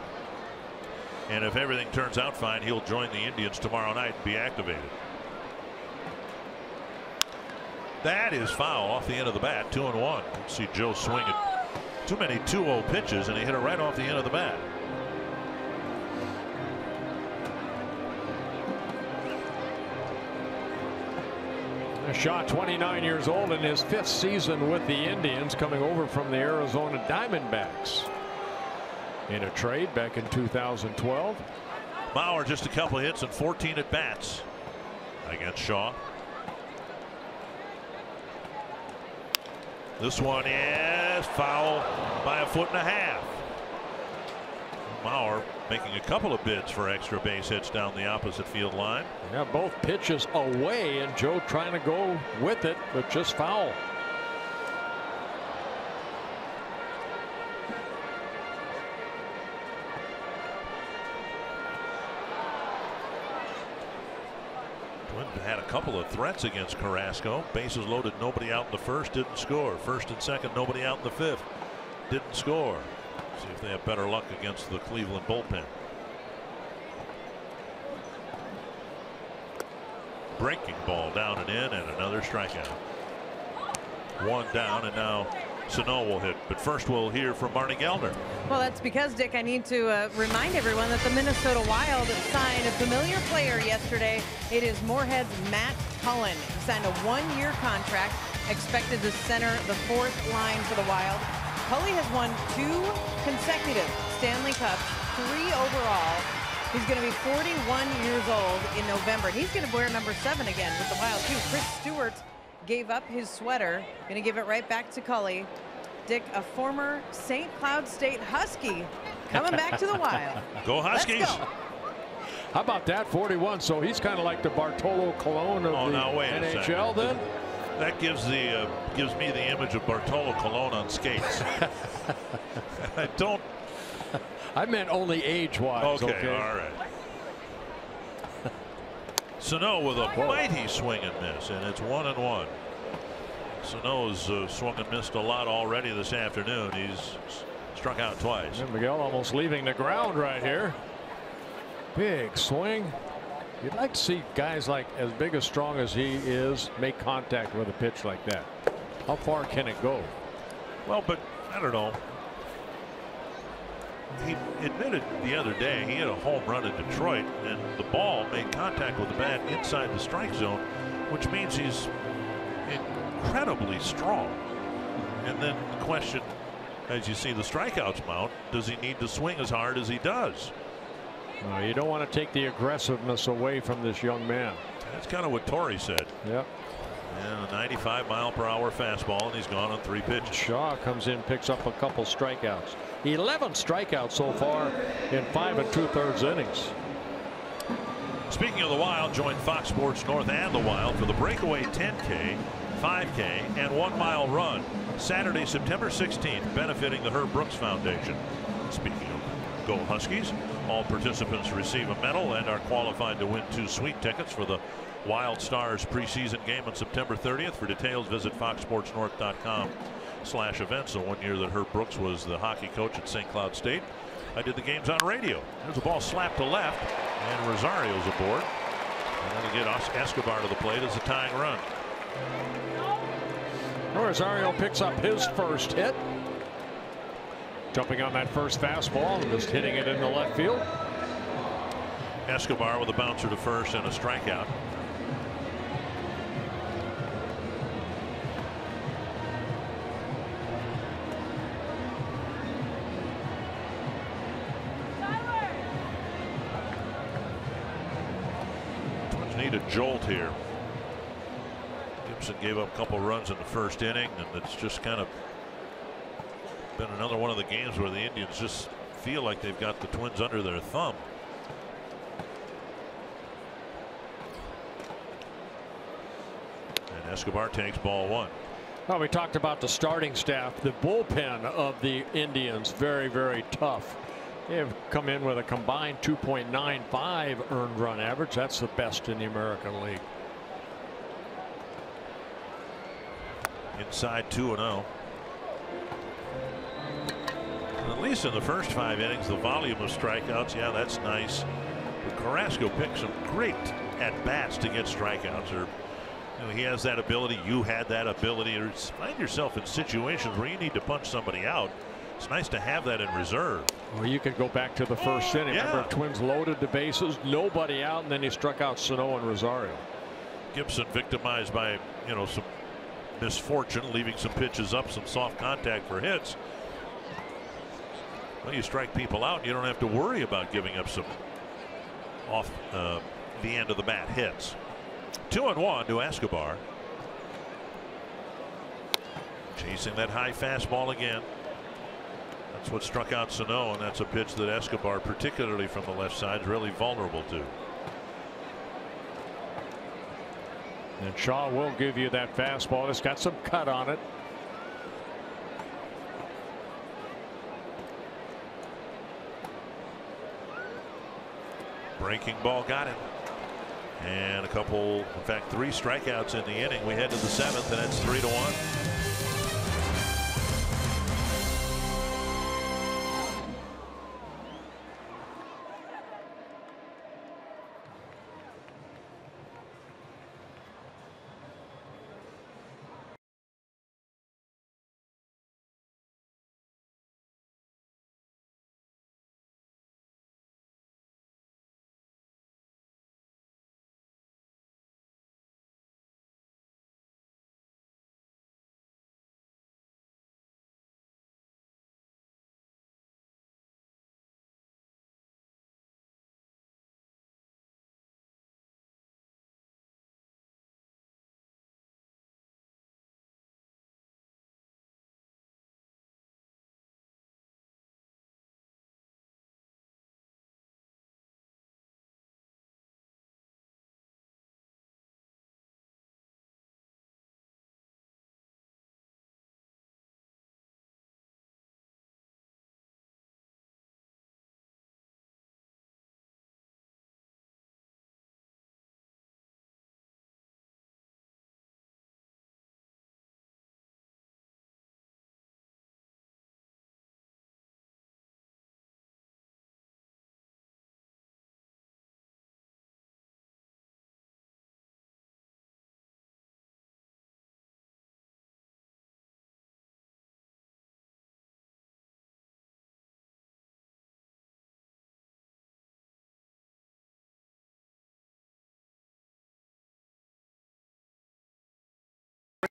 and if everything turns out fine, he'll join the Indians tomorrow night and be activated. That is foul off the end of the bat. 2-1. See Joe swing it Too many 2-0 pitches, and he hit it right off the end of the bat. Shaw, 29 years old, in his 5th season with the Indians, coming over from the Arizona Diamondbacks in a trade back in 2012. Bauer just a couple of hits and 14 at bats against Shaw. This one is foul by a 1.5 feet. Bauer making a couple of bids for extra base hits down the opposite field line. Yeah, both pitches away, and Joe trying to go with it, but just foul. Twins had a couple of threats against Carrasco. Bases loaded, nobody out in the first, didn't score. First and second, nobody out in the fifth, didn't score. See if they have better luck against the Cleveland bullpen. Breaking ball down and in, and another strikeout. One down, and now Sano will hit. But first we'll hear from Marty Gelder. Well, that's because, Dick, I need to remind everyone that the Minnesota Wild signed a familiar player yesterday. It is Moorhead's Matt Cullen. He signed a 1-year contract, expected to center the 4th line for the Wild. Cully has won 2 consecutive Stanley Cups, 3 overall. He's going to be 41 years old in November. He's going to wear number 7 again with the Wild, too. Chris Stewart gave up his sweater. Going to give it right back to Cully. Dick, a former St. Cloud State Husky, coming back to the Wild. Go Huskies. Let's go. How about that, 41? So he's kind of like the Bartolo Colon of the NHL then? That gives me the image of Bartolo Colon on skates. I don't. I meant only age-wise. Okay, all right. Sano with a mighty swing and miss, and it's 1-1. Sano's swung and missed a lot already this afternoon. He's struck out twice. And Miguel almost leaving the ground right here. Big swing. You'd like to see guys like as big as strong as he is make contact with a pitch like that. How far can it go? Well, but I don't know. He admitted the other day he hit a home run in Detroit, and the ball made contact with the bat inside the strike zone, which means he's incredibly strong. And then the question, as you see the strikeouts mount, does he need to swing as hard as he does? No, you don't want to take the aggressiveness away from this young man. That's kind of what Torrey said. Yep. And a 95-mile-per-hour fastball, and he's gone on 3 pitches. Shaw comes in, picks up a couple strikeouts. 11 strikeouts so far in 5 2/3 innings. Speaking of the Wild, join Fox Sports North and the Wild for the breakaway 10K, 5K, and 1-mile run Saturday, September 16th, benefiting the Herb Brooks Foundation. Speaking of Go Huskies, all participants receive a medal and are qualified to win 2 sweet tickets for the Wild Stars preseason game on September 30th. For details, visit foxsportsnorth.com/events. The 1 year that Herb Brooks was the hockey coach at St. Cloud State, I did the games on radio. There's a ball slapped to left, and Rosario's aboard. And that'll get Escobar to the plate as a tying run. Rosario picks up his first hit. Jumping on that first fastball and just hitting it in the left field. Escobar with a bouncer to first and a strikeout. Twins need a jolt here. Gibson gave up a couple runs in the first inning, and it's just kind of been another one of the games where the Indians just feel like they've got the Twins under their thumb. And Escobar takes ball 1. Well, we talked about the starting staff. The bullpen of the Indians, very, very tough. They have come in with a combined 2.95 earned run average. That's the best in the American League. Inside 2-0. At least in the first 5 innings, the volume of strikeouts, yeah, that's nice. But Carrasco picked some great at-bats to get strikeouts. Or, he has that ability. You had that ability. Or find yourself in situations where you need to punch somebody out, It's nice to have that in reserve. Well, you could go back to the first inning. Yeah. Remember, Twins loaded the bases, nobody out, and then he struck out Sano and Rosario. Gibson victimized by, you know, some misfortune, leaving some pitches up, some soft contact for hits. Well, you strike people out, you don't have to worry about giving up some off the end of the bat hits. 2-1 to Escobar. Chasing that high fastball again. That's what struck out Sano, and that's a pitch that Escobar, particularly from the left side, is really vulnerable to. And Shaw will give you that fastball. It's got some cut on it. Breaking ball got him. And a couple, in fact, 3 strikeouts in the inning. We head to the 7th, and it's 3-1.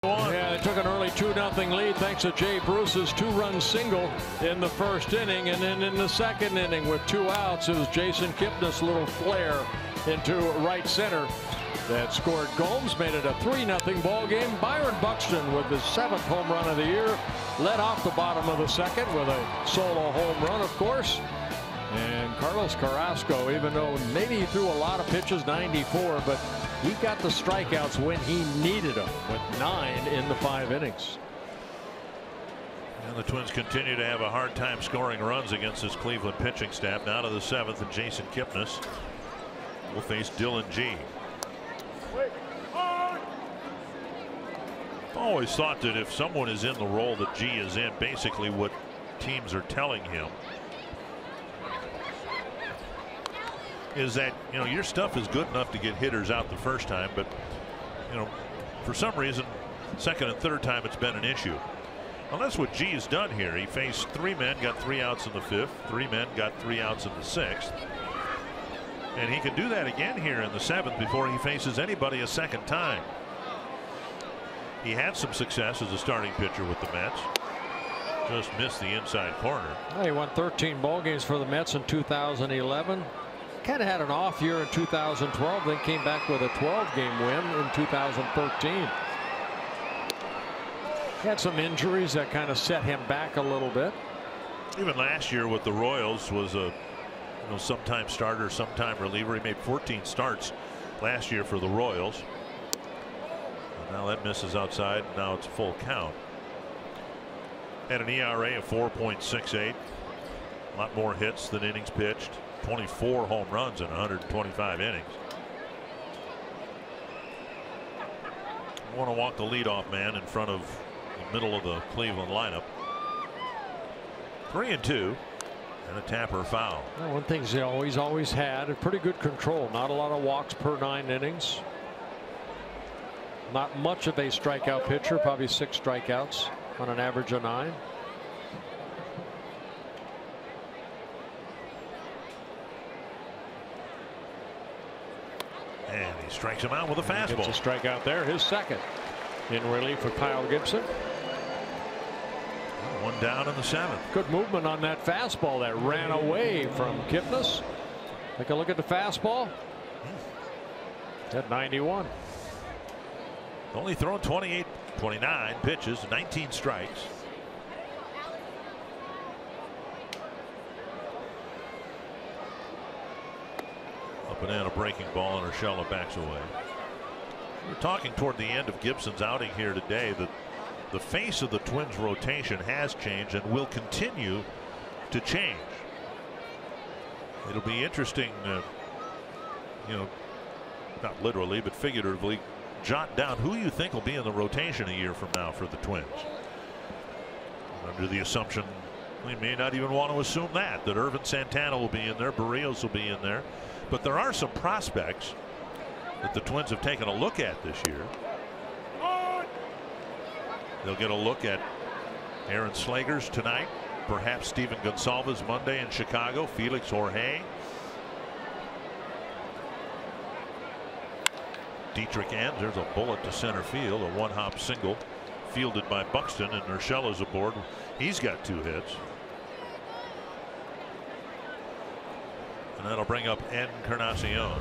Yeah, they took an early 2-0 lead thanks to Jay Bruce's 2-run single in the first inning, and then in the second inning with 2 outs, it was Jason Kipnis' little flare into right center that scored Gomes, made it a 3-0 ball game. Byron Buxton with his 7th home run of the year led off the bottom of the second with a solo home run, of course. And Carlos Carrasco, even though maybe he threw a lot of pitches, 94, but he got the strikeouts when he needed them, with 9 in the 5 innings. And the Twins continue to have a hard time scoring runs against this Cleveland pitching staff. Now to the 7th, and Jason Kipnis will face Dylan G. I've always thought that if someone is in the role that G is in, basically what teams are telling him is that, you know, your stuff is good enough to get hitters out the first time, but, you know, for some reason, second and third time it's been an issue. Well, that's what G has done here. He faced 3 men, got 3 outs in the 5th, 3 men, got 3 outs in the 6th. And he can do that again here in the 7th before he faces anybody a second time. He had some success as a starting pitcher with the Mets. Just missed the inside corner. Well, he won 13 ball games for the Mets in 2011. Kind of had an off year in 2012, then came back with a 12-game win in 2013. Had some injuries that kind of set him back a little bit. Even last year with the Royals was a sometime starter, sometime reliever. He made 14 starts last year for the Royals. And now that misses outside. Now it's a full count. Had an ERA of 4.68. A lot more hits than innings pitched. 24 home runs in 125 innings. I want to walk the leadoff man in front of the middle of the Cleveland lineup. 3-2 and a Tapper foul. Well, one thing he always had a pretty good control. Not a lot of walks per 9 innings. Not much of a strikeout pitcher, probably 6 strikeouts on an average of 9. And he strikes him out with a fastball. Gets a strikeout there, his second in relief of Kyle Gibson. One down in the 7th. Good movement on that fastball that ran away from Kipnis. Take a look at the fastball. At 91. Only thrown 29 pitches, 19 strikes. Up and in, a breaking ball, and Urshela backs away. We're talking toward the end of Gibson's outing here today that the face of the Twins rotation has changed and will continue to change. It'll be interesting, you know, not literally but figuratively, jot down who you think will be in the rotation a year from now for the Twins. Under the assumption, we may not even want to assume that Irvin Santana will be in there, Barrios will be in there, but there are some prospects that the Twins have taken a look at this year. They'll get a look at Aaron Slagers tonight, perhaps Steven Gonsalves Monday in Chicago, Felix Jorge, Dietrich Enns. There's a bullet to center field, a one-hop single fielded by Buxton, and Urshela's aboard. He's got 2 hits. And that'll bring up Encarnacion.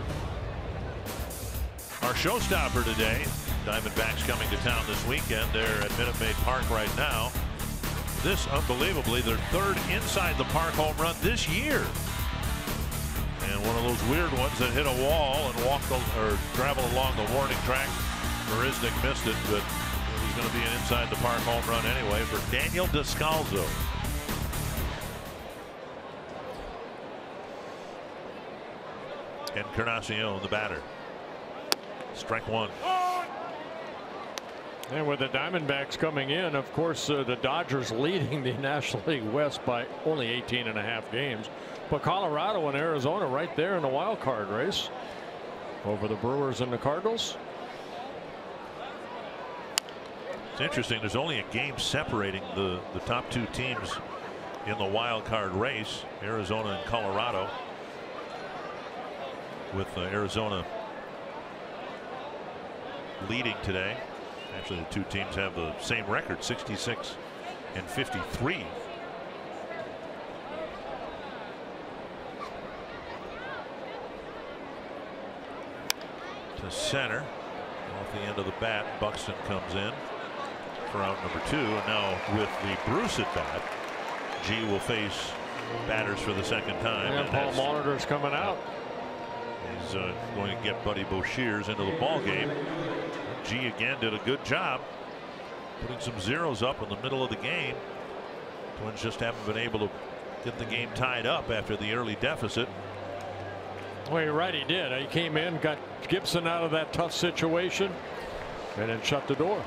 Our showstopper today, Diamondbacks coming to town this weekend. They're at Minute Maid Park right now. This, unbelievably, their 3rd inside the park home run this year. And one of those weird ones that hit a wall and traveled along the warning track. Marisnik missed it, but it was going to be an inside the park home run anyway for Daniel Descalzo. Encarnacion, the batter. Strike 1. And with the Diamondbacks coming in, of course, the Dodgers leading the National League West by only 18.5 games. But Colorado and Arizona right there in the wild card race over the Brewers and the Cardinals. It's interesting. There's only a game separating the top 2 teams in the wild card race, Arizona and Colorado, with Arizona leading today. Actually, the 2 teams have the same record, 66 and 53. To center, off the end of the bat, Buxton comes in for out number 2, and now with the Bruce at bat, G will face batters for the 2nd time. And Paul Molitor's coming out. He's going to get Buddy Boshears into the ball game. G again did a good job putting some zeros up in the middle of the game. Twins just haven't been able to get the game tied up after the early deficit. Well, you're right, he did. He came in, got Gibson out of that tough situation, and then shut the door.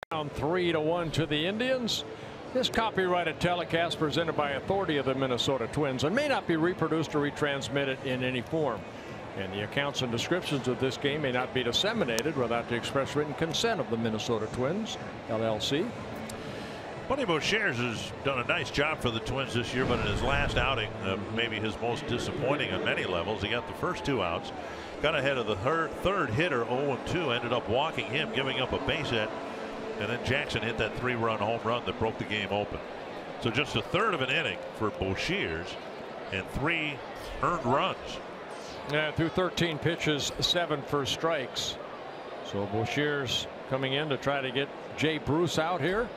Down 3-1 to the Indians. This copyrighted telecast presented by authority of the Minnesota Twins and may not be reproduced or retransmitted in any form. And the accounts and descriptions of this game may not be disseminated without the express written consent of the Minnesota Twins, LLC. Buddy Bouchers has done a nice job for the Twins this year, but in his last outing, maybe his most disappointing on many levels. He got the first 2 outs, got ahead of the third hitter 0-2, ended up walking him, giving up a base hit, and then Jackson hit that 3-run home run that broke the game open. So just a third of an inning for Bouchers and 3 earned runs. Yeah, through 13 pitches, 7 for strikes. So Bouchers coming in to try to get Jay Bruce out here.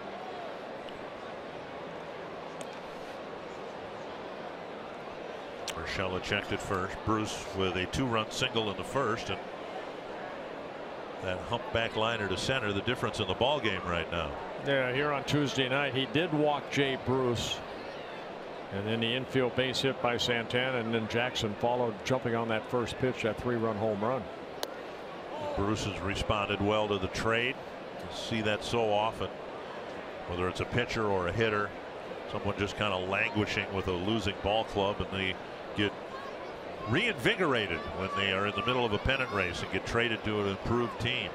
Urshela checked at first. Bruce with a 2-run single in the first, and that humpback liner to center, the difference in the ball game right now. Yeah, here on Tuesday night he did walk Jay Bruce, and then the infield base hit by Santana, and then Jackson followed, jumping on that first pitch, that 3-run home run. Bruce has responded well to the trade. You see that so often, whether it's a pitcher or a hitter, someone just kind of languishing with a losing ball club, and they get reinvigorated when they are in the middle of a pennant race and get traded to an improved team.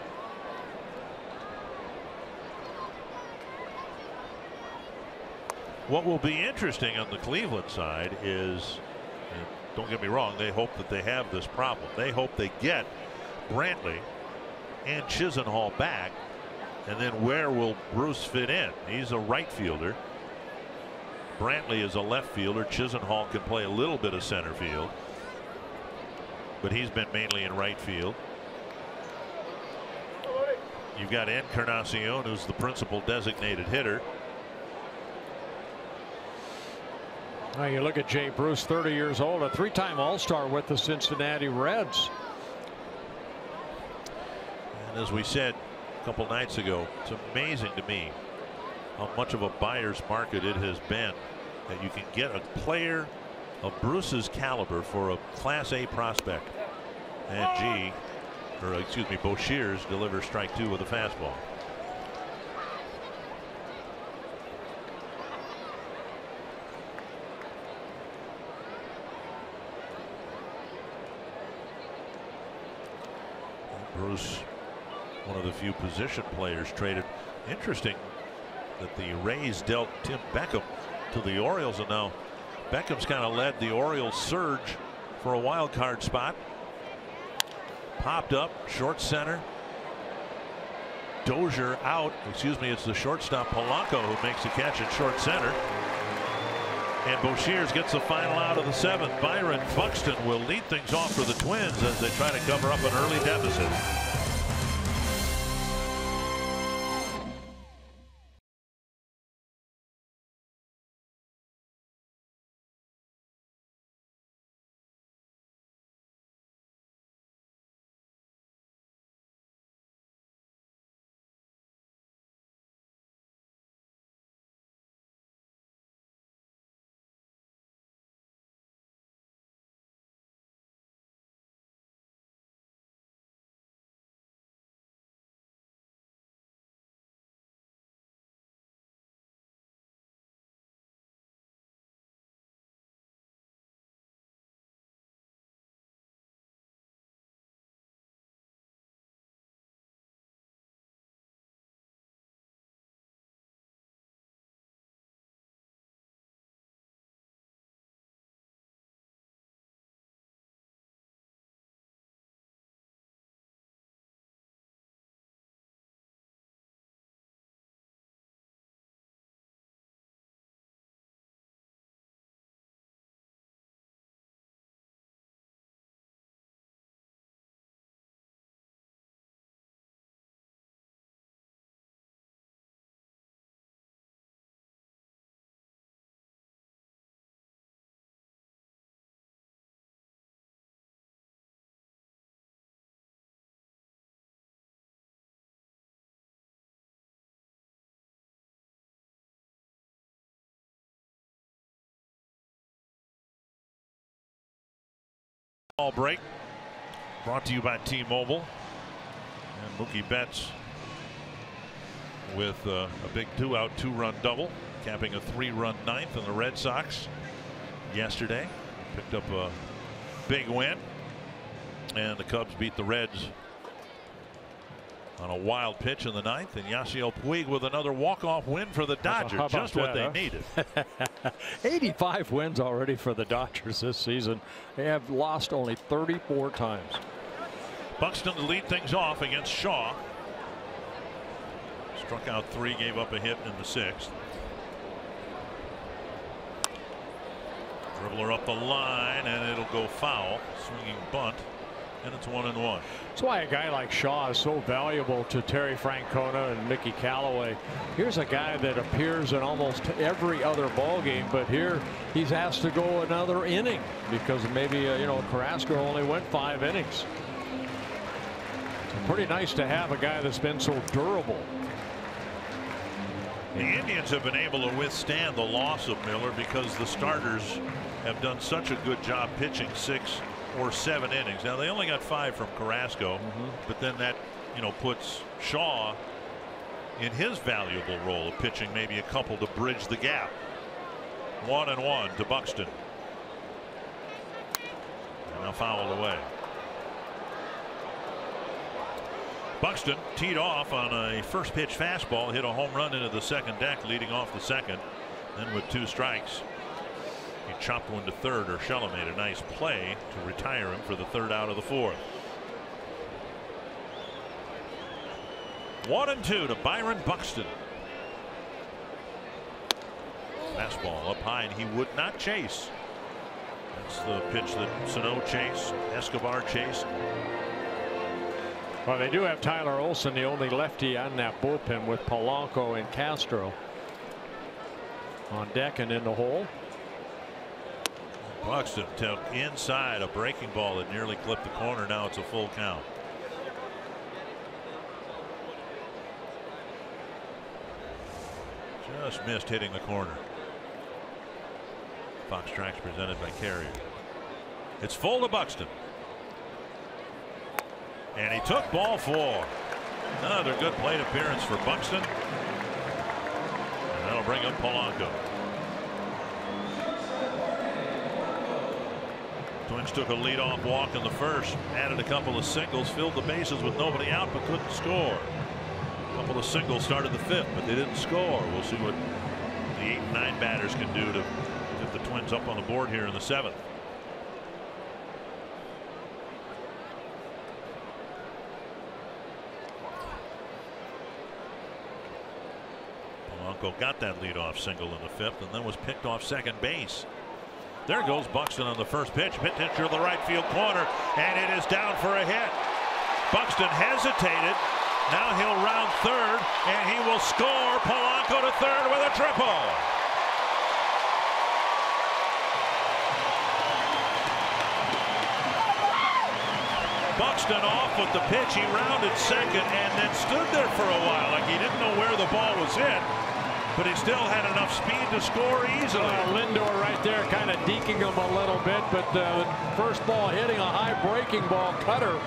What will be interesting on the Cleveland side is, and don't get me wrong, they hope that they have this problem. They hope they get Brantley and Chisenhall back, and then where will Bruce fit in? He's a right fielder. Brantley is a left fielder. Chisenhall can play a little bit of center field, but he's been mainly in right field. You've got Encarnacion, who's the principal designated hitter. Well, you look at Jay Bruce, 30 years old, a 3-time All-Star with the Cincinnati Reds. And as we said a couple nights ago, it's amazing to me how much of a buyer's market it has been, that you can get a player of Bruce's caliber for a Class A prospect. And Bouchers delivers strike 2 with a fastball. Bruce, one of the few position players traded. Interesting that the Rays dealt Tim Beckham to the Orioles, and now Beckham's kind of led the Orioles surge for a wild card spot. Popped up short center. Dozier out. It's the shortstop Polanco who makes the catch at short center. And Bouchers gets the final out of the 7th. Byron Buxton will lead things off for the Twins as they try to cover up an early deficit. Ball break brought to you by T-Mobile, and Mookie Betts with a big 2-out 2-run double. capping a 3-run ninth, and the Red Sox yesterday picked up a big win, and the Cubs beat the Reds on a wild pitch in the ninth, and Yasiel Puig with another walk-off win for the Dodgers. Just what they needed. 85 wins already for the Dodgers this season. They have lost only 34 times. Buxton to lead things off against Shaw. Struck out 3, gave up a hit in the 6th. Dribbler up the line, and it'll go foul. Swinging bunt, and it's 1-1. That's why a guy like Shaw is so valuable to Terry Francona and Mickey Callaway. Here's a guy that appears in almost every other ball game, but here he's asked to go another inning because maybe you know, Carrasco only went 5 innings. It's pretty nice to have a guy that's been so durable. The Indians have been able to withstand the loss of Miller because the starters have done such a good job pitching 6 or 7 innings. Now they only got 5 from Carrasco, but then that, you know, puts Shaw in his valuable role of pitching maybe a couple to bridge the gap. 1-1 to Buxton. And now fouled away. Buxton teed off on a first pitch fastball, hit a home run into the second deck, leading off the second. Then with 2 strikes, he chopped one to third. Urshela made a nice play to retire him for the 3rd out of the 4th. 1-2 to Byron Buxton. Fastball up high, and he would not chase. That's the pitch that Sano chased, Escobar chased. Well, they do have Tyler Olson, the only lefty on that bullpen, with Polanco and Castro on deck and in the hole. Buxton took inside a breaking ball that nearly clipped the corner. Now it's a full count. Just missed hitting the corner. Fox Tracks presented by Carrier. It's full to Buxton. And he took ball 4. Another good plate appearance for Buxton. And that'll bring up Polanco. Twins took a leadoff walk in the 1st, added a couple of singles, filled the bases with nobody out, but couldn't score. A couple of singles started the 5th, but they didn't score. We'll see what the 8 and 9 batters can do to get the Twins up on the board here in the 7th. Polanco got that leadoff single in the 5th and then was picked off second base. There goes Buxton on the first pitch. Pitch to the right field corner, and it is down for a hit. Buxton hesitated. Now he'll round 3rd, and he will score. Polanco to 3rd with a triple. Buxton off with the pitch. He rounded 2nd and then stood there for a while like he didn't know where the ball was hit. But he still had enough speed to score easily. Lindor right there kind of deking him a little bit, but the first ball hitting a high breaking ball cutter.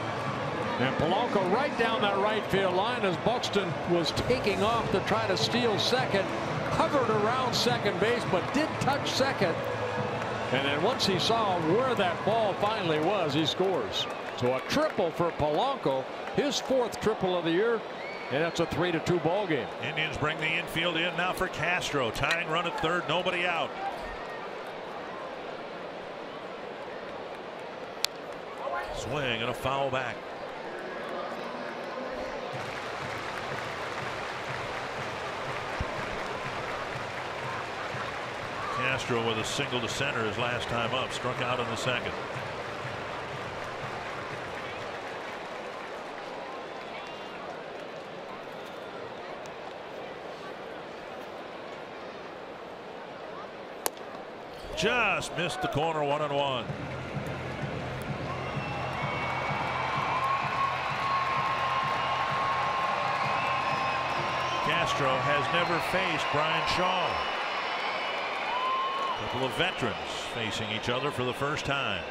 And Polanco right down that right field line as Buxton was taking off to try to steal 2nd. Hovered around second base, but did touch 2nd. And then once he saw where that ball finally was, he scores. So a triple for Polanco, his 4th triple of the year. And that's a 3-2 ball game. Indians bring the infield in now for Castro. Tying run at 3rd, nobody out. Swing and a foul back. Castro with a single to center his last time up. Struck out in the 2nd. Just missed the corner. 1-1. Castro has never faced Brian Shaw. A couple of veterans facing each other for the first time.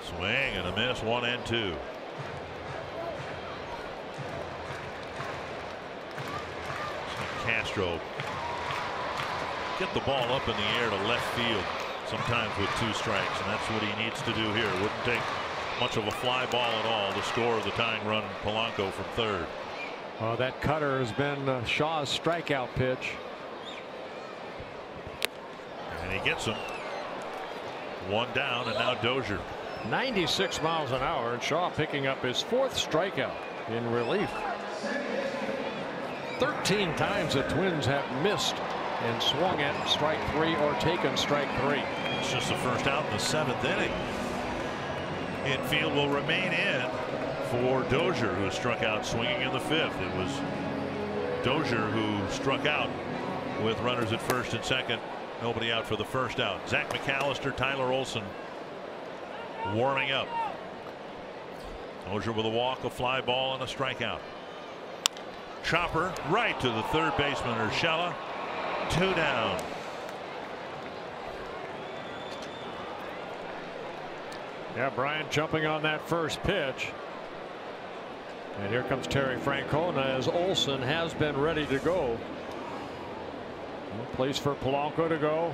Swing and a miss. 1-2. Castro get the ball up in the air to left field sometimes with 2 strikes, and that's what he needs to do here. It wouldn't take much of a fly ball at all to score the tying run. Polanco from third. That cutter has been Shaw's strikeout pitch. And he gets him. 1 down, and now Dozier. 96 miles an hour, and Shaw picking up his 4th strikeout in relief. 13 times the Twins have missed and swung at strike 3 or taken strike 3. It's just the first out in the 7th inning. Infield will remain in for Dozier, who struck out swinging in the 5th. It was Dozier who struck out with runners at first and second. Nobody out for the first out. Zach McAllister, Tyler Olson warming up. Dozier with a walk, a fly ball, and a strikeout. Chopper right to the third baseman Urshela. 2 down. Yeah, Bryant jumping on that first pitch. And here comes Terry Francona as Olson has been ready to go. Place for Polanco to go.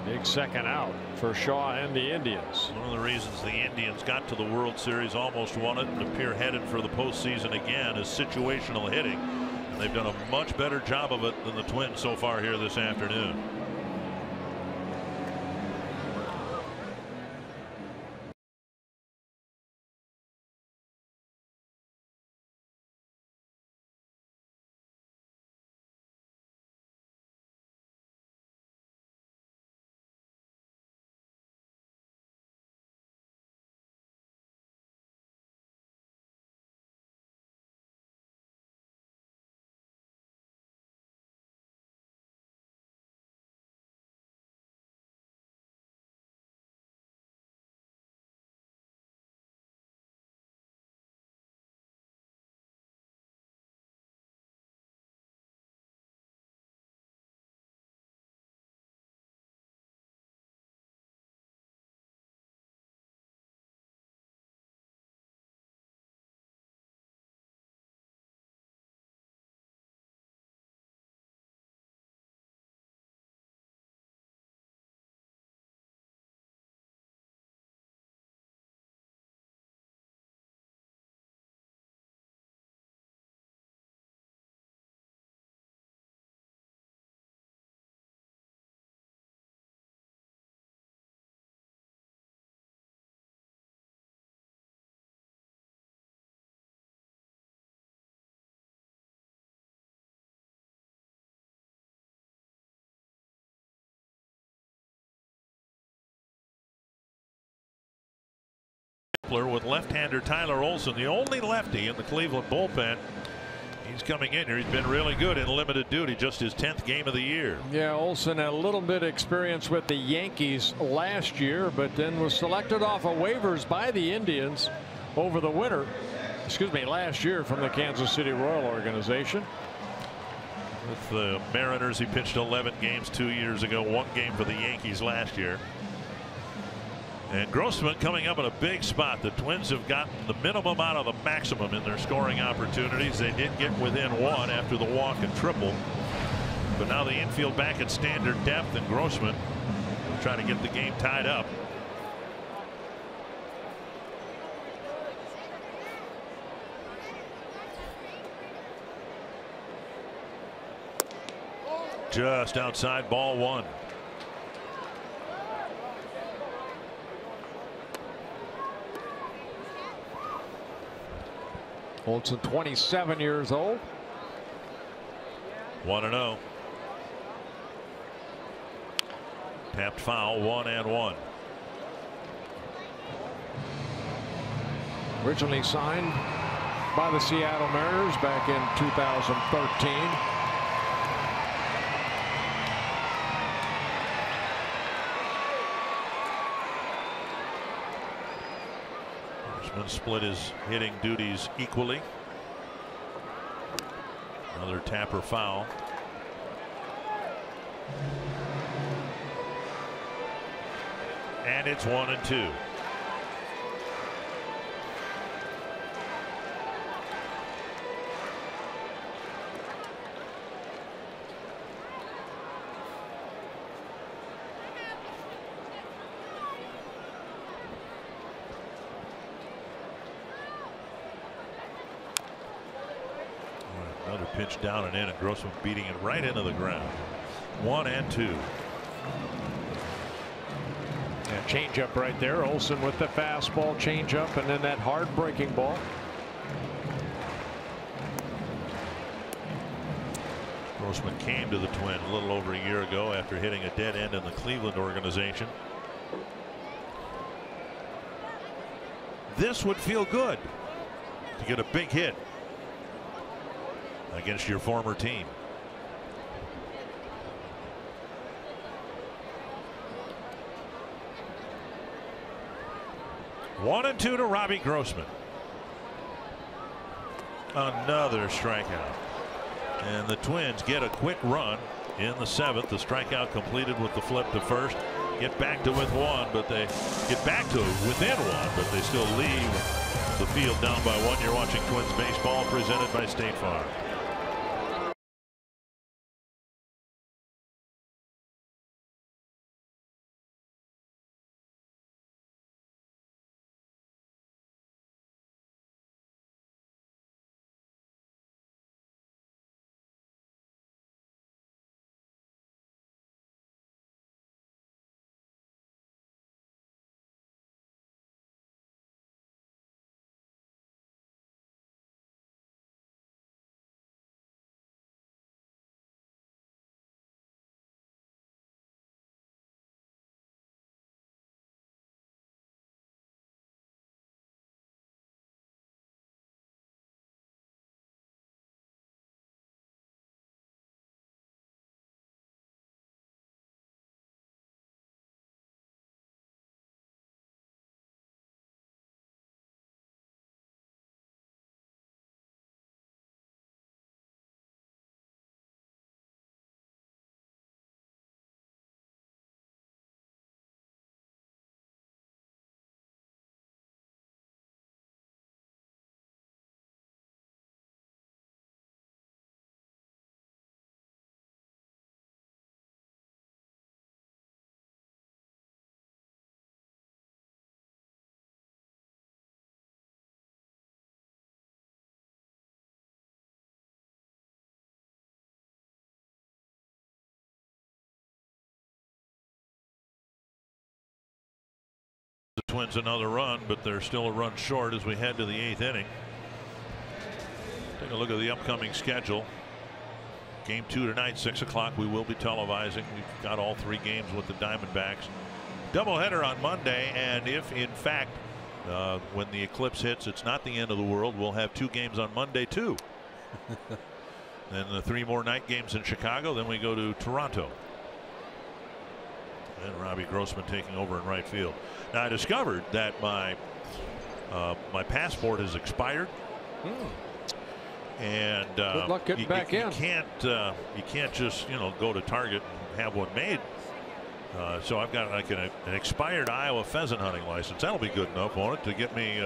Big second out for Shaw and the Indians. One of the reasons the Indians got to the World Series, almost won it, and appear headed for the postseason again, is situational hitting. And they've done a much better job of it than the Twins so far here this afternoon. With left-hander Tyler Olson, the only lefty in the Cleveland bullpen. He's coming in here. He's been really good in limited duty, just his 10th game of the year. Yeah, Olson had a little bit of experience with the Yankees last year, but then was selected off of waivers by the Indians over the winter. Excuse me, last year from the Kansas City Royal organization. With the Mariners, he pitched 11 games 2 years ago, 1 game for the Yankees last year. And Grossman coming up in a big spot. The Twins have gotten the minimum out of the maximum in their scoring opportunities. They did get within 1 after the walk and triple. But now the infield back at standard depth, and Grossman will try to get the game tied up. Just outside, ball 1. Olson 27 years old. 1-0. Tapped foul, 1-1. Originally signed by the Seattle Mariners back in 2013. Split his hitting duties equally. Another tapper foul. And it's 1-2. pitch down and in, and Grossman beating it right into the ground. 1-2. Yeah, changeup right there. Olsen with the fastball, changeup, and then that hard breaking ball. Grossman came to the Twins a little over a year ago after hitting a dead end in the Cleveland organization. This would feel good to get a big hit against your former team. One and two to Robbie Grossman. Another strikeout. And the Twins get a quick run in the 7th. The strikeout completed with the flip to first. Get back to with one, but they get back to within one, but they still leave the field down by one. You're watching Twins baseball presented by State Farm. The Twins another run, but they're still a run short as we head to the 8th inning. Take a look at the upcoming schedule. Game 2 tonight, 6 o'clock. We will be televising. We've got all 3 games with the Diamondbacks. Doubleheader on Monday, and if in fact when the eclipse hits, it's not the end of the world, we'll have 2 games on Monday too. Then the 3 more night games in Chicago. Then we go to Toronto. And Robbie Grossman taking over in right field. Now I discovered that my passport has expired. And good luck getting back in. You can't just go to Target and have one made. So I've got like an expired Iowa pheasant hunting license. That'll be good enough, won't it, to get me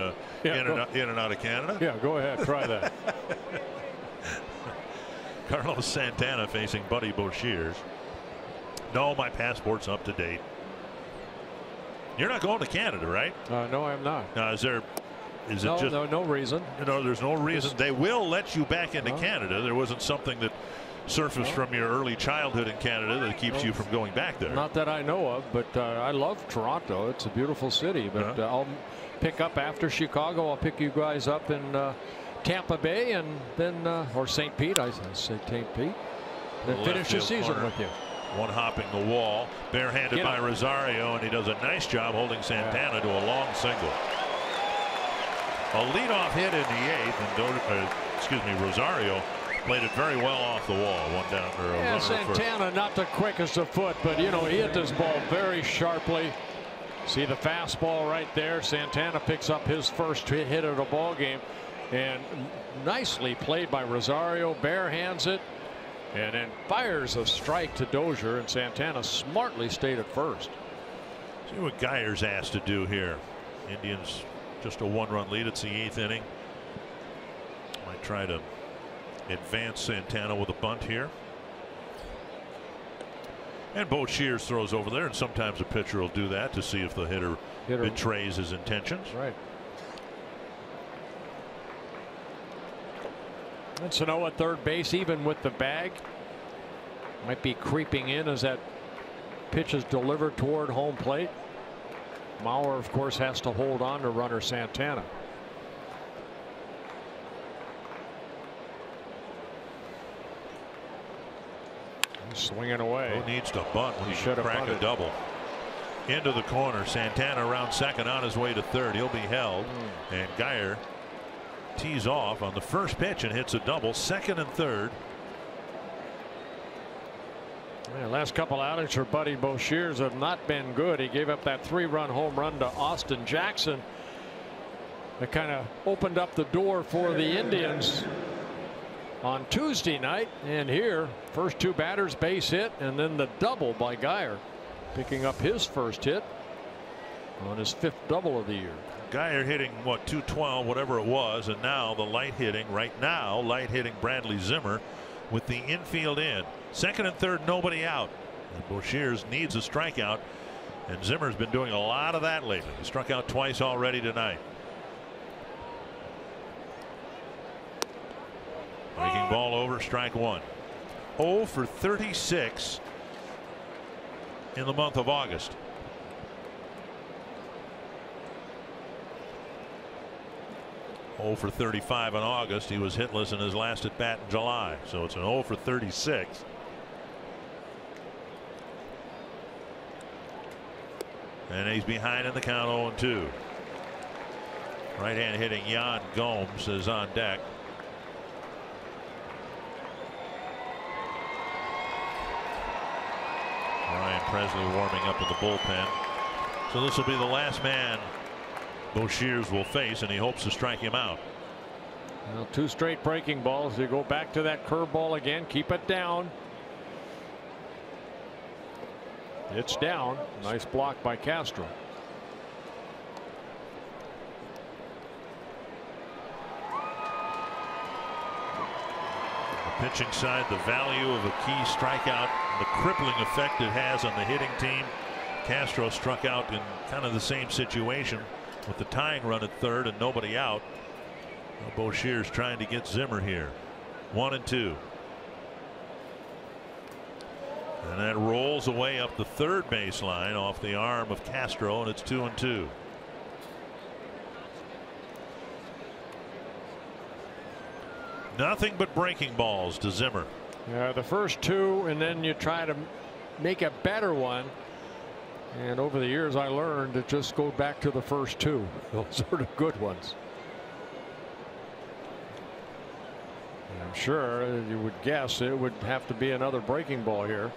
in and out of Canada? Yeah, go ahead, try that. Carlos Santana facing Buddy Boshears. No, my passport's up to date. You're not going to Canada, right? No, I'm not. No reason. There's no reason. They will let you back into Canada. There wasn't something that surfaced from your early childhood in Canada that keeps you from going back there. Not that I know of, but I love Toronto. It's a beautiful city. But I'll pick up after Chicago. I'll pick you guys up in Tampa Bay, and then or St. Pete. I say St. Pete. Then finish the season with you. One hopping the wall, barehanded by Rosario, and he does a nice job holding Santana to a long single. A leadoff hit in the 8th, and Rosario played it very well off the wall. One down for a Santana not the quickest of foot, but he hit this ball very sharply. See the fastball right there. Santana picks up his first hit of the ball game, and nicely played by Rosario. Barehands it. And then fires a strike to Dozier, and Santana smartly stayed at first. See what Geyer's asked to do here. Indians just a 1-run lead. It's the 8th inning. Might try to advance Santana with a bunt here. And Boshears throws over there, and sometimes a pitcher will do that to see if the hitter betrays his intentions. Right. And Sano at third base, even with the bag. Might be creeping in as that pitch is delivered toward home plate. Mauer, of course, has to hold on to runner Santana. He's swinging away. Who needs to bunt when He he should should have crack a bunted. double? Into the corner. Santana around second on his way to third. He'll be held. And Geyer tees off on the first pitch and hits a double. Second and third. Yeah, last couple outings for Buddy Boshears have not been good. He gave up that 3-run home run to Austin Jackson. That kind of opened up the door for the Indians on Tuesday night. And here, first 2 batters, base hit, and then the double by Geyer, picking up his first hit on his 5th double of the year. Geyer hitting what, 212, whatever it was, and now the light hitting Bradley Zimmer with the infield in. Second and third, nobody out. And Boshears needs a strikeout, and Zimmer's been doing a lot of that lately. He struck out twice already tonight. Breaking ball over, strike one. 0 for 36 in the month of August. For 35 in August. He was hitless in his last at bat in July, so it's an 0 for 36. And he's behind in the count, 0-2. Right hand hitting Yan Gomes is on deck. Ryan Presley warming up in the bullpen. So this will be the last man Boshears will face, and he hopes to strike him out. Well, 2 straight breaking balls. You go back to that curveball again. Keep it down. It's down. Nice block by Castro. The pitching side, the value of a key strikeout, the crippling effect it has on the hitting team. Castro struck out in kind of the same situation with the tying run at third and nobody out. Boshears trying to get Zimmer here. 1-2. And that rolls away up the third baseline off the arm of Castro, and it's 2-2. Nothing but breaking balls to Zimmer. Yeah, the first 2, and then you try to make a better one. And over the years, I learned to just go back to the first 2. Those are the good ones. And I'm sure you would guess it would have to be another breaking ball here.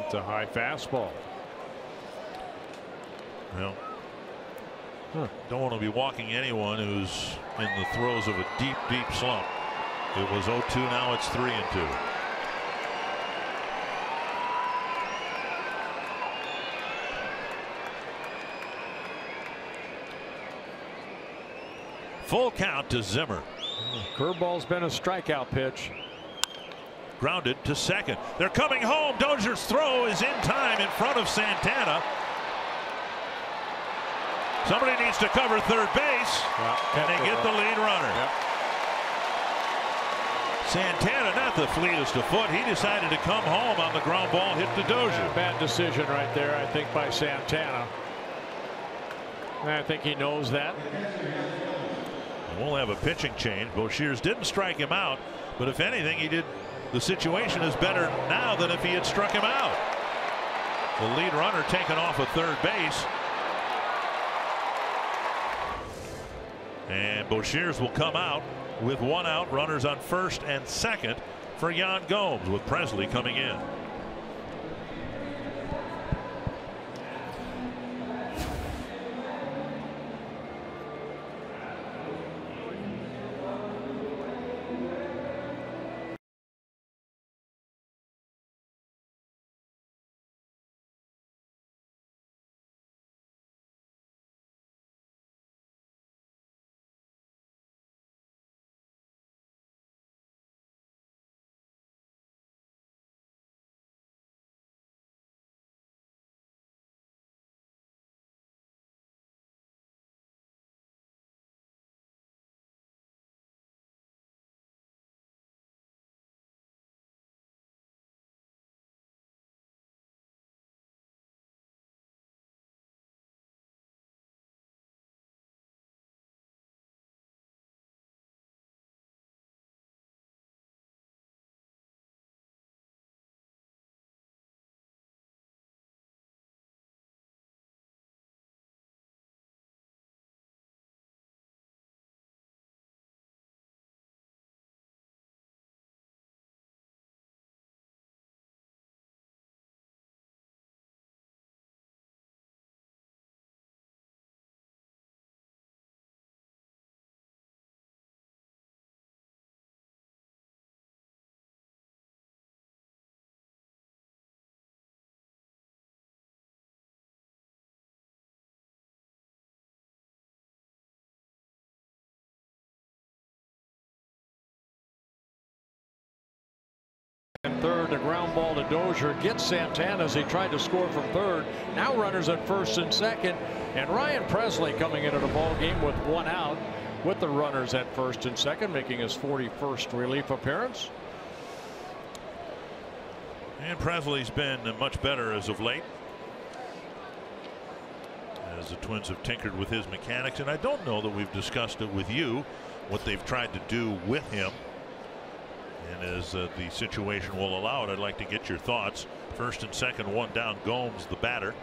It's a high fastball. Well, don't want to be walking anyone who's in the throes of a deep slump. It was 0-2. Now it's 3-2. Full count to Zimmer. Curveball's been a strikeout pitch. Grounded to second. They're coming home. Dozier's throw is in time in front of Santana. Somebody needs to cover third base, and they get the lead runner. Yep. Santana, not the fleetest of foot. He decided to come home on the ground ball hit to Dozier. Bad decision right there, I think, by Santana. I think he knows that. We'll have a pitching change. Boshears didn't strike him out, but if anything, he did. The situation is better now than if he had struck him out. The lead runner taken off of third base. And Boshears will come out with 1 out, runners on first and second for Yan Gomes, with Presley coming in. at third. The ground ball to Dozier gets Santana as he tried to score from third. Now runners at first and second. And Ryan Presley coming into the ball game with 1 out with the runners at first and second, making his 41st relief appearance. And Presley's been much better as of late, as the Twins have tinkered with his mechanics. And I don't know that we've discussed it with you, what they've tried to do with him. And as the situation will allow it, I'd like to get your thoughts. First and second, 1 down, Gomes, the batter.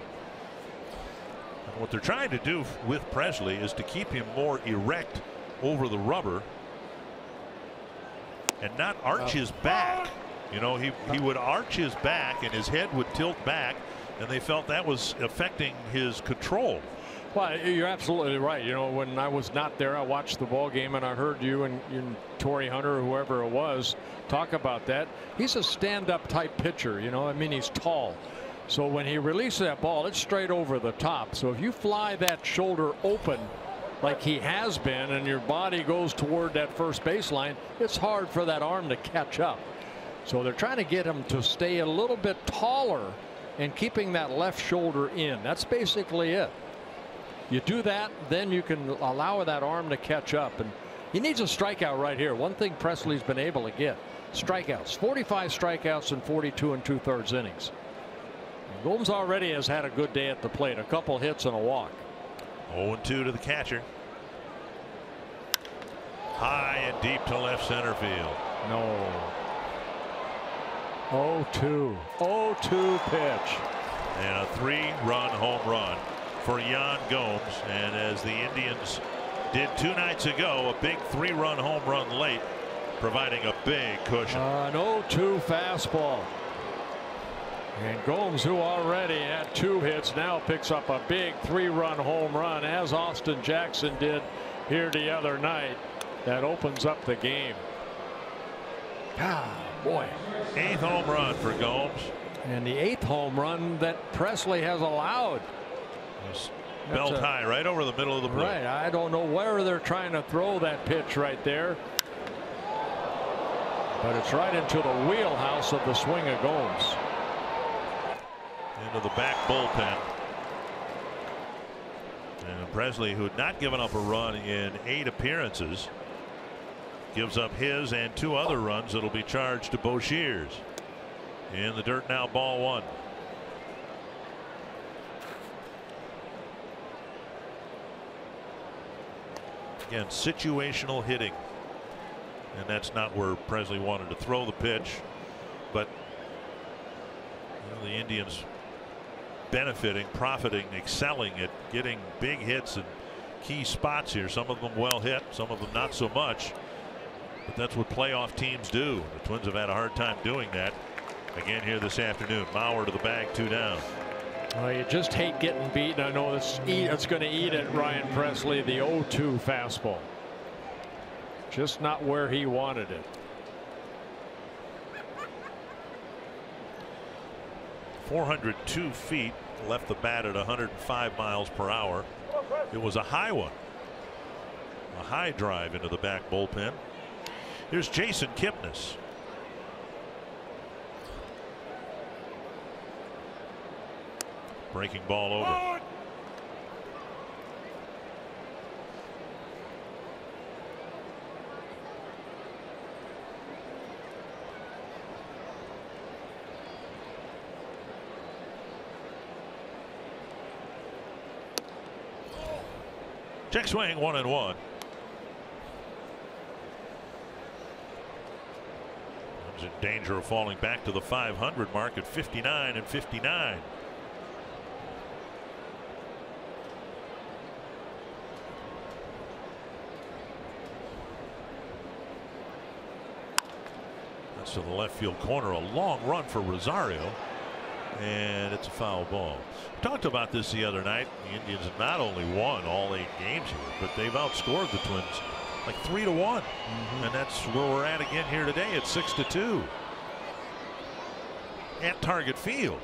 And what they're trying to do with Presley is to keep him more erect over the rubber and not arch his back. You know, he would arch his back and his head would tilt back, and they felt that was affecting his control. Well, you're absolutely right. You know, when I was not there, I watched the ball game and I heard you and Torrey Hunter or whoever it was talk about that. He's a stand-up type pitcher. You know, I mean, he's tall. So when he releases that ball, it's straight over the top. So if you fly that shoulder open like he has been and your body goes toward that first baseline, it's hard for that arm to catch up. So they're trying to get him to stay a little bit taller and keeping that left shoulder in. That's basically it. You do that, then you can allow that arm to catch up. And he needs a strikeout right here. One thing Presley's been able to get: strikeouts. 45 strikeouts in 42 2/3 innings. Gomes already has had a good day at the plate. A couple hits and a walk. 0-2 to the catcher. High and deep to left center field. No. 0-2. 0-2 pitch. And a 3-run home run for Yan Gomes. And as the Indians did 2 nights ago, a big 3-run home run late, providing a big cushion. An 0-2 fastball. And Gomes, who already had 2 hits, now picks up a big 3-run home run, as Austin Jackson did here the other night. That opens up the game. Ah, boy. 8th home run for Gomes. And the 8th home run that Presley has allowed. Belt high right over the middle of the plate. Right. I don't know where they're trying to throw that pitch right there. But it's right into the wheelhouse of the swing of Gomes. Into the back bullpen. And Presley, who had not given up a run in 8 appearances, gives up his and 2 other runs that'll be charged to Boshiers. In the dirt now, ball 1. Again, situational hitting. And that's not where Presley wanted to throw the pitch. But the Indians benefiting, profiting, excelling at getting big hits in key spots here. Some of them well hit, some of them not so much. But that's what playoff teams do. The Twins have had a hard time doing that again here this afternoon. Mauer to the bag, 2 down. Well, you just hate getting beat. I know it's going to eat at Ryan Presley. The 0-2 fastball, just not where he wanted it. 402 feet, left the bat at 105 miles per hour. It was a high one, a high drive into the back bullpen. Here's Jason Kipnis. Breaking ball over. Check swing, 1-1. In danger of falling back to the 500 mark at 59 and 59. That's to the left field corner. A long run for Rosario, and it's a foul ball. We talked about this the other night. The Indians have not only won all 8 games here, but they've outscored the Twins like 3-1. And that's where we're at again here today at 6-2 at Target Field.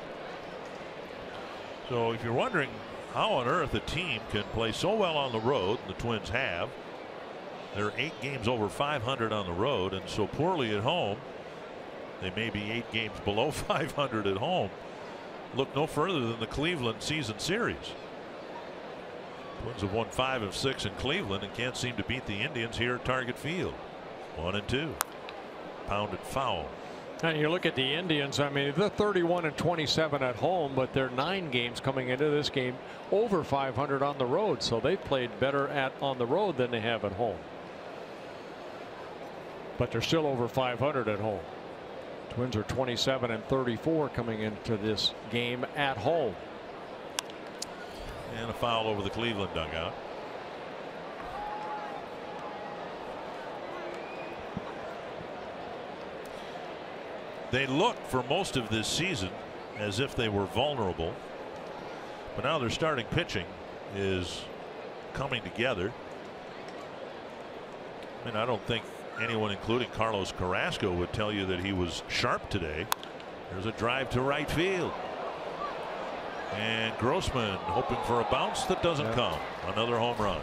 So if you're wondering how on earth a team can play so well on the road, and the Twins have, they're 8 games over 500 on the road and so poorly at home, They may be 8 games below 500 at home. Look no further than the Cleveland season series. Twins have won 5 of 6 in Cleveland and can't seem to beat the Indians here at Target Field. 1-2. Pounded foul. And you look at the Indians, I mean, they're 31-27 at home, but they're 9 games coming into this game over 500 on the road. So they've played better on the road than they have at home. But they're still over 500 at home. Twins are 27-34 coming into this game at home. And a foul over the Cleveland dugout. They looked for most of this season as if they were vulnerable, but now their starting pitching is coming together. I mean, I don't think anyone, including Carlos Carrasco, would tell you that he was sharp today. There's a drive to right field. And Grossman hoping for a bounce that doesn't come. Another home run.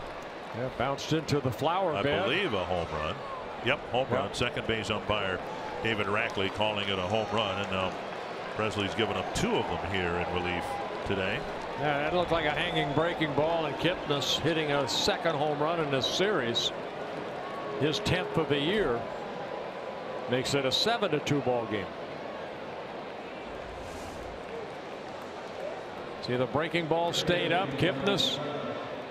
Yeah, bounced into the flower bed. I believe a home run. Yep, home run. Second base umpire David Rackley calling it a home run, and now Presley's given up 2 of them here in relief today. Yeah, that looked like a hanging breaking ball, and Kipnis hitting a second home run in this series. His 10th of the year makes it a 7-2 ball game. See, the breaking ball stayed up. Kipnis,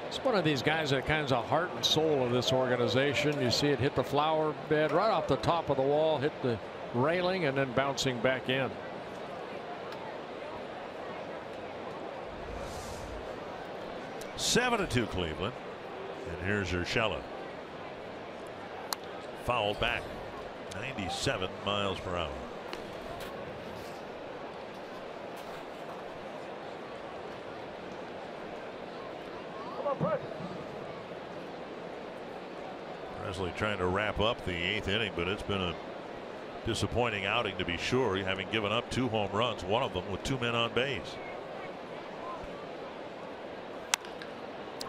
it's one of these guys that kind of the heart and soul of this organization. You see it hit the flower bed right off the top of the wall, hit the railing, and then bouncing back in. (7-2) Cleveland. And here's Urshela. Foul back. 97 miles per hour. Presley trying to wrap up the 8th inning, but it's been a disappointing outing to be sure, having given up 2 home runs, one of them with 2 men on base.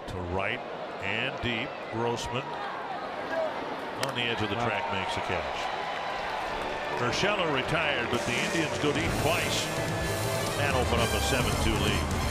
To right and deep. Grossman on the edge of the track makes a catch. Urshela retired, but the Indians go deep twice and open up a 7-2 lead.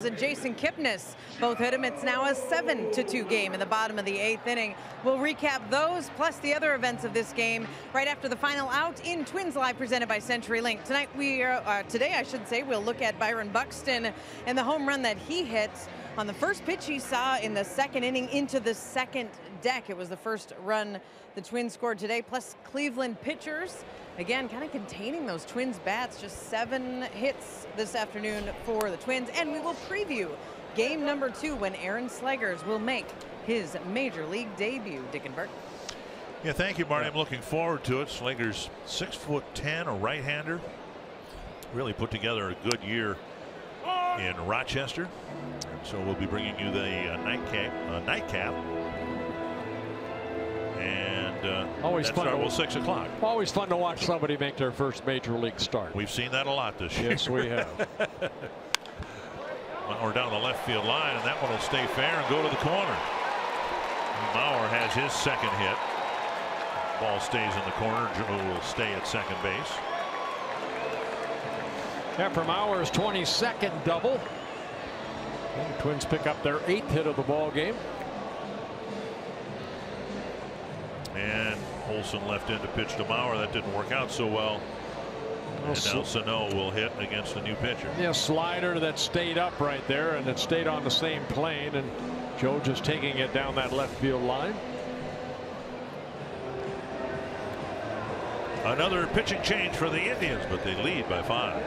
And Jason Kipnis both hit him. It's now a 7-2 game in the bottom of the 8th inning. We'll recap those plus the other events of this game right after the final out in Twins Live presented by CenturyLink. Tonight today I should say, we'll look at Byron Buxton and the home run that he hit on the first pitch he saw in the 2nd inning into the 2nd deck. It was the first run the Twins scored today, plus Cleveland pitchers. Again, kind of containing those Twins bats. Just 7 hits this afternoon for the Twins. And we will preview game number 2 when Aaron Slegers will make his Major League debut. Dick and Bert. Yeah, thank you, Marty. I'm looking forward to it. Slager's 6'10", a right-hander. Really put together a good year in Rochester. So we'll be bringing you the nightcap. And always fun. Start 6 o'clock. Always fun to watch somebody make their first major league start. We've seen that a lot this year. Yes, we have. Mauer down the left field line, and that one will stay fair and go to the corner. Mauer has his second hit. Ball stays in the corner. Joe will stay at second base. After Mauer's 22nd double, and the Twins pick up their 8th hit of the ball game. And Olson left in to pitch to Mauer. That didn't work out so well. And now Sano will hit against the new pitcher. Yeah, slider that stayed up right there, and it stayed on the same plane, and Joe just taking it down that left field line. Another pitching change for the Indians, but they lead by 5.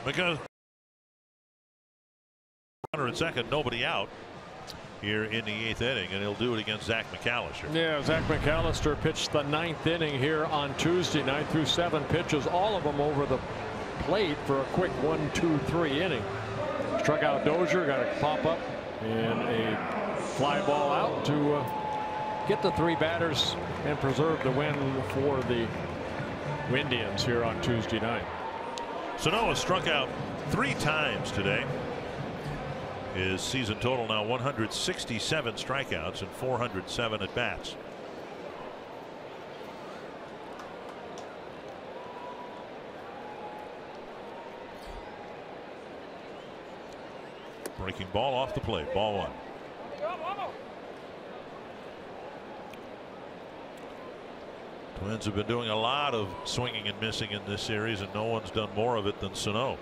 Because runner at second, nobody out here in the 8th inning, and he'll do it against Zach McAllister. Yeah, Zach McAllister pitched the 9th inning here on Tuesday night through 7 pitches, all of them over the plate for a quick 1-2-3 inning. Struck out Dozier, got a pop up and a fly ball out to get the 3 batters and preserve the win for the Indians here on Tuesday night. Sano has struck out 3 times today. His season total now 167 strikeouts and 407 at bats. Breaking ball off the plate. Ball 1. Twins have been doing a lot of swinging and missing in this series, and no one's done more of it than Sano.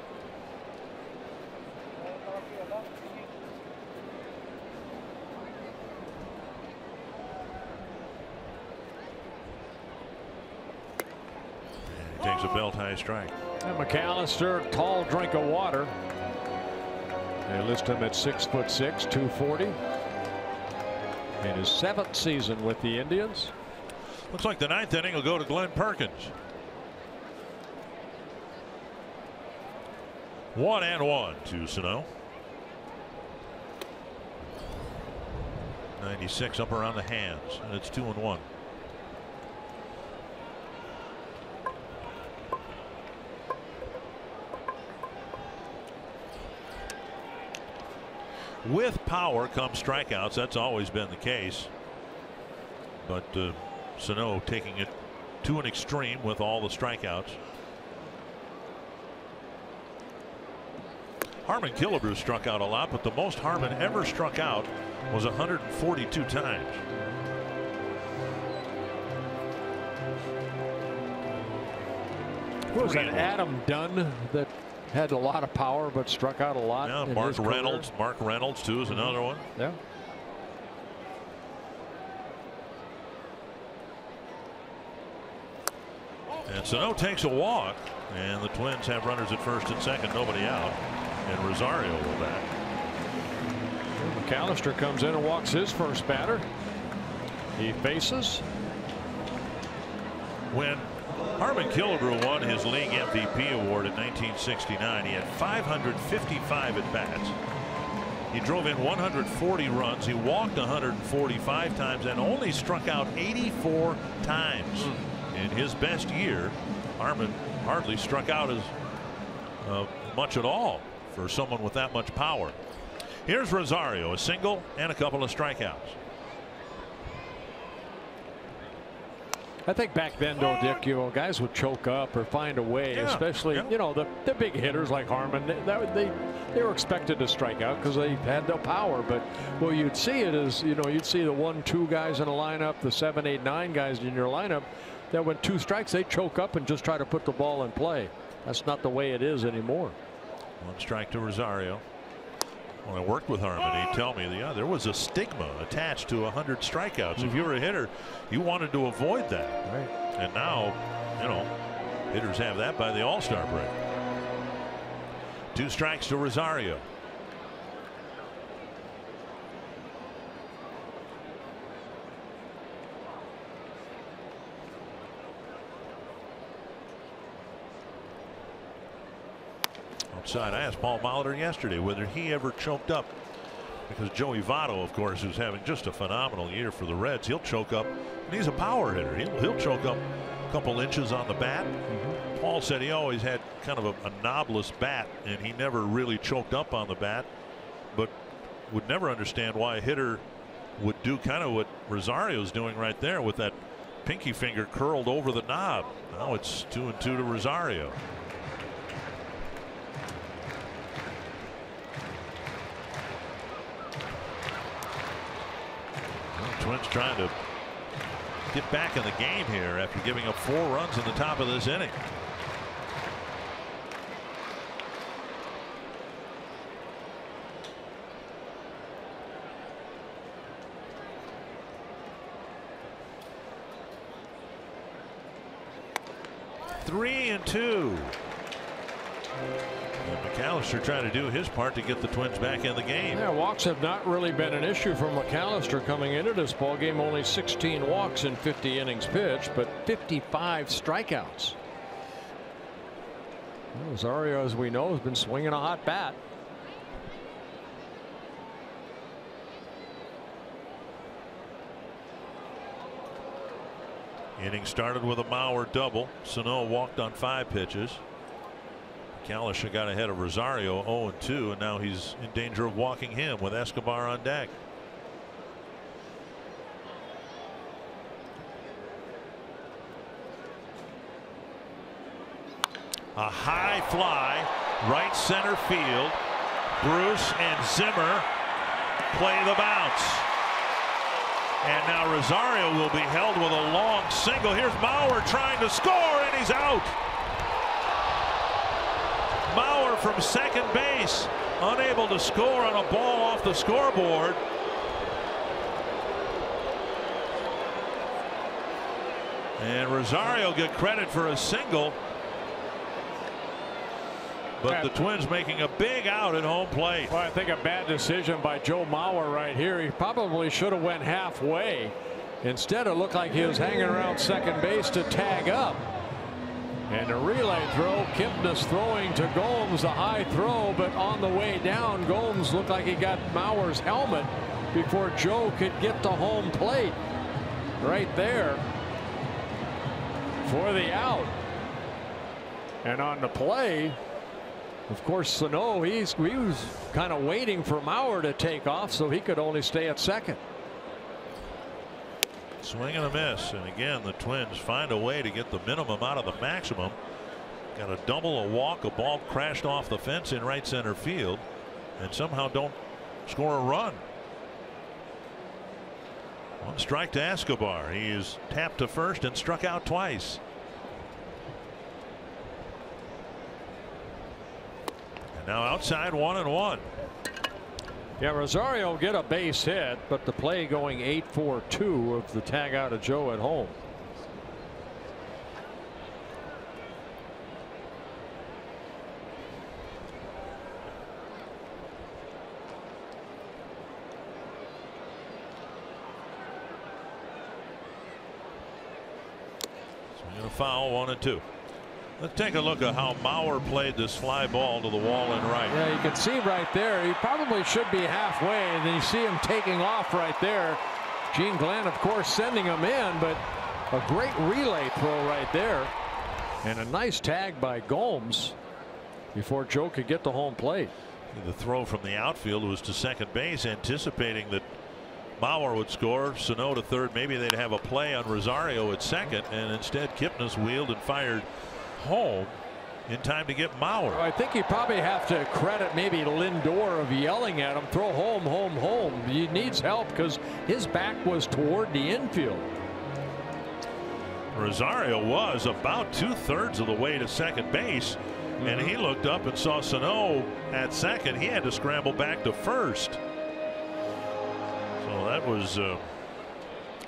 And he takes a belt high strike. And McAllister, tall drink of water. They list him at 6'6", 240. In his 7th season with the Indians. Looks like the 9th inning will go to Glenn Perkins. 1-1 to Sano. 96 up around the hands, and it's 2-1. With power comes strikeouts. That's always been the case. But Sano taking it to an extreme with all the strikeouts. Harmon Killebrew struck out a lot, but the most Harmon ever struck out was 142 times. What was that, Adam Dunn, that had a lot of power, but struck out a lot. Yeah, in Mark his career. Reynolds. Mark Reynolds too is another one. Yeah. And Sano takes a walk, and the Twins have runners at first and second, nobody out, and Rosario will bat. McAllister comes in and walks his first batter. He faces. When Harmon Killebrew won his league MVP award in 1969, he had 555 at bats. He drove in 140 runs. He walked 145 times and only struck out 84 times. In his best year, Harmon hardly struck out as much at all for someone with that much power. Here's Rosario, a single and a couple of strikeouts. I think back then, though, Dick, guys would choke up or find a way, especially, the big hitters like Harmon. They were expected to strike out because they had no power. But what you'd see it is, you'd see the 1-2 guys in a lineup, the 7, 8, 9 guys in your lineup, that when 2 strikes, they choke up and just try to put the ball in play. That's not the way it is anymore. 1 strike to Rosario. When I worked with Harmon, he'd tell me, there was a stigma attached to 100 strikeouts. If you were a hitter, you wanted to avoid that. Right. And now, hitters have that by the All-Star break. 2 strikes to Rosario. Outside, I asked Paul Molitor yesterday whether he ever choked up, because Joey Votto, of course, is having just a phenomenal year for the Reds. He'll choke up, and he's a power hitter. He'll choke up a couple inches on the bat. Paul said he always had kind of a knobless bat, and he never really choked up on the bat, but would never understand why a hitter would do kind of what Rosario's doing right there with that pinky finger curled over the knob. Now it's 2-2 to Rosario. Twins trying to get back in the game here after giving up 4 runs in the top of this inning. Three and 2. McAllister trying to do his part to get the Twins back in the game. Yeah, walks have not really been an issue for McAllister coming into this ball game. Only 16 walks in 50 innings pitched, but 55 strikeouts. Rosario, as we know, has been swinging a hot bat. Inning started with a Mauer double. Sano walked on 5 pitches. McAllister got ahead of Rosario 0-2, and now he's in danger of walking him with Escobar on deck. A high fly, right center field. Bruce and Zimmer play the bounce. And now Rosario will be held with a long single. Here's Mauer trying to score, and he's out. Mauer from second base, unable to score on a ball off the scoreboard. And Rosario get credit for a single. But the Twins making a big out at home plate. Well, I think a bad decision by Joe Mauer right here. He probably should have went halfway. Instead, it looked like he was hanging around second base to tag up. And a relay throw. Kipnis throwing to Gomes, a high throw, but on the way down, Gomes looked like he got Mauer's helmet before Joe could get to home plate. Right there for the out. And on the play, of course, Sano, he was kind of waiting for Mauer to take off so he could only stay at second. Swing and a miss, and again the Twins find a way to get the minimum out of the maximum. Got a double, a walk, a ball crashed off the fence in right center field, and somehow don't score a run. 1 strike to Escobar. He is tapped to first and struck out twice. Now outside 1-1. Yeah, Rosario get a base hit, but the play going 8-4-2 of the tag out of Joe at home. Swing and a foul, 1-2. Let's take a look at how Mauer played this fly ball to the wall in right. Yeah, you can see right there. He probably should be halfway, and then you see him taking off right there. Gene Glenn, of course, sending him in, but a great relay throw right there. And a nice tag by Gomes before Joe could get to home plate. The throw from the outfield was to second base, anticipating that Mauer would score. Sano to third. Maybe they'd have a play on Rosario at second, and instead Kipnis wheeled and fired home in time to get Mauer. I think you probably have to credit maybe Lindor of yelling at him, throw home, home, home. He needs help because his back was toward the infield. Rosario was about 2/3 of the way to second base, and he looked up and saw Sano at second. He had to scramble back to first. So that was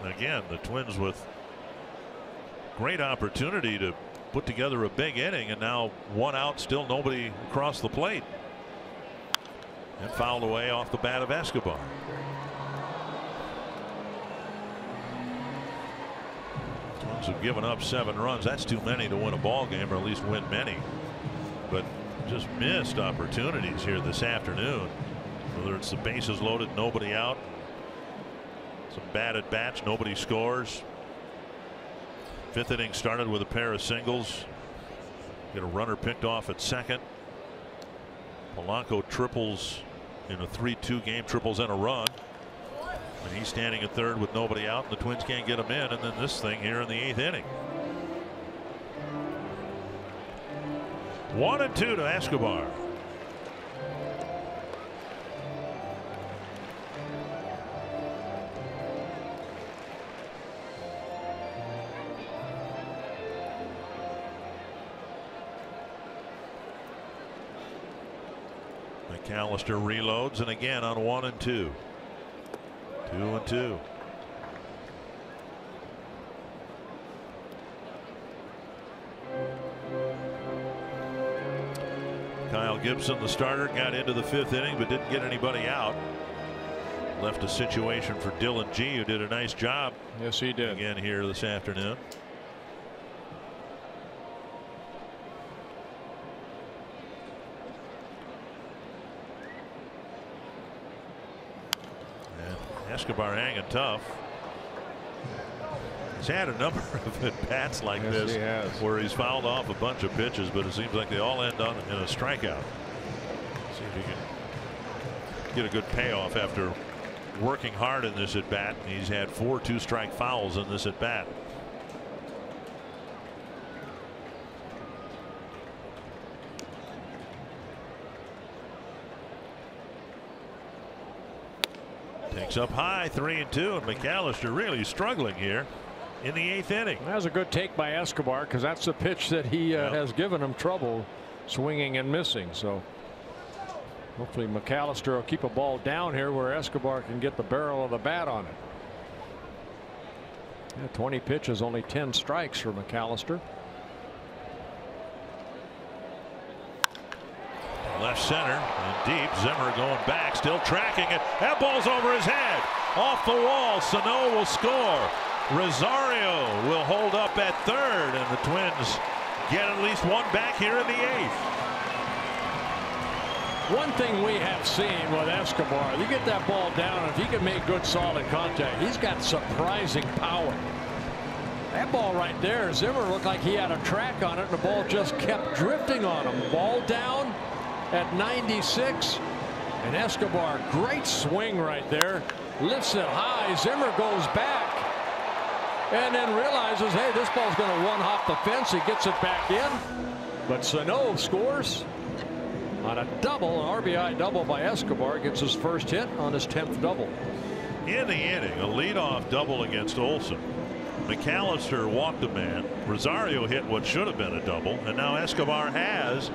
again, the Twins with great opportunity to put together a big inning, and now one out, still nobody across the plate, and fouled away off the bat of Escobar. Twins have given up 7 runs. That's too many to win a ball game, or at least win many, but just missed opportunities here this afternoon. Whether it's the bases loaded, nobody out, some bad at bats, nobody scores. 5th inning started with a pair of singles. Get a runner picked off at second. Polanco triples in a 3-2 game, triples and a run. And he's standing at third with nobody out, and the Twins can't get him in. And then this thing here in the 8th inning. 1-2 to Escobar. McAllister reloads, and again on 1-2. 2-2. Kyle Gibson, the starter, got into the 5th inning but didn't get anybody out. Left a situation for Dylan G, who did a nice job. Yes, he did. Again here this afternoon. Escobar hanging tough. He's had a number of at-bats like this where he's fouled off a bunch of pitches, but it seems like they all end on in a strikeout. See if he can get a good payoff after working hard in this at-bat. He's had 4 2-strike fouls in this at-bat. Takes up high, 3-2, and McAllister really struggling here in the 8th inning. That was a good take by Escobar, because that's the pitch that he has given him trouble swinging and missing. So hopefully McAllister will keep a ball down here where Escobar can get the barrel of the bat on it. Yeah, 20 pitches, only 10 strikes for McAllister. Left center and deep. Zimmer going back, still tracking it. That ball's over his head, off the wall. Sano will score. Rosario will hold up at third, and the Twins get at least one back here in the 8th. One thing we have seen with Escobar, you get that ball down, if he can make good solid contact, he's got surprising power. That ball right there, Zimmer looked like he had a track on it, and the ball just kept drifting on him. Ball down at 96, and Escobar, great swing right there, lifts it high. Zimmer goes back and then realizes, hey, this ball's going to one-hop the fence. He gets it back in, but Sano scores on a double, an RBI double by Escobar. Gets his first hit on his 10th double in the inning. A leadoff double against Olsen. McAllister walked a man. Rosario hit what should have been a double, and now Escobar has,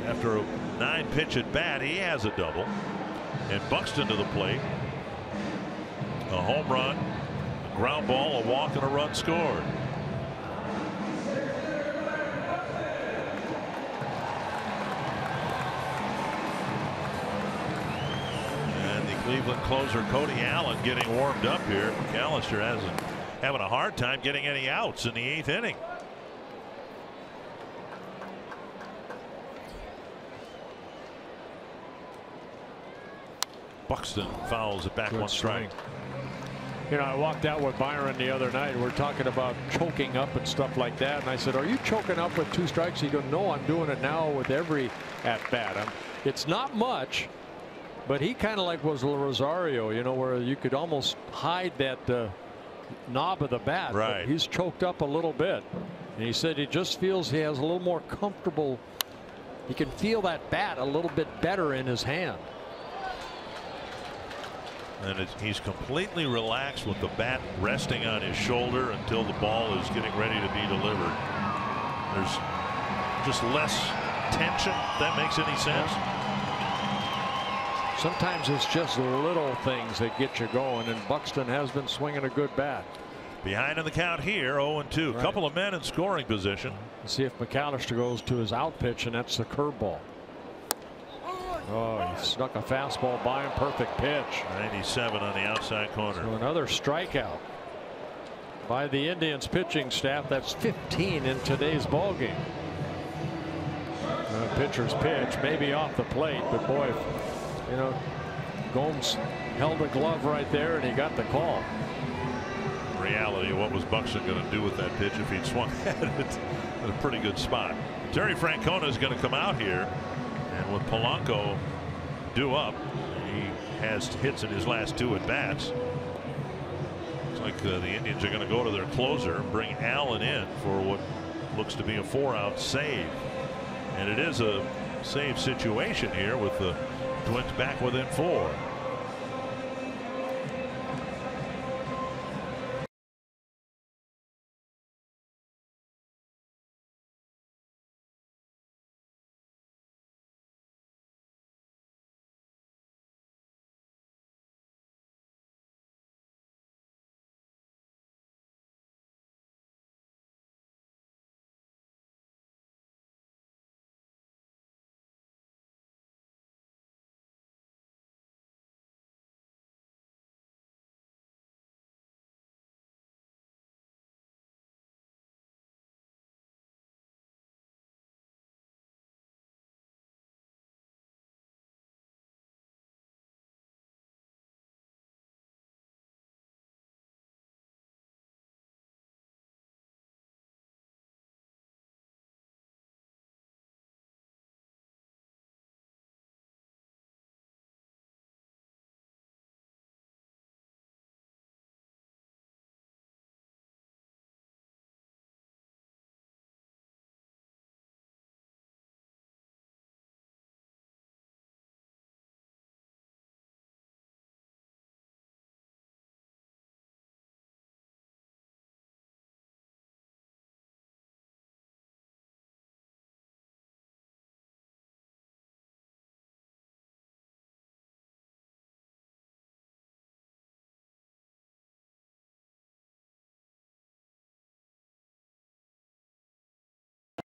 after a 9-pitch at bat. He has a double. And Buxton to the plate. A home run, a ground ball, a walk, and a run scored. And the Cleveland closer Cody Allen getting warmed up here. McAllister having a hard time getting any outs in the 8th inning. Buxton fouls it back. Good 1 strike. You know, I walked out with Byron the other night. We're talking about choking up and stuff like that. And I said, are you choking up with 2 strikes? He goes, no, I'm doing it now with every at bat. It's not much, but he kind of like was Rosario, you know, where you could almost hide that knob of the bat. Right. But he's choked up a little bit. And he said he just feels he has a little more comfortable. He can feel that bat a little bit better in his hand. And he's completely relaxed with the bat resting on his shoulder until the ball is getting ready to be delivered. There's just less tension, if that makes any sense. Sometimes it's just little things that get you going, and Buxton has been swinging a good bat. Behind in the count here, 0-2. Right. Couple of men in scoring position. Let's see if McAllister goes to his out pitch, and that's the curveball. Oh, he snuck a fastball by him. Perfect pitch. 97 on the outside corner. So another strikeout by the Indians pitching staff. That's 15 in today's ball game. Pitcher's pitch, maybe off the plate, but boy, you know, Gomes held a glove right there, and he got the call. In reality, what was Buxton going to do with that pitch if he'd swung at it in a pretty good spot? Terry Francona is going to come out here. And with Polanco due up, he has hits in his last 2 at bats. It's like the Indians are going to go to their closer and bring Allen in for what looks to be a 4-out save. And it is a save situation here with the Twins back within 4.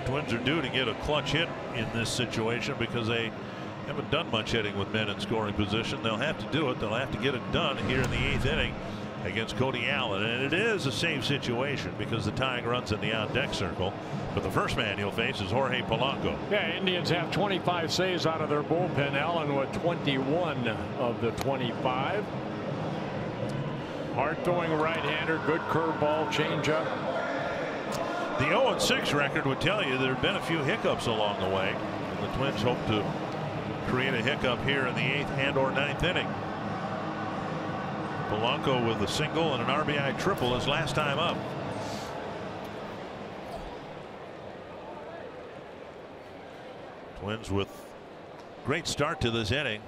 Twins are due to get a clutch hit in this situation because they haven't done much hitting with men in scoring position. They'll have to do it. They'll have to get it done here in the 8th inning against Cody Allen. And it is a save situation because the tying run's in the on-deck circle. But the first man he'll face is Jorge Polanco. Yeah, Indians have 25 saves out of their bullpen. Allen with 21 of the 25. Hard throwing right-hander, good curveball, changeup. The 0-6 record would tell you there have been a few hiccups along the way. And the Twins hope to create a hiccup here in the 8th and/or 9th inning. Polanco with a single and an RBI triple his last time up. Twins with great start to this inning.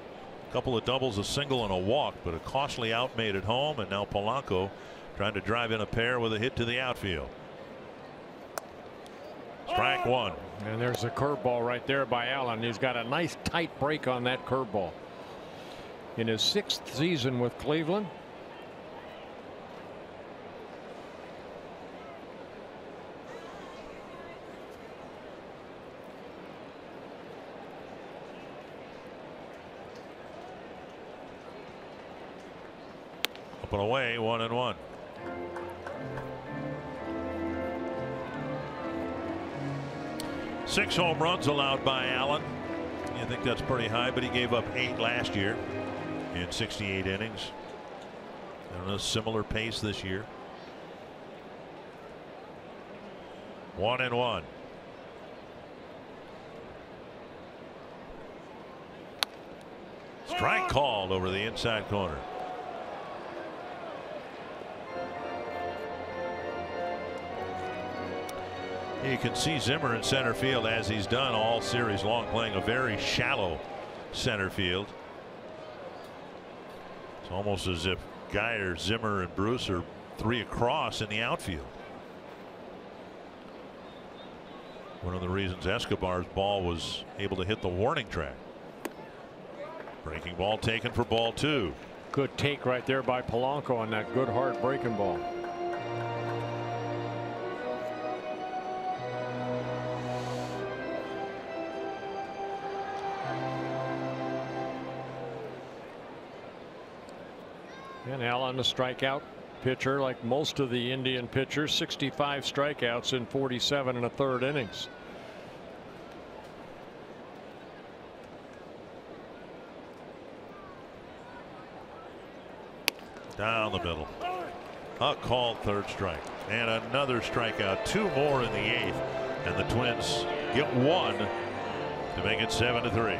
A couple of doubles, a single, and a walk, but a costly out made at home. And now Polanco trying to drive in a pair with a hit to the outfield. Strike one. And there's a curveball right there by Allen. He's got a nice tight break on that curveball. In his 6th season with Cleveland. Up and away, 1-1. Six home runs allowed by Allen. I think that's pretty high, but he gave up 8 last year in 68 innings. I don't know, similar pace this year. 1-1. Strike called over the inside corner. You can see Zimmer in center field, as he's done all series long, playing a very shallow center field. It's almost as if Geyer, Zimmer, and Bruce are 3 across in the outfield. One of the reasons Escobar's ball was able to hit the warning track. Breaking ball taken for ball 2. Good take right there by Polanco on that good hard breaking ball. And Allen, a strikeout pitcher like most of the Indian pitchers. 65 strikeouts in 47 1/3 innings. Down the middle. A called 3rd strike. And another strikeout. 2 more in the 8th. And the Twins get 1 to make it 7-3.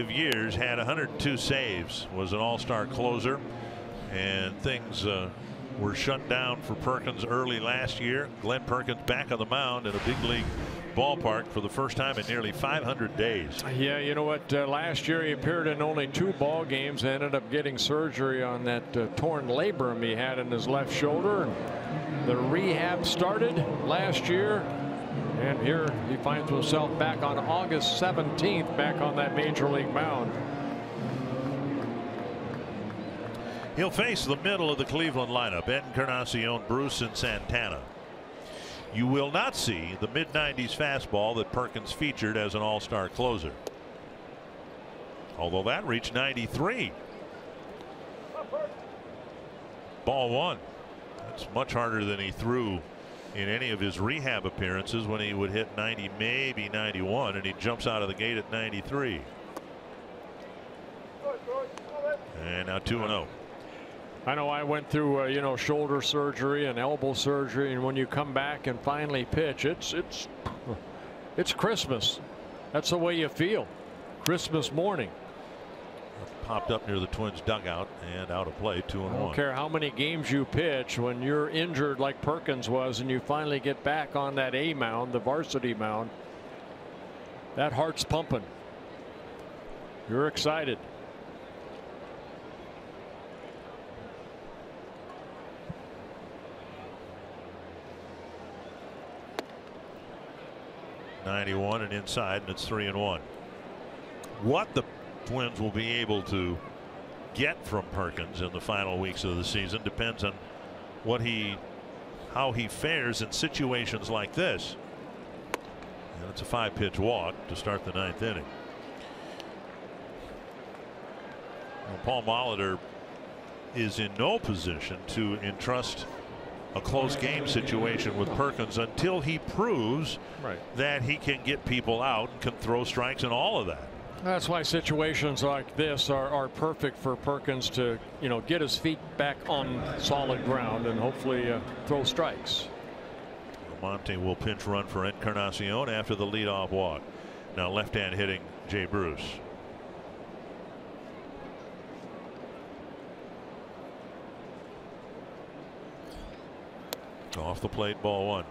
Years had 102 saves, was an all-star closer, and things were shut down for Perkins early last year. Glenn Perkins back on the mound in a big league ballpark for the first time in nearly 500 days. Yeah, you know what, last year he appeared in only 2 ball games, ended up getting surgery on that torn labrum he had in his left shoulder, and the rehab started last year. And here he finds himself back on August 17th, back on that major league mound. He'll face the middle of the Cleveland lineup: Encarnacion, Bruce, and Santana. You will not see the mid-90s fastball that Perkins featured as an all-star closer, although that reached 93. Ball 1. That's much harder than he threw in any of his rehab appearances, when he would hit 90, maybe 91, and he jumps out of the gate at 93. And now 2-0. I know I went through you know, shoulder surgery and elbow surgery, and when you come back and finally pitch, it's Christmas. That's the way you feel. Christmas morning. Popped up near the Twins dugout and out of play, 2-1. I don't care how many games you pitch, when you're injured like Perkins was and you finally get back on that A mound, the varsity mound, that heart's pumping. You're excited. .91 and inside, and it's 3-1. What the Twins will be able to get from Perkins in the final weeks of the season depends on how he fares in situations like this. And it's a 5-pitch walk to start the 9th inning. Well, Paul Molitor is in no position to entrust a close game situation with Perkins until he proves that he can get people out and can throw strikes and all of that. That's why situations like this are perfect for Perkins to, you know, get his feet back on solid ground and hopefully throw strikes. Monte will pinch run for Encarnacion after the leadoff walk. Now left-hand hitting Jay Bruce. Off the plate, ball 1.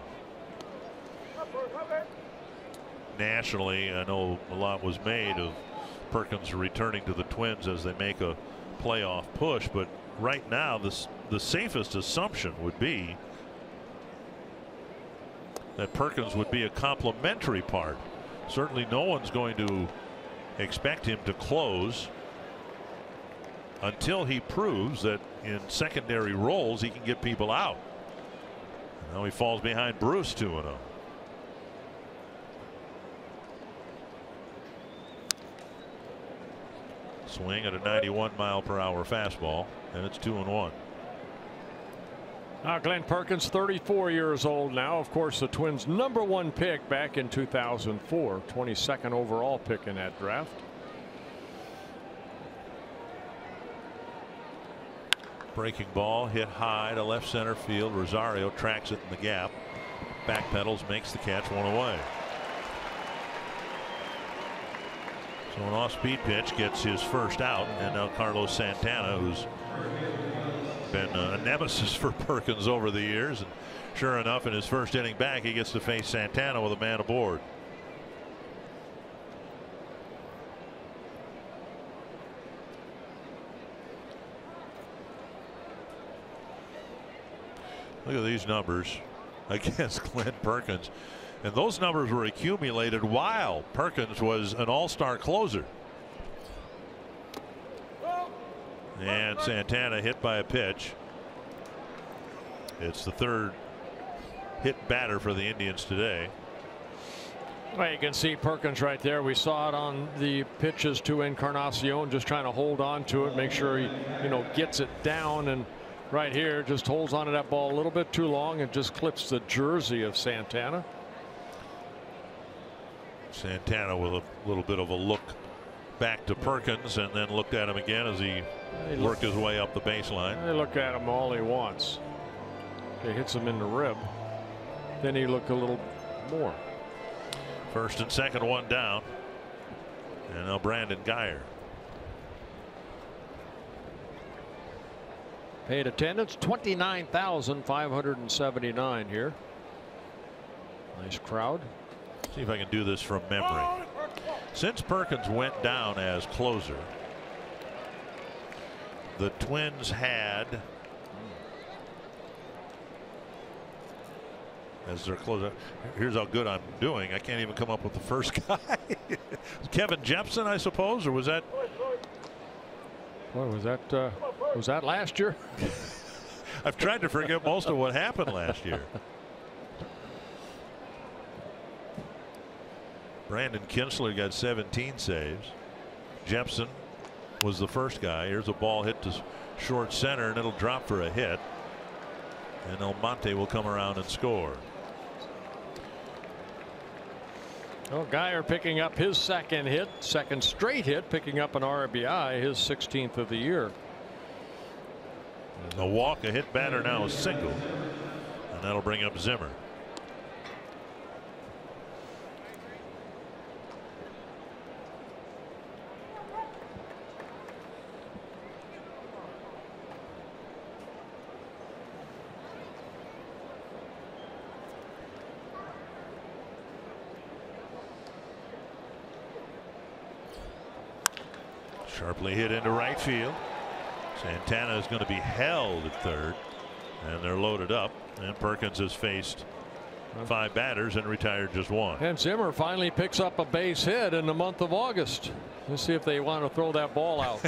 Nationally, I know a lot was made of Perkins returning to the Twins as they make a playoff push, but right now the safest assumption would be that Perkins would be a complementary part. Certainly no one's going to expect him to close until he proves that in secondary roles he can get people out. Now he falls behind Bruce 2-0. Swing at a 91-mile-per-hour fastball, and it's 2-1. Now Glenn Perkins, 34 years old now. Of course, the Twins' #1 pick back in 2004, 22nd overall pick in that draft. Breaking ball hit high to left center field. Rosario tracks it in the gap. Backpedals, makes the catch, 1 away. So an off-speed pitch gets his first out, and now Carlos Santana, who's been a nemesis for Perkins over the years, and sure enough, in his first inning back, he gets to face Santana with a man aboard. Look at these numbers against Glenn Perkins. And those numbers were accumulated while Perkins was an all-star closer. And Santana hit by a pitch. It's the 3rd hit batter for the Indians today. Well, you can see Perkins right there. We saw it on the pitches to Encarnacion, just trying to hold on to it, make sure he, you know, gets it down, and right here just holds on to that ball a little bit too long and just clips the jersey of Santana. Santana with a little bit of a look back to Perkins, and then looked at him again as he worked his way up the baseline. They look at him all he wants. He hits him in the rib. Then he looked a little more. First and second, one down. And now Brandon Guyer. Paid attendance 29,579 here. Nice crowd. See if I can do this from memory. Since Perkins went down as closer, the Twins had, as their closer, here's how good I'm doing. I can't even come up with the first guy. Kevin Jepson, I suppose, or was that? What was that? Was that last year? I've tried to forget most of what happened last year. Brandon Kinsler got 17 saves. Jepson was the first guy. Here's a ball hit to short center, and it'll drop for a hit. And Almonte will come around and score. Well, Guyer picking up his second hit, second straight hit, picking up an RBI, his 16th of the year. A walk, a hit batter, now a single, and that'll bring up Zimmer. Sharply hit into right field. Santana is going to be held at third, and they're loaded up, and Perkins has faced 5 batters and retired just 1. And Zimmer finally picks up a base hit in the month of August. Let's see if they want to throw that ball out.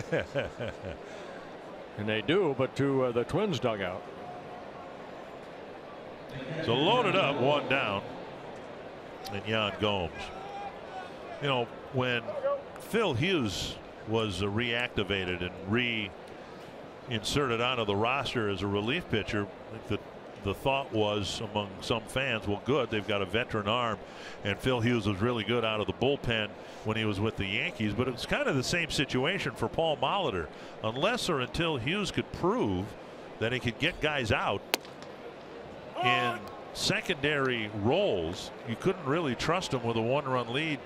And they do, but to the Twins dugout. So loaded up, 1 down, and Yan Gomes. You know, when Phil Hughes was reactivated and reinserted onto the roster as a relief pitcher, I think the thought was among some fans, well, good, they've got a veteran arm, and Phil Hughes was really good out of the bullpen when he was with the Yankees. But it's kind of the same situation for Paul Molitor. Unless or until Hughes could prove that he could get guys out in secondary roles, you couldn't really trust him with a 1-run lead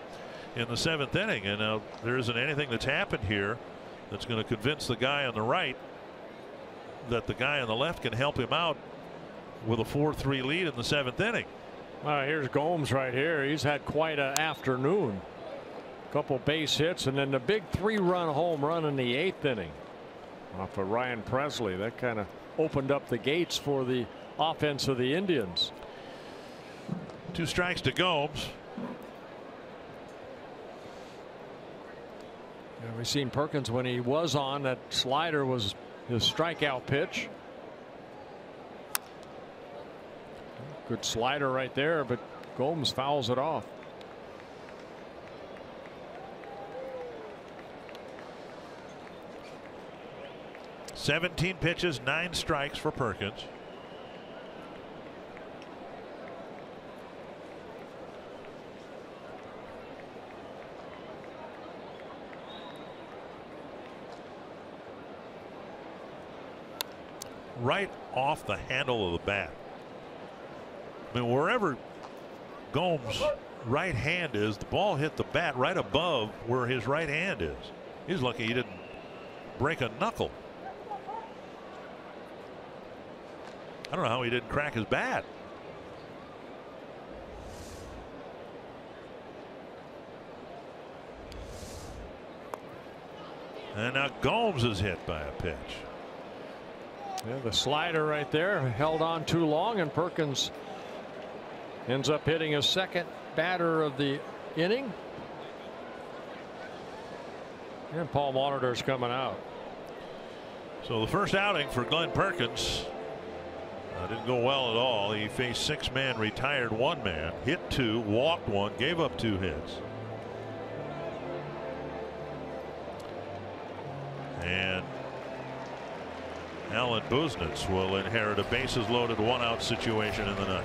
in the 7th inning. And there isn't anything that's happened here that's going to convince the guy on the right that the guy on the left can help him out with a 4-3 lead in the 7th inning. Here's Gomes right here. He's had quite an afternoon. Couple base hits, and then the big 3-run home run in the 8th inning off of Ryan Presley. That kind of opened up the gates for the offense of the Indians. 2 strikes to Gomes. We've seen Perkins when he was on. That slider was his strikeout pitch. Good slider right there, but Gomes fouls it off. "17 pitches, 9 strikes for Perkins. Right off the handle of the bat. I mean, wherever Gomes' right hand is, the ball hit the bat right above where his right hand is. He's lucky he didn't break a knuckle. I don't know how he didn't crack his bat. And now Gomes is hit by a pitch. Yeah, the slider right there held on too long, and Perkins ends up hitting his 2nd batter of the inning. And Paul Molitor's coming out. So the first outing for Glenn Perkins didn't go well at all. He faced 6-man, retired 1 man, hit 2, walked 1, gave up 2 hits. And Alan Buznitz will inherit a bases loaded 1-out situation in the 9th.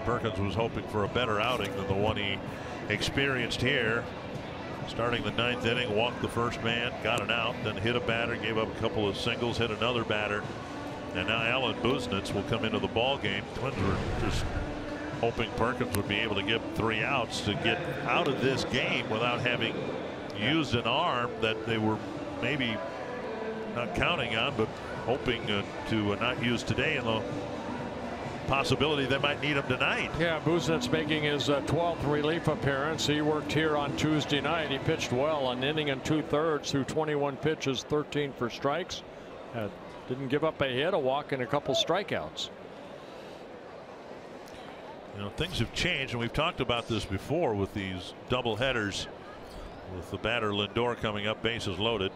Perkins was hoping for a better outing than the one he experienced here. Starting the 9th inning, walked the first man, got an out, then hit a batter, gave up a couple of singles, hit another batter, and now Alan Buznitz will come into the ball game. Twins were just hoping Perkins would be able to get 3 outs to get out of this game without having used an arm that they were maybe not counting on, but hoping to not use today, and the possibility they might need him tonight. Yeah, Buznitz making his 12th relief appearance. He worked here on Tuesday night. He pitched well, an inning and 2/3 through 21 pitches, 13 for strikes. Didn't give up a hit, a walk, and a couple strikeouts. You know, things have changed, and we've talked about this before with these double headers, with the batter Lindor coming up, bases loaded,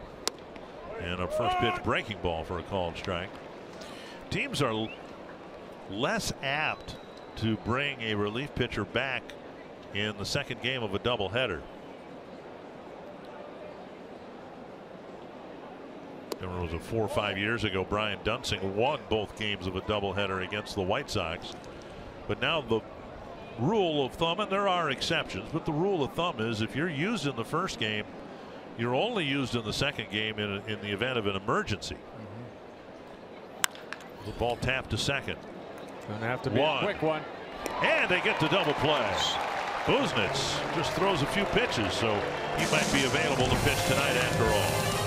and a first pitch breaking ball for a called strike. Teams are less apt to bring a relief pitcher back in the second game of a doubleheader. There was 4 or 5 years ago, Brian Dunsing won both games of a doubleheader against the White Sox. But now the rule of thumb, and there are exceptions, but the rule of thumb is if you're used in the first game, you're only used in the second game in the event of an emergency. The ball tapped to second. Going to have to be a quick one. And they get the double play. Buznitz just throws a few pitches, so he might be available to pitch tonight after all.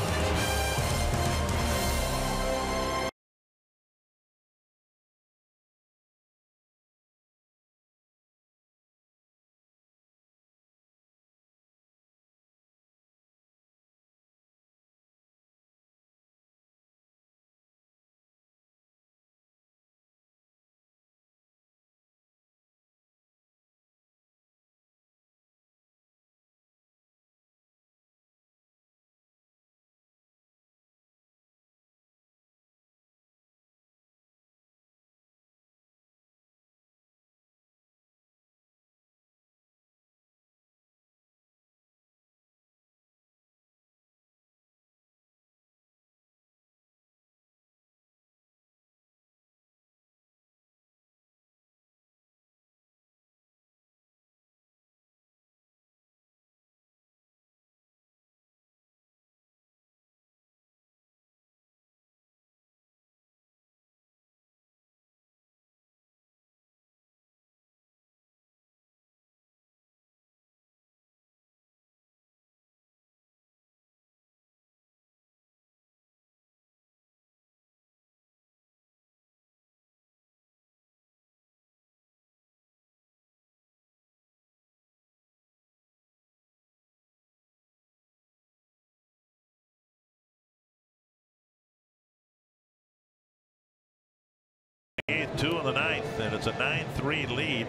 Eighth, 2 in the 9th, and it's a 9-3 lead.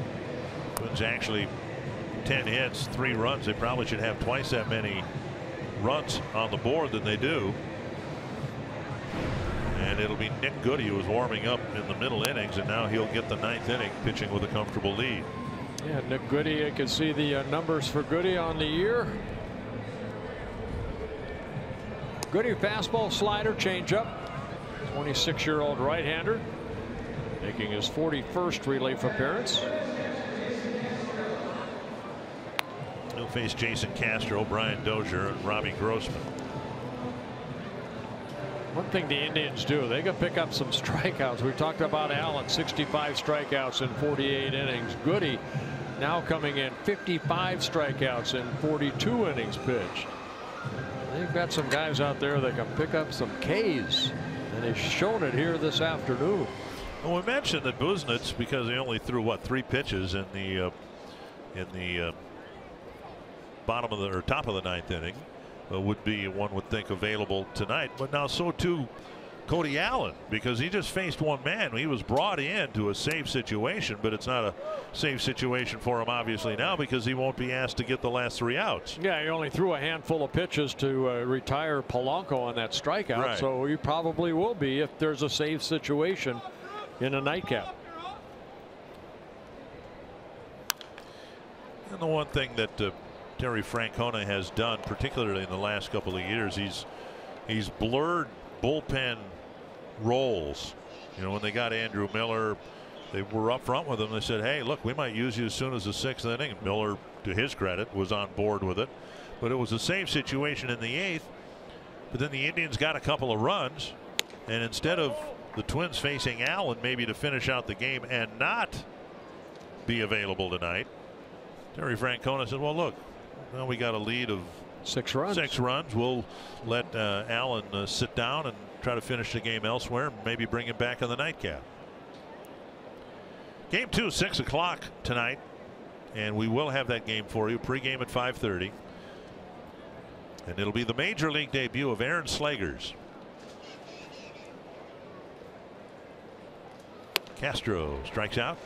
Twins actually 10 hits, 3 runs. They probably should have twice that many runs on the board than they do. And it'll be Nick Goody who's warming up in the middle innings, and now he'll get the 9th inning pitching with a comfortable lead. Yeah, Nick Goody, you can see the numbers for Goody on the year. Goody fastball, slider, changeup. 26-year-old right-hander making his 41st relief appearance. He'll face Jason Castro, Brian Dozier, and Robbie Grossman. One thing the Indians do, they can pick up some strikeouts. We talked about Allen, 65 strikeouts in 48 innings. Goody now coming in 55 strikeouts in 42 innings pitched. They've got some guys out there that can pick up some Ks, and they've shown it here this afternoon. Well, we mentioned that Buznitz, because he only threw what 3 pitches in the bottom of the or top of the 9th inning, would be, one would think, available tonight. But now so too Cody Allen, because he just faced one man. He was brought in to a safe situation, but it's not a safe situation for him obviously now, because he won't be asked to get the last 3 outs. Yeah, he only threw a handful of pitches to retire Polanco on that strikeout. Right. So he probably will be if there's a safe situation in a nightcap. And the one thing that Terry Francona has done, particularly in the last couple of years, he's blurred bullpen roles. You know, when they got Andrew Miller, They were up front with him. They said, hey, look, we might use you as soon as the 6th inning. And Miller, to his credit, was on board with it. But it was a save situation in the 8th. But then the Indians got a couple of runs. And instead of the Twins facing Allen maybe to finish out the game and not be available tonight, Terry Francona said, well, look, well, we got a lead of 6 runs. 6 runs. We'll let Allen sit down and try to finish the game elsewhere, maybe bring him back on the nightcap. Game 2, 6 o'clock tonight, and we will have that game for you. Pregame at 5:30, and it'll be the major league debut of Aaron Slegers. Castro strikes out.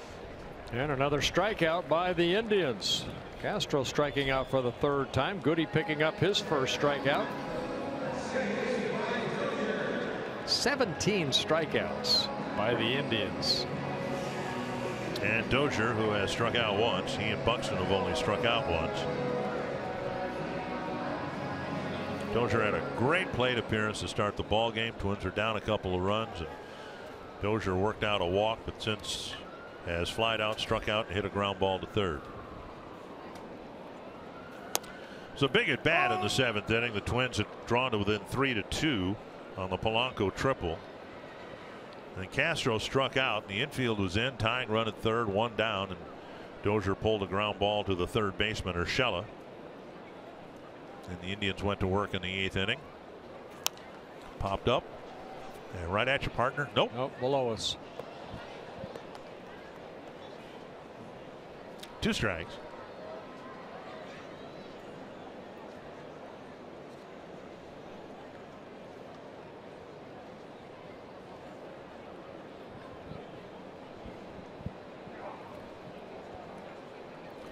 And another strikeout by the Indians. Castro striking out for the 3rd time. Goody picking up his first strikeout. 17 strikeouts by the Indians. And Dozier, who has struck out once. He and Buxton have only struck out once. Dozier had a great plate appearance to start the ball game. Twins are down a couple of runs, and Dozier worked out a walk, but since has flied out, struck out, and hit a ground ball to 3rd. So big at bat in the 7th inning. The Twins had drawn to within 3-2 on the Polanco triple. And Castro struck out. The infield was in, tying run at 3rd, 1 down, and Dozier pulled a ground ball to the 3rd baseman, Urshela. And the Indians went to work in the 8th inning. Popped up and right at your partner. Nope. Nope, below us. 2 strikes.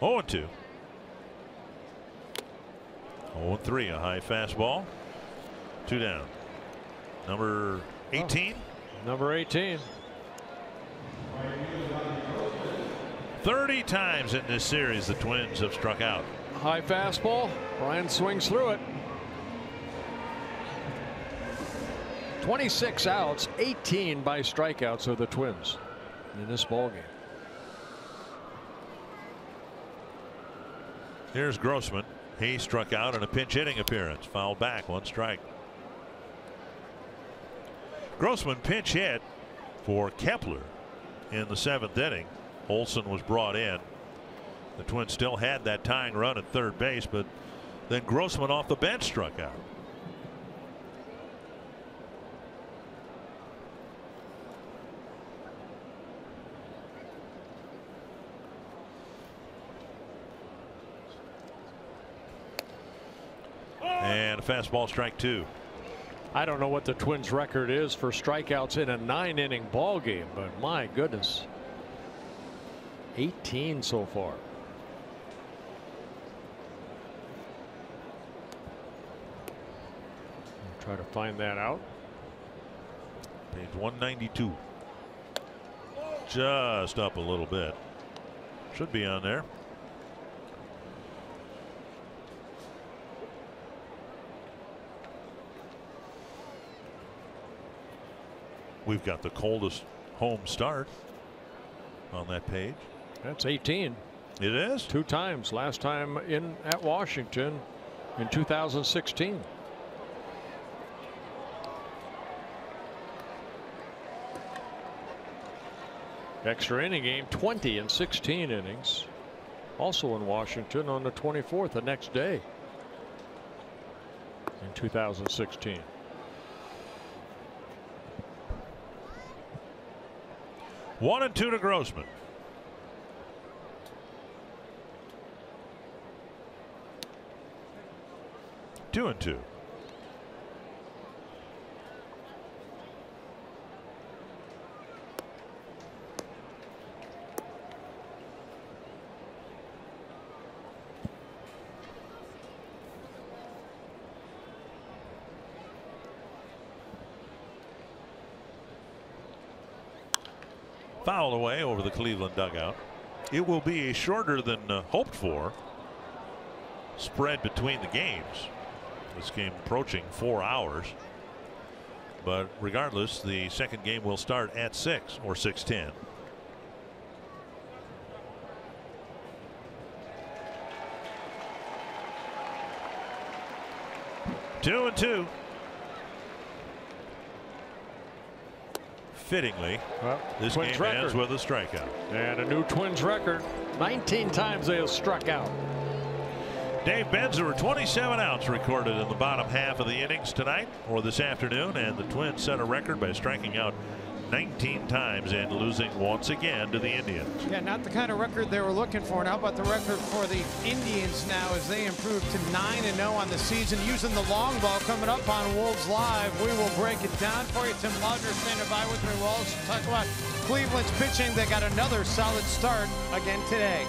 Oh, 2. 0-3, a high fastball. 2 down. Number 18. Number 18. 30 times in this series the Twins have struck out. High fastball. Brian swings through it. 26 outs, 18 by strikeouts of the Twins in this ballgame. Here's Grossman. He struck out in a pinch hitting appearance. Fouled back, 1 strike. Grossman pinch hit for Kepler in the 7th inning. Olson was brought in. The Twins still had that tying run at 3rd base, but then Grossman off the bench struck out. And a fastball, strike 2. I don't know what the Twins record is for strikeouts in a 9-inning ball game, but my goodness, 18 so far. I'll try to find that out. Page 192. Just up a little bit. Should be on there. We've got the coldest home start on that page. That's 18. It is 2 times. Last time in at Washington in 2016. Extra inning game, 20 in 16 innings. Also in Washington on the 24th, the next day in 2016. One and 2 to Grossman. Two and 2. Foul away over the Cleveland dugout. It will be a shorter than hoped for spread between the games. This game approaching 4 hours. But regardless, the second game will start at 6 or 6:10. 2-2. Fittingly, this game ends with a strikeout. And a new Twins record. 19 times they have struck out. Dave Benz, there were 27 outs recorded in the bottom half of the innings tonight or this afternoon, and the Twins set a record by striking out 19 times and losing once again to the Indians. Yeah, not the kind of record they were looking for. And how about the record for the Indians now as they improve to 9-0 on the season using the long ball? Coming up on Wolves Live, we will break it down for you. Tim Laudner standing by with me. We'll also talk about Cleveland's pitching. They got another solid start again today.